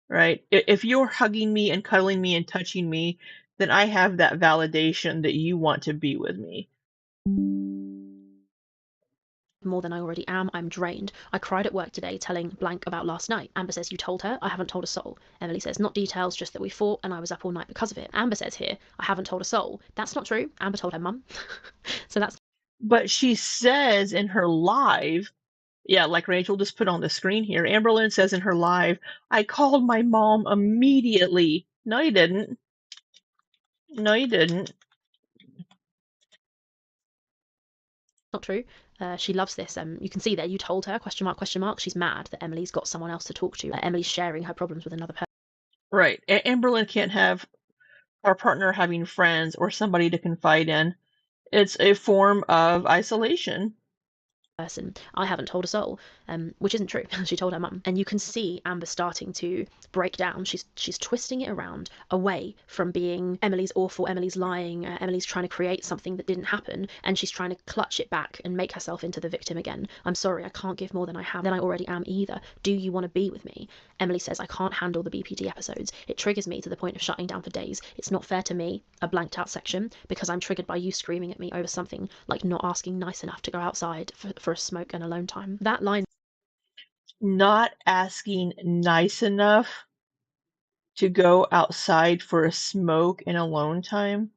right? If you're hugging me and cuddling me and touching me, then I have that validation that you want to be with me. More than I already am. I'm drained. I cried at work today telling blank about last night. Amber says, you told her? I haven't told a soul. Emily says, not details, just that we fought and I was up all night because of it. Amber says here, I haven't told a soul. That's not true. Amber told her mum. So that's... But she says in her live, yeah, like Rachel just put on the screen here, Amberlynn says in her live, I called my mom immediately. No, you didn't. No, you didn't. Not true. She loves this. You can see there, you told her, question mark, question mark. She's mad that Emily's got someone else to talk to. Emily's sharing her problems with another person. Right. Amberlynn can't have our partner having friends or somebody to confide in It's a form of isolation. Person. I haven't told a soul, which isn't true. She told her mum, and you can see Amber starting to break down. She's twisting it around away from being Emily's awful, Emily's lying, Emily's trying to create something that didn't happen, and she's trying to clutch it back and make herself into the victim again. I'm sorry, I can't give more than I already am either. Do you want to be with me? Emily says, I can't handle the BPD episodes. It triggers me to the point of shutting down for days. It's not fair to me, a blanked out section, because I'm triggered by you screaming at me over something like not asking nice enough to go outside for a smoke and alone time. That line. Not asking nice enough to go outside for a smoke and alone time.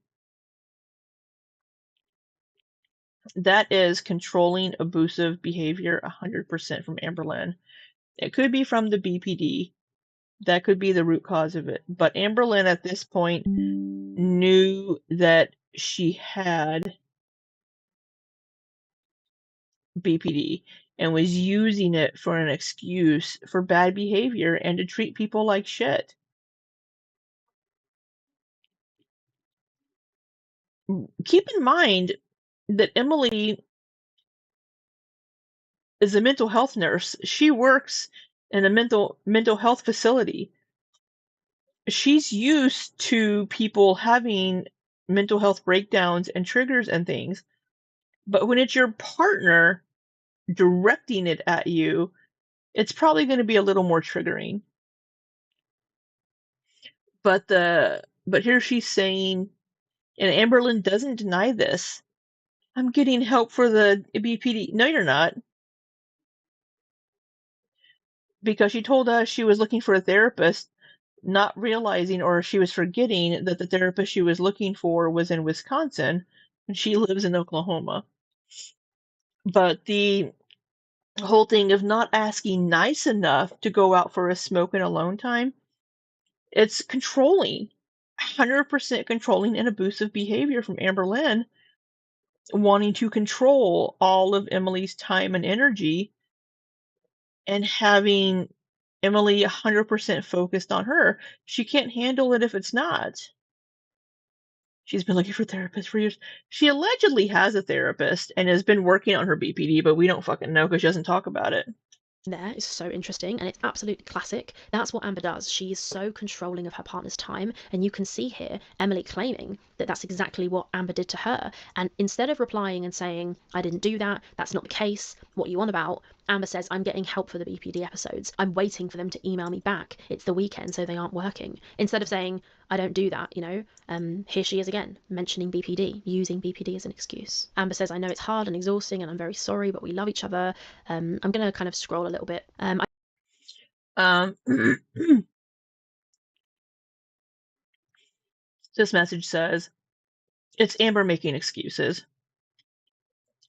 That is controlling, abusive behavior 100% from Amberlynn. It could be from the BPD. That could be the root cause of it. But Amberlynn at this point knew that she had BPD and was using it for an excuse for bad behavior and to treat people like shit. Keep in mind that Emily is a mental health nurse. She works in a mental health facility. She's used to people having mental health breakdowns and triggers and things. But when it's your partner directing it at you, it's probably going to be a little more triggering. But here she's saying, and Amberlynn doesn't deny this, I'm getting help for the BPD. No, you're not. Because she told us she was looking for a therapist, not realizing, or she was forgetting, that the therapist she was looking for was in Wisconsin and she lives in Oklahoma. But the whole thing of not asking nice enough to go out for a smoke and alone time, it's controlling, 100% controlling and abusive behavior from Amberlynn, wanting to control all of Emily's time and energy and having Emily 100% focused on her. She can't handle it if it's not. She's been looking for therapists for years. She allegedly has a therapist and has been working on her BPD, but we don't fucking know because she doesn't talk about it. There is so interesting, and it's absolutely classic. That's what Amber does. She is so controlling of her partner's time, and you can see here Emily claiming that that's exactly what Amber did to her. And instead of replying and saying, I didn't do that, that's not the case, what you on about, Amber says, I'm getting help for the BPD episodes. I'm waiting for them to email me back. It's the weekend, so they aren't working. Instead of saying, I don't do that, here she is again, mentioning BPD, using BPD as an excuse. Amber says, I know it's hard and exhausting and I'm very sorry, but we love each other. I'm going to kind of scroll a little bit. This message says, it's Amber making excuses.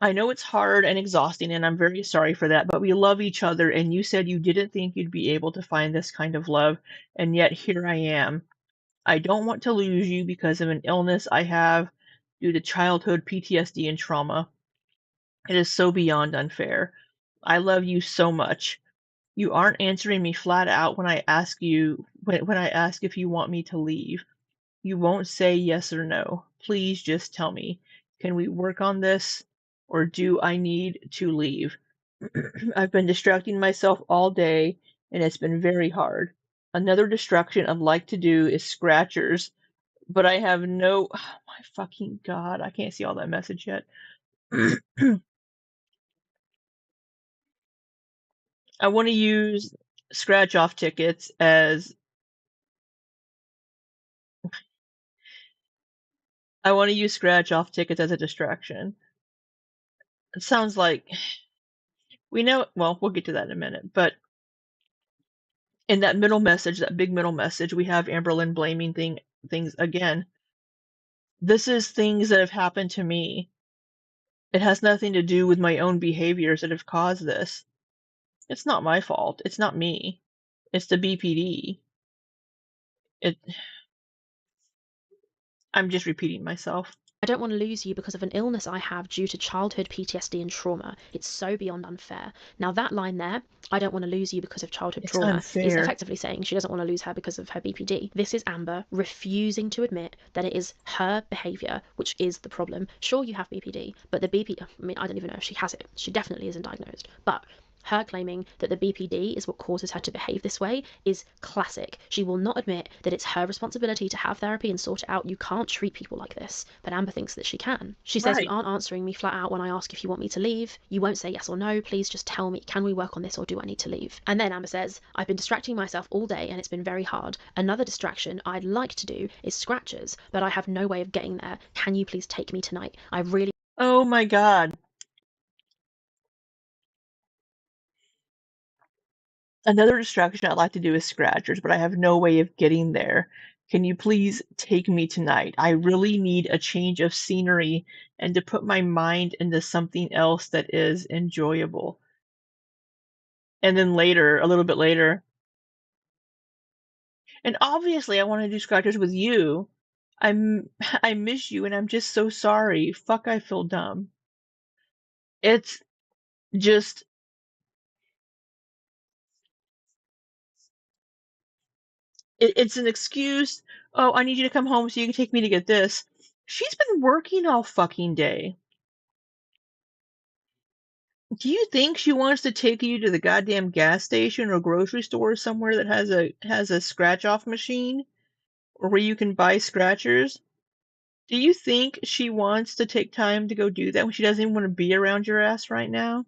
I know it's hard and exhausting, and I'm very sorry for that, but we love each other, and you said you didn't think you'd be able to find this kind of love, and yet here I am. I don't want to lose you because of an illness I have due to childhood PTSD and trauma. It is so beyond unfair. I love you so much. You aren't answering me flat out when I ask if you want me to leave. You won't say yes or no. Please just tell me. Can we work on this? Or do I need to leave? I've been distracting myself all day, and it's been very hard. Another distraction I'd like to do is scratchers, but I have no... Oh my fucking god, I can't see all that message yet. I want to use scratch-off tickets as... I want to use scratch-off tickets as a distraction. It sounds like... We know... Well, we'll get to that in a minute, but... In that middle message, that big middle message, we have Amberlynn blaming things again. This is things that have happened to me. It has nothing to do with my own behaviors that have caused this. It's not my fault. It's not me. It's the BPD. I'm just repeating myself. I don't want to lose you because of an illness I have due to childhood PTSD and trauma. It's so beyond unfair. Now that line there, I don't want to lose you because of childhood It's trauma, is unfair. effectively saying she doesn't want to lose her because of her BPD. This is Amber refusing to admit that it is her behaviour which is the problem. Sure, you have BPD, but the BPD, I mean, I don't even know if she has it. She definitely isn't diagnosed. But her claiming that the BPD is what causes her to behave this way is classic. She will not admit that it's her responsibility to have therapy and sort it out. You can't treat people like this. But Amber thinks that she can. She says, Right. You aren't answering me flat out when I ask if you want me to leave. You won't say yes or no. Please just tell me, can we work on this or do I need to leave? And then Amber says, I've been distracting myself all day and it's been very hard. Another distraction I'd like to do is scratches, but I have no way of getting there. Can you please take me tonight? I really Oh my god. Another distraction I'd like to do is scratchers, but I have no way of getting there. Can you please take me tonight? I really need a change of scenery and to put my mind into something else that is enjoyable. And then later, a little bit later, and obviously I want to do scratchers with you. I miss you and I'm just so sorry. Fuck, I feel dumb. It's just it's an excuse. Oh, I need you to come home so you can take me to get this. She's been working all fucking day. Do you think she wants to take you to the goddamn gas station or grocery store somewhere that has a scratch off machine or where you can buy scratchers? Do you think she wants to take time to go do that when she doesn't even want to be around your ass right now?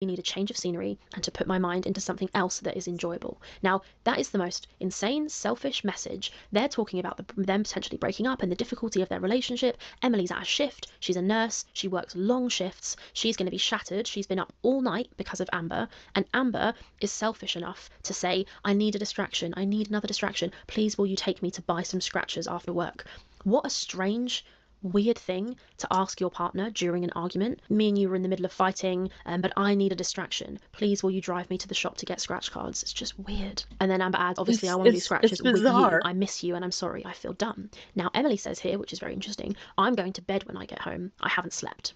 need a change of scenery and to put my mind into something else that is enjoyable. Now, that is the most insane, selfish message. They're talking about them potentially breaking up and the difficulty of their relationship. Emily's at a shift. She's a nurse. She works long shifts. She's going to be shattered. She's been up all night because of Amber. And Amber is selfish enough to say, I need a distraction. I need another distraction. Please, will you take me to buy some scratchers after work? What a strange, weird thing to ask your partner during an argument. Me and you were in the middle of fighting, but I need a distraction. Please, will you drive me to the shop to get scratch cards? It's just weird. And then Amber adds, obviously, I want to do scratches with you. I miss you and I'm sorry. I feel dumb. Now, Emily says here, which is very interesting, I'm going to bed when I get home. I haven't slept.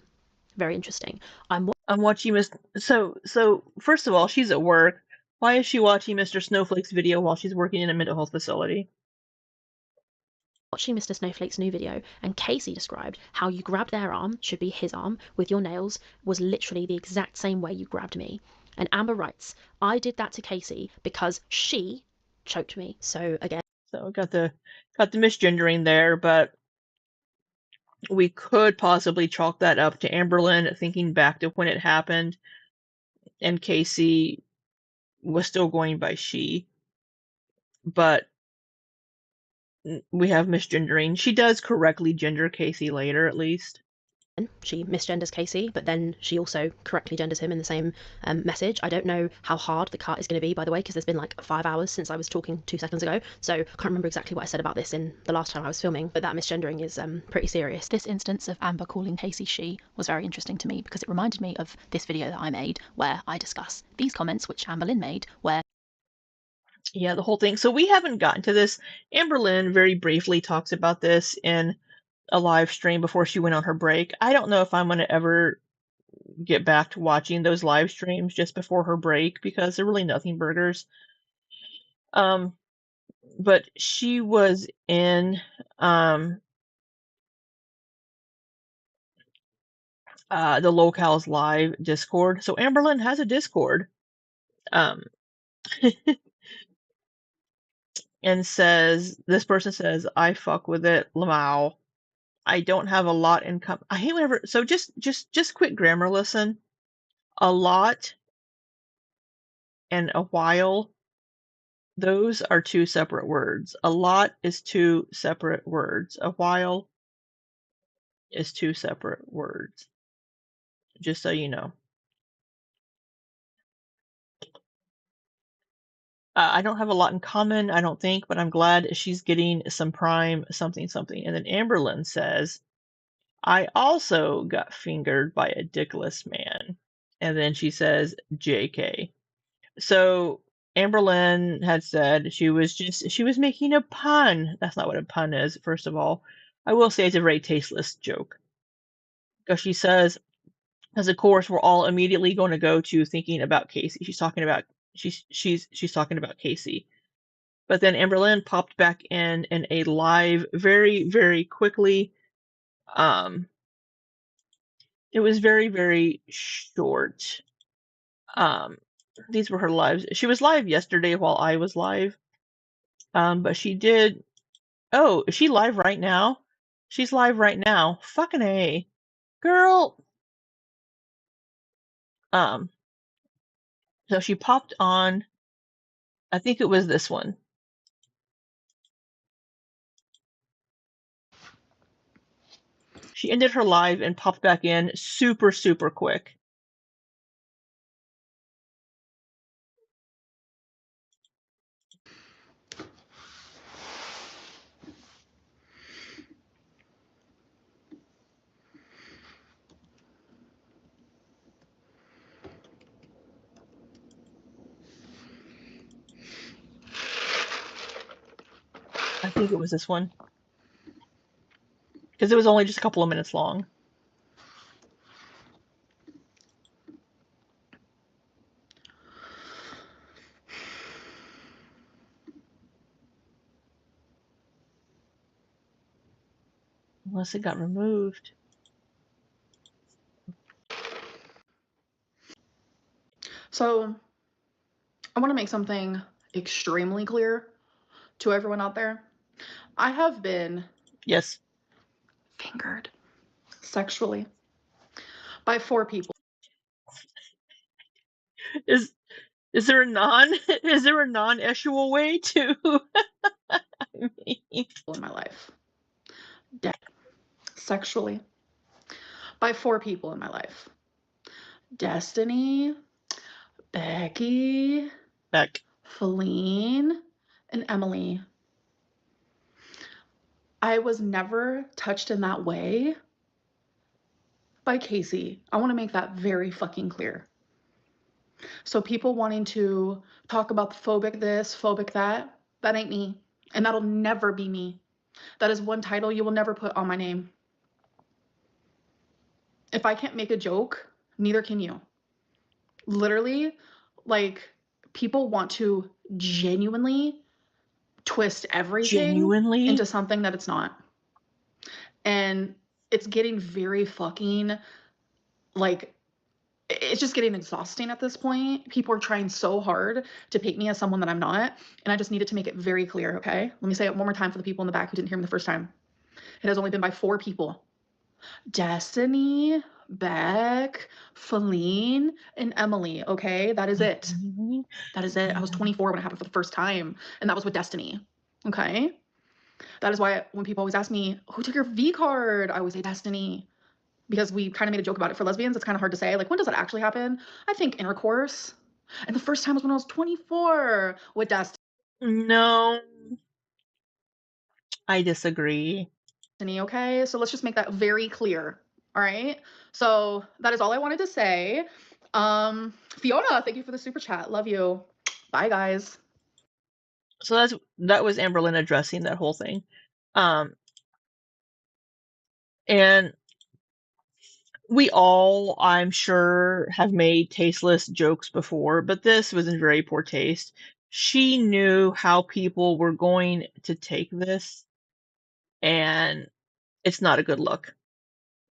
Very interesting. I'm watching So first of all, she's at work. Why is she watching Mr. Snowflake's video while she's working in a mental health facility? Watching Mr. Snowflake's new video, and Casey described how you grabbed their arm, should be his arm, with your nails, was literally the exact same way you grabbed me. And Amber writes, I did that to Casey because she choked me. So again. So got the misgendering there, but we could possibly chalk that up to Amberlynn thinking back to when it happened, and Casey was still going by she. But we have misgendering. She does correctly gender Casey later, at least. She misgenders Casey, but then she also correctly genders him in the same message. I don't know how hard the cut is going to be, by the way, because there's been like 5 hours since I was talking 2 seconds ago, so I can't remember exactly what I said about this in the last time I was filming, but that misgendering is pretty serious. This instance of Amber calling Casey she was very interesting to me because it reminded me of this video that I made where I discuss these comments which Amberlynn made, where yeah, the whole thing. So we haven't gotten to this. Amberlynn very briefly talks about this in a live stream before she went on her break. I don't know if I'm going to ever get back to watching those live streams just before her break because they're really nothing burgers. But she was in the Locals Live Discord. So Amberlynn has a Discord. And says, this person says, I fuck with it, Lamau. I don't have a lot in I hate whenever, so just quick grammar lesson. A lot and a while, those are 2 separate words. A lot is 2 separate words. A while is 2 separate words. Just so you know. I don't have a lot in common, I don't think, but I'm glad she's getting some prime something something. And then Amberlynn says, I also got fingered by a dickless man. And then she says, JK. So Amberlynn had said she was making a pun. That's not what a pun is, first of all. I will say it's a very tasteless joke. Because she says, as of course, we're all immediately going to go to thinking about Casey. She's talking about Casey. But then Amberlynn popped back in a live very, very quickly. It was very, very short. These were her lives. She was live yesterday while I was live. But she did. Oh, is she live right now? She's live right now. Fucking A. Girl. So she popped on, I think it was this one. She ended her live and popped back in super, super quick. I think it was this one. Because it was only just a couple of minutes long. Unless it got removed. So, I want to make something extremely clear to everyone out there. I have been Yes. fingered sexually by 4 people. Is there a non-sexual way to I mean, in my life. Sexually by 4 people in my life. Destiny, Becky, Feline, and Emily. I was never touched in that way by Casey. I want to make that very fucking clear. So people wanting to talk about the phobic this, phobic that ain't me. And that'll never be me. That is one title you will never put on my name. If I can't make a joke, neither can you. Literally, like, people want to genuinely twist everything into something that it's not. And it's getting very fucking, like, it's just getting exhausting at this point. People are trying so hard to paint me as someone that I'm not. And I just needed to make it very clear, okay? Let me say it one more time for the people in the back who didn't hear me the first time. It has only been by 4 people. Destiny, Beck, Feline, and Emily, okay? That is it. That is it. I was 24 when it happened for the first time, and that was with Destiny, okay? That is why when people always ask me, who took your V card? I always say Destiny, because we kind of made a joke about it for lesbians. It's kind of hard to say. Like, when does that actually happen? I think intercourse. And the first time was when I was 24 with Destiny. No. I disagree. Okay? So let's just make that very clear. All right? So that is all I wanted to say. Fiona, thank you for the super chat. Love you. Bye, guys. So that was Amberlynn addressing that whole thing. And we all, I'm sure, have made tasteless jokes before, but this was in very poor taste. She knew how people were going to take this, and it's not a good look.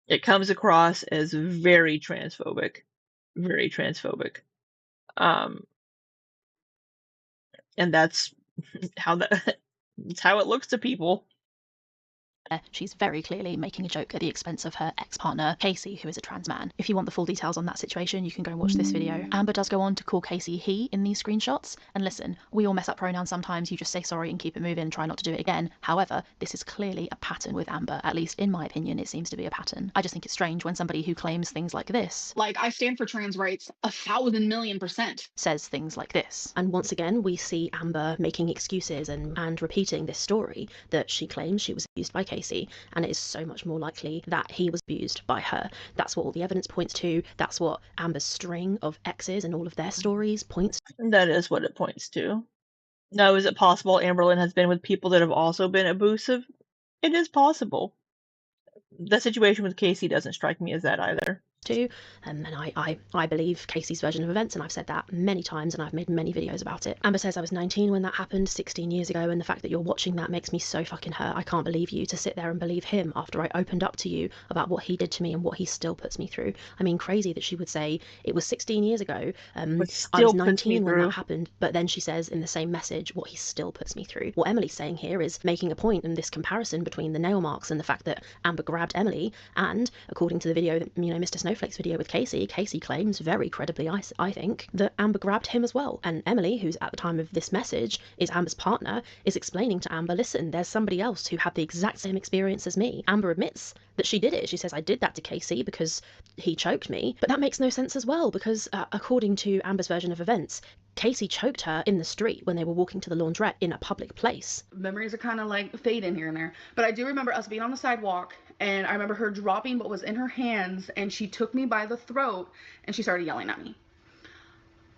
It comes across as very transphobic. Very transphobic. And that's how it's how it looks to people. She's very clearly making a joke at the expense of her ex-partner, Casey, who is a trans man. If you want the full details on that situation, you can go and watch this video. Amber does go on to call Casey he in these screenshots. And listen, we all mess up pronouns sometimes. You just say sorry and keep it moving and try not to do it again. However, this is clearly a pattern with Amber. At least in my opinion, it seems to be a pattern. I just think it's strange when somebody who claims things like this, like, I stand for trans rights 1,000,000,000%, says things like this. And once again, we see Amber making excuses and repeating this story that she claims she was abused by Casey, and it is so much more likely that he was abused by her. That's what all the evidence points to. That's what Amber's string of exes and all of their stories points to. That is what it points to. Now, is it possible Amberlynn has been with people that have also been abusive? It is possible. the situation with Casey doesn't strike me as that either. too. And I believe Casey's version of events, and I've said that many times, and I've made many videos about it. Amber says I was 19 when that happened, 16 years ago, and the fact that you're watching that makes me so fucking hurt. I can't believe you to sit there and believe him after I opened up to you about what he did to me and what he still puts me through. I mean, crazy that she would say it was 16 years ago. I was 19 when that happened, but then she says in the same message what he still puts me through. What Emily's saying here is making a point in this comparison between the nail marks and the fact that Amber grabbed Emily, and according to the video that, you know, Mr. Snowflake's video with Casey claims very credibly, I think, that Amber grabbed him as well. And Emily, who's at the time of this message is Amber's partner, is explaining to Amber, listen, there's somebody else who had the exact same experience as me. Amber admits that she did it. She says, I did that to Casey because he choked me. But that makes no sense as well, because according to Amber's version of events, Casey choked her in the street when they were walking to the laundrette in a public place. Memories are kind of like fading here and there. But I do remember us being on the sidewalk, and I remember her dropping what was in her hands, and she took me by the throat, and she started yelling at me.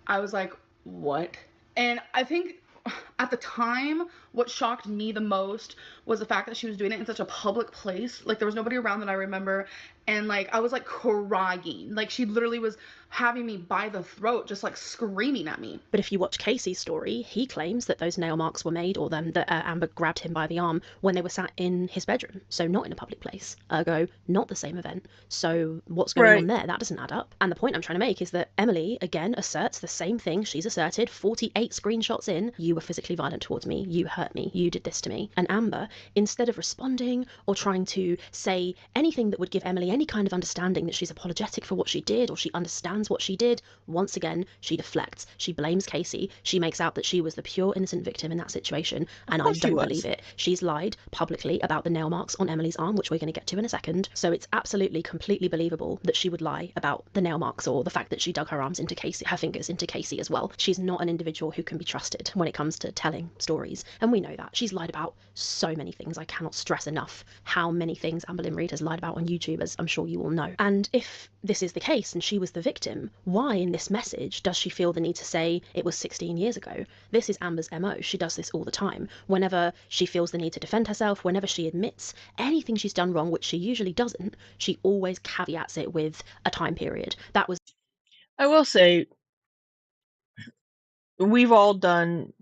I was like, what? And I think at the time, what shocked me the most was the fact that she was doing it in such a public place. Like, there was nobody around that I remember. And, like, I was, like, crying. Like, she literally was having me by the throat, just, like, screaming at me. But if you watch Casey's story, he claims that those nail marks were made, or that Amber grabbed him by the arm when they were sat in his bedroom. So not in a public place. Ergo, not the same event. So what's going on there? That doesn't add up. And the point I'm trying to make is that Emily, again, asserts the same thing she's asserted 48 screenshots in. You were physically violent towards me. You hurt me. You did this to me. And Amber, instead of responding or trying to say anything that would give Emily any kind of understanding that she's apologetic for what she did or she understands what she did, once again, she deflects. She blames Casey. She makes out that she was the pure innocent victim in that situation, and I don't believe it. She's lied publicly about the nail marks on Emily's arm, which we're going to get to in a second. So it's absolutely, completely believable that she would lie about the nail marks or the fact that she dug her arms into Casey, her fingers into Casey as well. She's not an individual who can be trusted when it comes to telling stories, and we know that. She's lied about so many things. I cannot stress enough how many things Amber Lynn Reid has lied about on YouTube, as I'm sure you all know. And if this is the case and she was the victim, why in this message does she feel the need to say it was 16 years ago? This is Amber's MO. She does this all the time. Whenever she feels the need to defend herself, whenever she admits anything she's done wrong, which she usually doesn't, she always caveats it with a time period. That was... I will say, we've all done,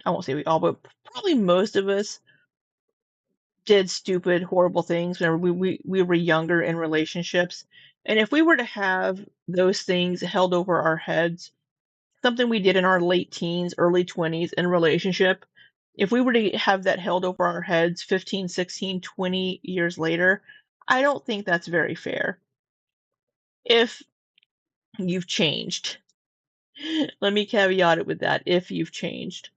I won't say we all, but probably most of us did stupid, horrible things whenever we were younger in relationships. And if we were to have those things held over our heads, something we did in our late teens, early 20s in a relationship, if we were to have that held over our heads 15, 16, 20 years later, I don't think that's very fair. If you've changed, let me caveat it with that, if you've changed.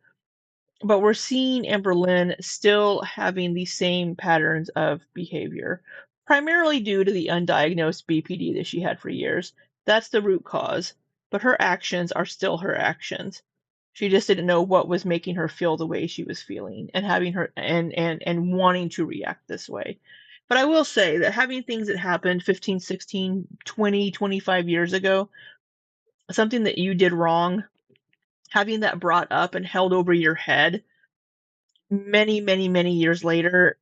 But we're seeing Amber Lynn still having the same patterns of behavior, primarily due to the undiagnosed BPD that she had for years. That's the root cause, but her actions are still her actions. She just didn't know what was making her feel the way she was feeling and having her and wanting to react this way. But I will say that having things that happened 15, 16, 20, 25 years ago, something that you did wrong, having that brought up and held over your head many, many, many years later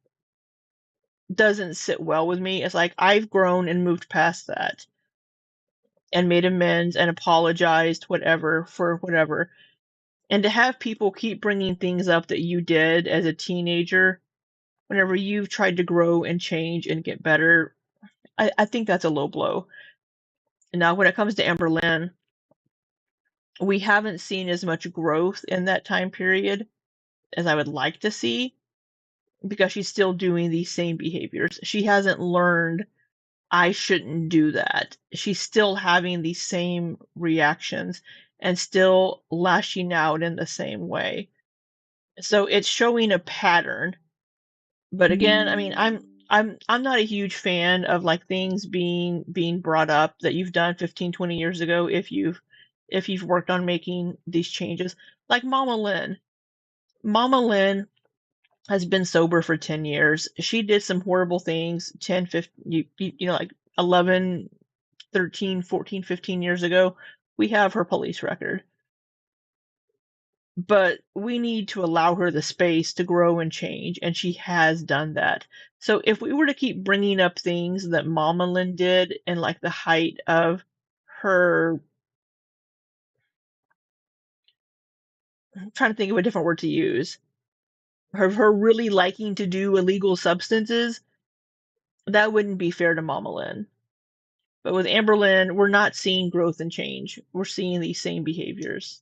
doesn't sit well with me. It's like I've grown and moved past that and made amends and apologized, whatever, for whatever. And to have people keep bringing things up that you did as a teenager whenever you've tried to grow and change and get better, I think that's a low blow. And now when it comes to Amber Lynn, we haven't seen as much growth in that time period as I would like to see because she's still doing these same behaviors. She hasn't learned I shouldn't do that. She's still having these same reactions and still lashing out in the same way. So it's showing a pattern. But again, I mean, I'm not a huge fan of like things being brought up that you've done 15, 20 years ago if you've worked on making these changes. Like Mama Lynn. Mama Lynn has been sober for 10 years. She did some horrible things 10, 15, like 11, 13, 14, 15 years ago. We have her police record. but we need to allow her the space to grow and change, and she has done that. So if we were to keep bringing up things that Mama Lynn did in like the height of her, I'm trying to think of a different word to use, her really liking to do illegal substances, that wouldn't be fair to Mama Lynn. But with Amberlynn, we're not seeing growth and change. We're seeing these same behaviors.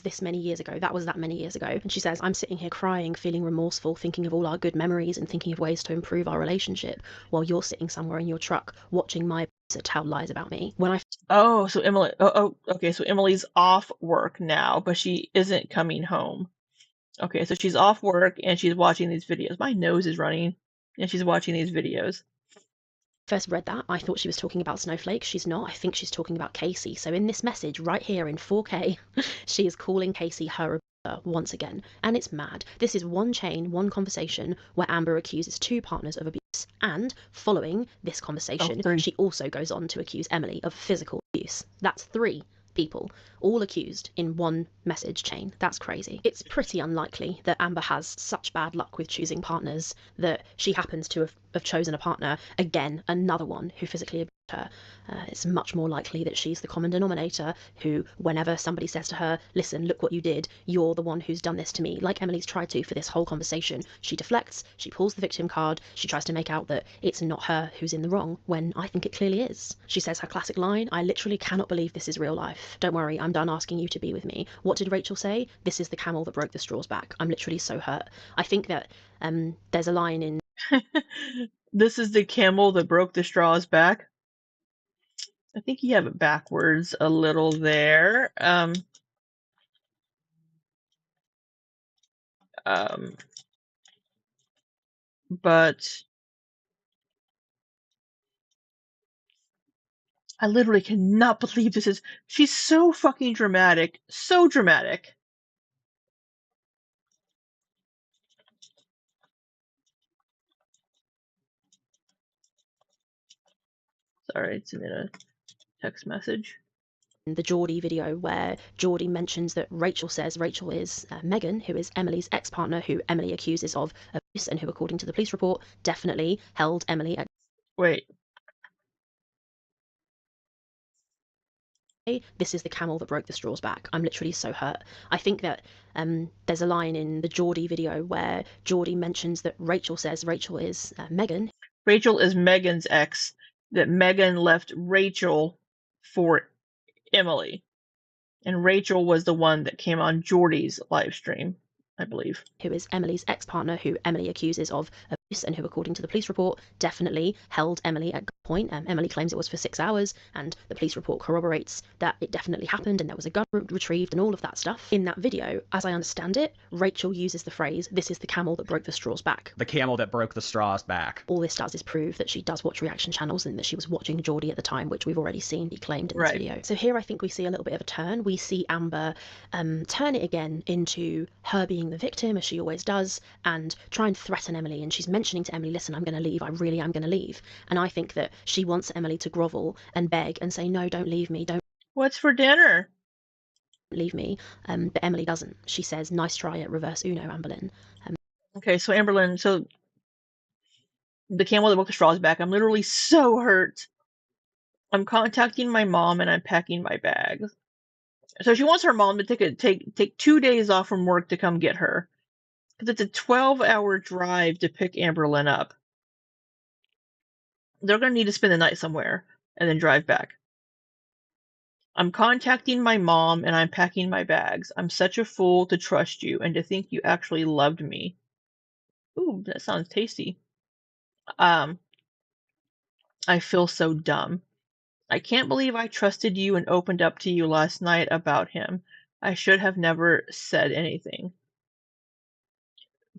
This many years ago, that was that many years ago. And she says, I'm sitting here crying, feeling remorseful, thinking of all our good memories and thinking of ways to improve our relationship, while you're sitting somewhere in your truck watching my tell lies about me. When I so Emily, okay, so Emily's off work now, but she isn't coming home. Okay, so she's off work and she's watching these videos. My nose is running, and she's watching these videos. first read that, I thought she was talking about Snowflake. She's not. I think she's talking about Casey. So in this message right here in 4K, she is calling Casey her abuser once again. And it's mad. This is one chain, one conversation where Amber accuses two partners of abuse. And following this conversation, she also goes on to accuse Emily of physical abuse. That's 3 people, all accused in one message chain. That's crazy. It's pretty unlikely that Amber has such bad luck with choosing partners that she happens to have chosen a partner, again, another one who physically abused her. It's much more likely that she's the common denominator who, whenever somebody says to her, listen, look what you did, you're the one who's done this to me, like Emily's tried to for this whole conversation, she deflects, she pulls the victim card, she tries to make out that it's not her who's in the wrong, when I think it clearly is. She says her classic line, I literally cannot believe this is real life. Don't worry, I'm done asking you to be with me. What did Rachel say? This is the camel that broke the straw's back. I'm literally so hurt. I think that there's a line in This is the camel that broke the straw's back. I think you have it backwards a little there. But I literally cannot believe this is. She's so fucking dramatic. So dramatic. Sorry, it's in a text message. The Geordie video where Geordie mentions that Rachel says Rachel is Megan, who is Emily's ex-partner, who Emily accuses of abuse and who, according to the police report, definitely held Emily at... Wait. This is the camel that broke the straw's back. I'm literally so hurt. I think that there's a line in the Geordie video where Geordie mentions that Rachel says Rachel is Megan. Rachel is Megan's ex, that Megan left Rachel for Emily. And Rachel was the one that came on Geordie's live stream, I believe. Who is Emily's ex-partner, who Emily accuses of abuse and who, according to the police report, definitely held Emily at gunpoint. Emily claims it was for 6 hours, and the police report corroborates that it definitely happened and there was a gun retrieved and all of that stuff. In that video, as I understand it, Rachel uses the phrase, this is the camel that broke the straw's back. The camel that broke the straw's back. All this does is prove that she does watch reaction channels and that she was watching Geordie at the time, which we've already seen be claimed in this video. So here I think we see a little bit of a turn. We see Amber turn it again into her being the victim, as she always does, and try and threaten Emily. And she's mentioning to Emily, listen, I'm going to leave. I really am going to leave. And I think that she wants Emily to grovel and beg and say, no, don't leave me. Don't. What's for dinner? Leave me. But Emily doesn't. She says, nice try at reverse Uno, Amberlynn. Okay, so Amberlynn, so the camel that broke the straw's back, I'm literally so hurt. I'm contacting my mom and I'm packing my bags. So she wants her mom to take 2 days off from work to come get her. Because it's a 12-hour drive to pick Amberlynn up. They're going to need to spend the night somewhere and then drive back. I'm contacting my mom and I'm packing my bags. I'm such a fool to trust you and to think you actually loved me. Ooh, that sounds tasty. I feel so dumb. I can't believe I trusted you and opened up to you last night about him. I should have never said anything.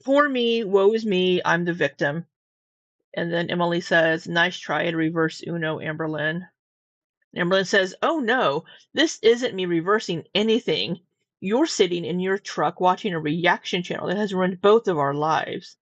Poor me, woe is me, I'm the victim. And then Emily says, nice try at reverse Uno, Amberlynn. Amberlynn says, oh no, this isn't me reversing anything. You're sitting in your truck watching a reaction channel that has ruined both of our lives.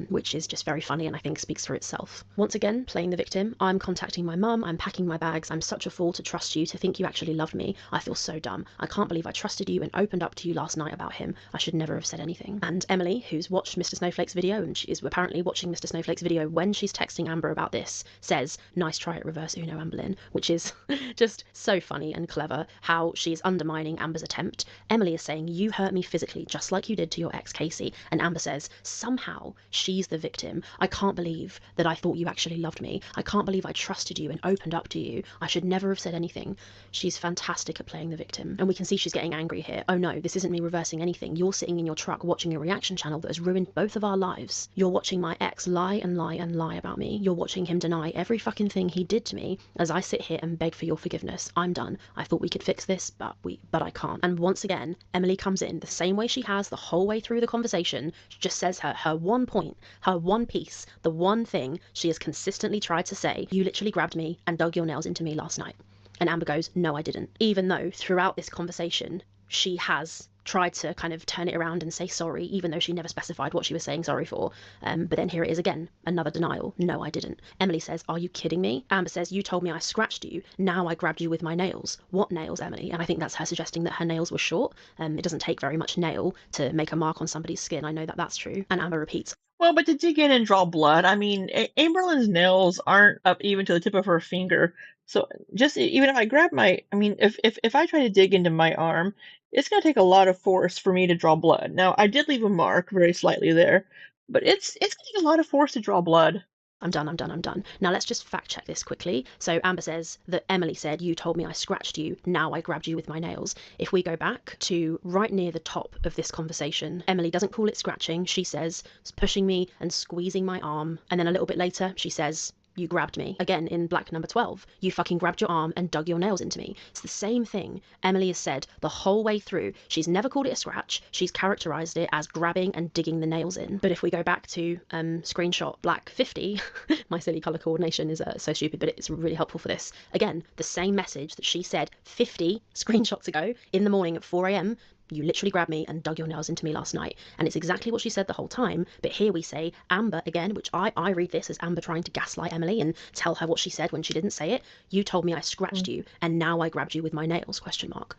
which is just very funny and I think speaks for itself. Once again, playing the victim, I'm contacting my mum, I'm packing my bags, I'm such a fool to trust you, to think you actually loved me. I feel so dumb. I can't believe I trusted you and opened up to you last night about him. I should never have said anything. And Emily, who's watched Mr. Snowflake's video, and she is apparently watching Mr. Snowflake's video when she's texting Amber about this, says, nice try at reverse Uno, Amberlynn, which is just so funny and clever how she is undermining Amber's attempt. Emily is saying, you hurt me physically just like you did to your ex Casey, and Amber says, somehow she's the victim. I can't believe that I thought you actually loved me. I can't believe I trusted you and opened up to you. I should never have said anything. She's fantastic at playing the victim. And we can see she's getting angry here. Oh no, this isn't me reversing anything. You're sitting in your truck watching a reaction channel that has ruined both of our lives. You're watching my ex lie and lie and lie about me. You're watching him deny every fucking thing he did to me as I sit here and beg for your forgiveness. I'm done. I thought we could fix this, but I can't. And once again, Emily comes in the same way she has the whole way through the conversation. She just says her one point, her one piece, the one thing she has consistently tried to say. You literally grabbed me and dug your nails into me last night. And Amber goes, no, I didn't. Even though throughout this conversation, she has tried to kind of turn it around and say sorry, even though she never specified what she was saying sorry for. But then here it is again, another denial. No, I didn't. Emily says, are you kidding me? Amber says, you told me I scratched you. Now I grabbed you with my nails. What nails, Emily? And I think that's her suggesting that her nails were short. It doesn't take very much nail to make a mark on somebody's skin. I know that that's true. And Amber repeats, well, but to dig in and draw blood, I mean, Amberlynn's nails aren't up even to the tip of her finger. So just even if I grab if I try to dig into my arm, it's going to take a lot of force for me to draw blood. Now, I did leave a mark very slightly there, but it's going to take a lot of force to draw blood. I'm done. Now let's just fact check this quickly. So Amber says that Emily said, you told me I scratched you, now I grabbed you with my nails. If we go back to right near the top of this conversation, Emily doesn't call it scratching. She says, it's pushing me and squeezing my arm. And then a little bit later, she says, you grabbed me. Again, in black number 12, you fucking grabbed your arm and dug your nails into me. It's the same thing Emily has said the whole way through. She's never called it a scratch. She's characterized it as grabbing and digging the nails in. But if we go back to screenshot black 50, my silly color coordination is so stupid, but it's really helpful for this. Again, the same message that she said 50 screenshots ago in the morning at 4 a.m. You literally grabbed me and dug your nails into me last night. And it's exactly what she said the whole time. But here we say Amber again, which I read this as Amber trying to gaslight Emily and tell her what she said when she didn't say it. You told me I scratched you and now I grabbed you with my nails, ?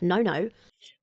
No.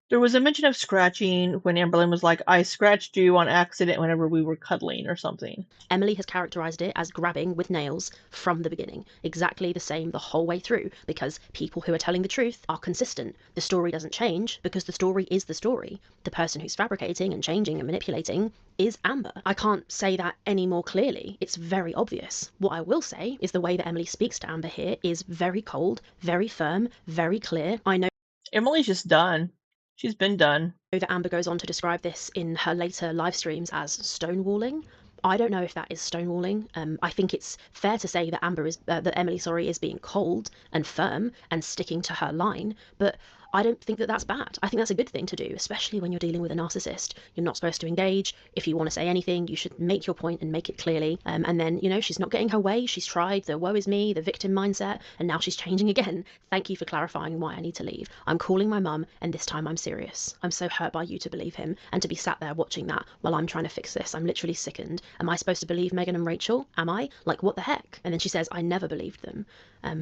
There was a mention of scratching when Amberlynn was like, I scratched you on accident whenever we were cuddling or something. Emily has characterized it as grabbing with nails from the beginning. Exactly the same the whole way through, because people who are telling the truth are consistent. The story doesn't change because the story is the story. The person who's fabricating and changing and manipulating is Amber. I can't say that any more clearly. It's very obvious. What I will say is the way that Emily speaks to Amber here is very cold, very firm, very clear. I know Emily's just done. She's been done. That Amber goes on to describe this in her later live streams as stonewalling. I don't know if that is stonewalling. I think it's fair to say that Emily is being cold and firm and sticking to her line, but I don't think that that's bad. I think that's a good thing to do, especially when you're dealing with a narcissist. You're not supposed to engage. If you want to say anything, you should make your point and make it clearly. And then, she's not getting her way. She's tried the woe is me, the victim mindset, and now she's changing again. Thank you for clarifying why I need to leave. I'm calling my mum, and this time I'm serious. I'm so hurt by you to believe him, and to be sat there watching that while I'm trying to fix this. I'm literally sickened. Am I supposed to believe Megan and Rachel? Am I? Like, what the heck? And then she says, I never believed them.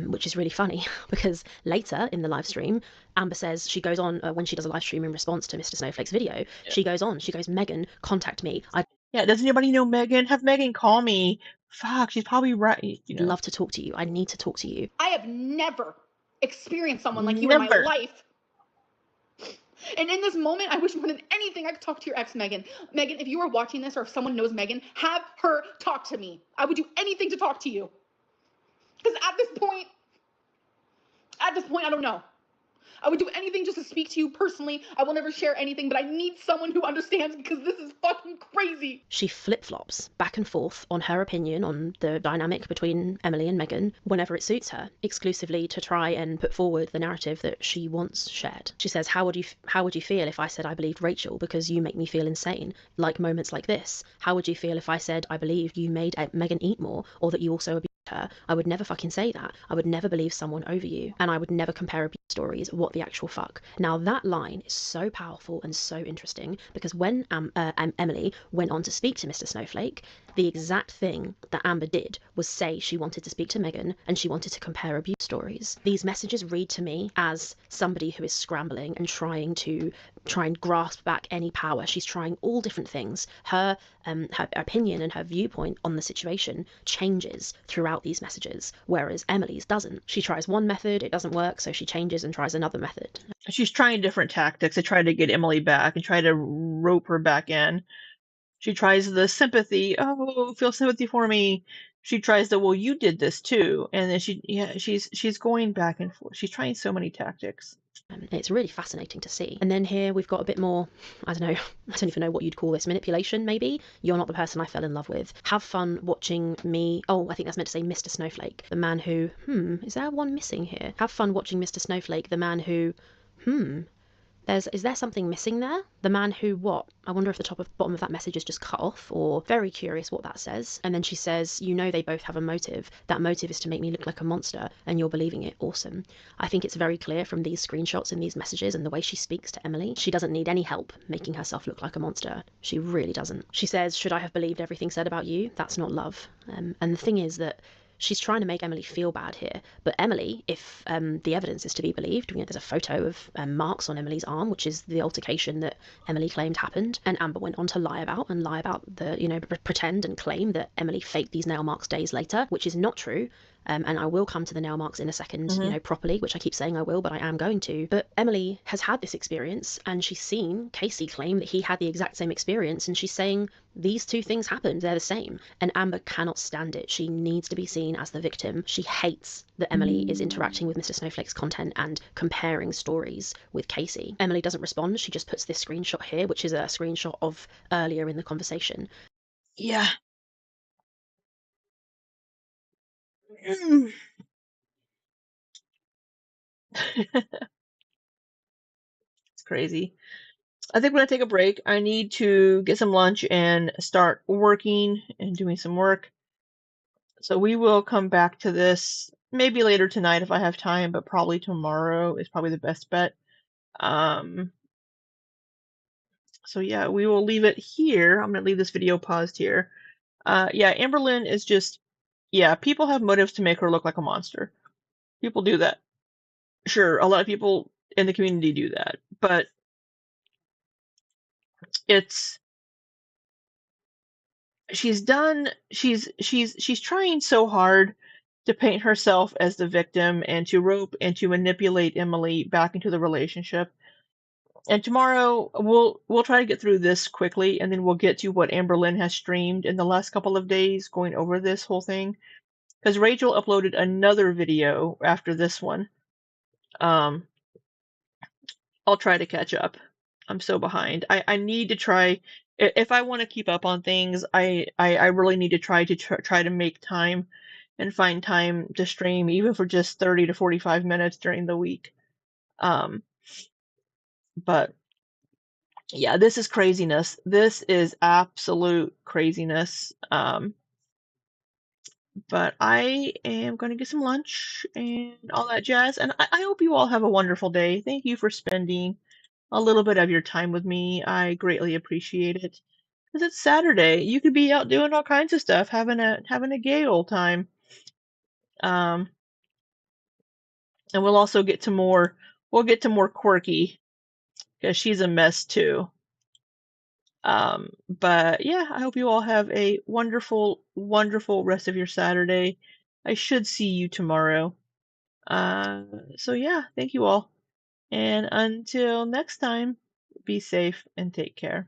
Which is really funny because later in the live stream, Amber says, she goes on when she does a live stream in response to Mr. Snowflake's video, she goes, Megan, contact me. Does anybody know Megan? Have Megan call me. Fuck, she's probably right. I'd love to talk to you. I need to talk to you. I have never experienced someone like you in my life. And in this moment, I wish more than anything I could talk to your ex, Megan. Megan, if you are watching this or if someone knows Megan, have her talk to me. I would do anything to talk to you. Because at this point, I don't know. I would do anything just to speak to you personally. I will never share anything, but I need someone who understands because this is fucking crazy. She flip-flops back and forth on her opinion on the dynamic between Emily and Megan whenever it suits her, exclusively to try and put forward the narrative that she wants shared. She says, how would you feel if I said I believed Rachel because you make me feel insane? Like moments like this. How would you feel if I said I believed you made Megan eat more or that you also abused her, I would never fucking say that. I would never believe someone over you, and I would never compare abuse stories. What the actual fuck? Now that line is so powerful and so interesting, because when Emily went on to speak to Mr. Snowflake, the exact thing that Amber did was say she wanted to speak to Megan and she wanted to compare abuse stories. These messages read to me as somebody who is scrambling and trying and grasp back any power. She's trying all different things. Her opinion and her viewpoint on the situation changes throughout these messages, whereas Emily's doesn't. She tries one method, it doesn't work, so she changes and tries another method. She's trying different tactics to try to get Emily back and try to rope her back in. She tries the sympathy. Oh, feel sympathy for me. She tries the, well, you did this too. And then she's going back and forth. She's trying so many tactics. It's really fascinating to see. And then here we've got a bit more, I don't know, I don't even know what you'd call this, manipulation maybe? You're not the person I fell in love with. Have fun watching me, oh, I think that's meant to say Mr. Snowflake, the man who, is there one missing here? Have fun watching Mr. Snowflake, the man who, is there something missing there? The man who what? I wonder if the bottom of that message is just cut off, or very curious what that says. And then she says, you know they both have a motive. That motive is to make me look like a monster, and you're believing it. Awesome. I think it's very clear from these screenshots and these messages and the way she speaks to Emily, she doesn't need any help making herself look like a monster. She really doesn't. She says, should I have believed everything said about you? That's not love. And the thing is that she's trying to make Emily feel bad here. But Emily, if the evidence is to be believed, there's a photo of marks on Emily's arm, which is the altercation that Emily claimed happened. And Amber went on to lie about the, pretend and claim that Emily faked these nail marks days later, which is not true. And I will come to the nail marks in a second, properly, which I keep saying I will, but I am going to. But Emily has had this experience, and she's seen Casey claim that he had the exact same experience, and she's saying these two things happened, they're the same. And Amber cannot stand it. She needs to be seen as the victim. She hates that Emily is interacting with Mr. Snowflake's content and comparing stories with Casey. Emily doesn't respond. She just puts this screenshot here, which is a screenshot of earlier in the conversation. Yeah. It's crazy. I think we're gonna take a break. I need to get some lunch and start working and doing some work. So we will come back to this maybe later tonight if I have time, but probably tomorrow is probably the best bet. So yeah, we will leave it here. I'm gonna leave this video paused here. Yeah, Amberlynn is just, yeah, people have motives to make her look like a monster. People do that. Sure, a lot of people in the community do that, but she's trying so hard to paint herself as the victim and to rope and to manipulate Emily back into the relationship. And tomorrow we'll try to get through this quickly, and then we'll get to what Amberlynn has streamed in the last couple of days going over this whole thing. Because Rachel uploaded another video after this one. I'll try to catch up. I'm so behind. I need to try, if I want to keep up on things, I really need to try to make time and find time to stream, even for just 30 to 45 minutes during the week. But yeah, this is craziness. This is absolute craziness. But I am going to get some lunch and all that jazz. And I hope you all have a wonderful day. Thank you for spending a little bit of your time with me. I greatly appreciate it. Because it's Saturday. You could be out doing all kinds of stuff, having a gay old time. And we'll also get to more Quirky, because she's a mess too. But yeah, I hope you all have a wonderful, wonderful rest of your Saturday. I should see you tomorrow. So yeah, thank you all. And until next time, be safe and take care.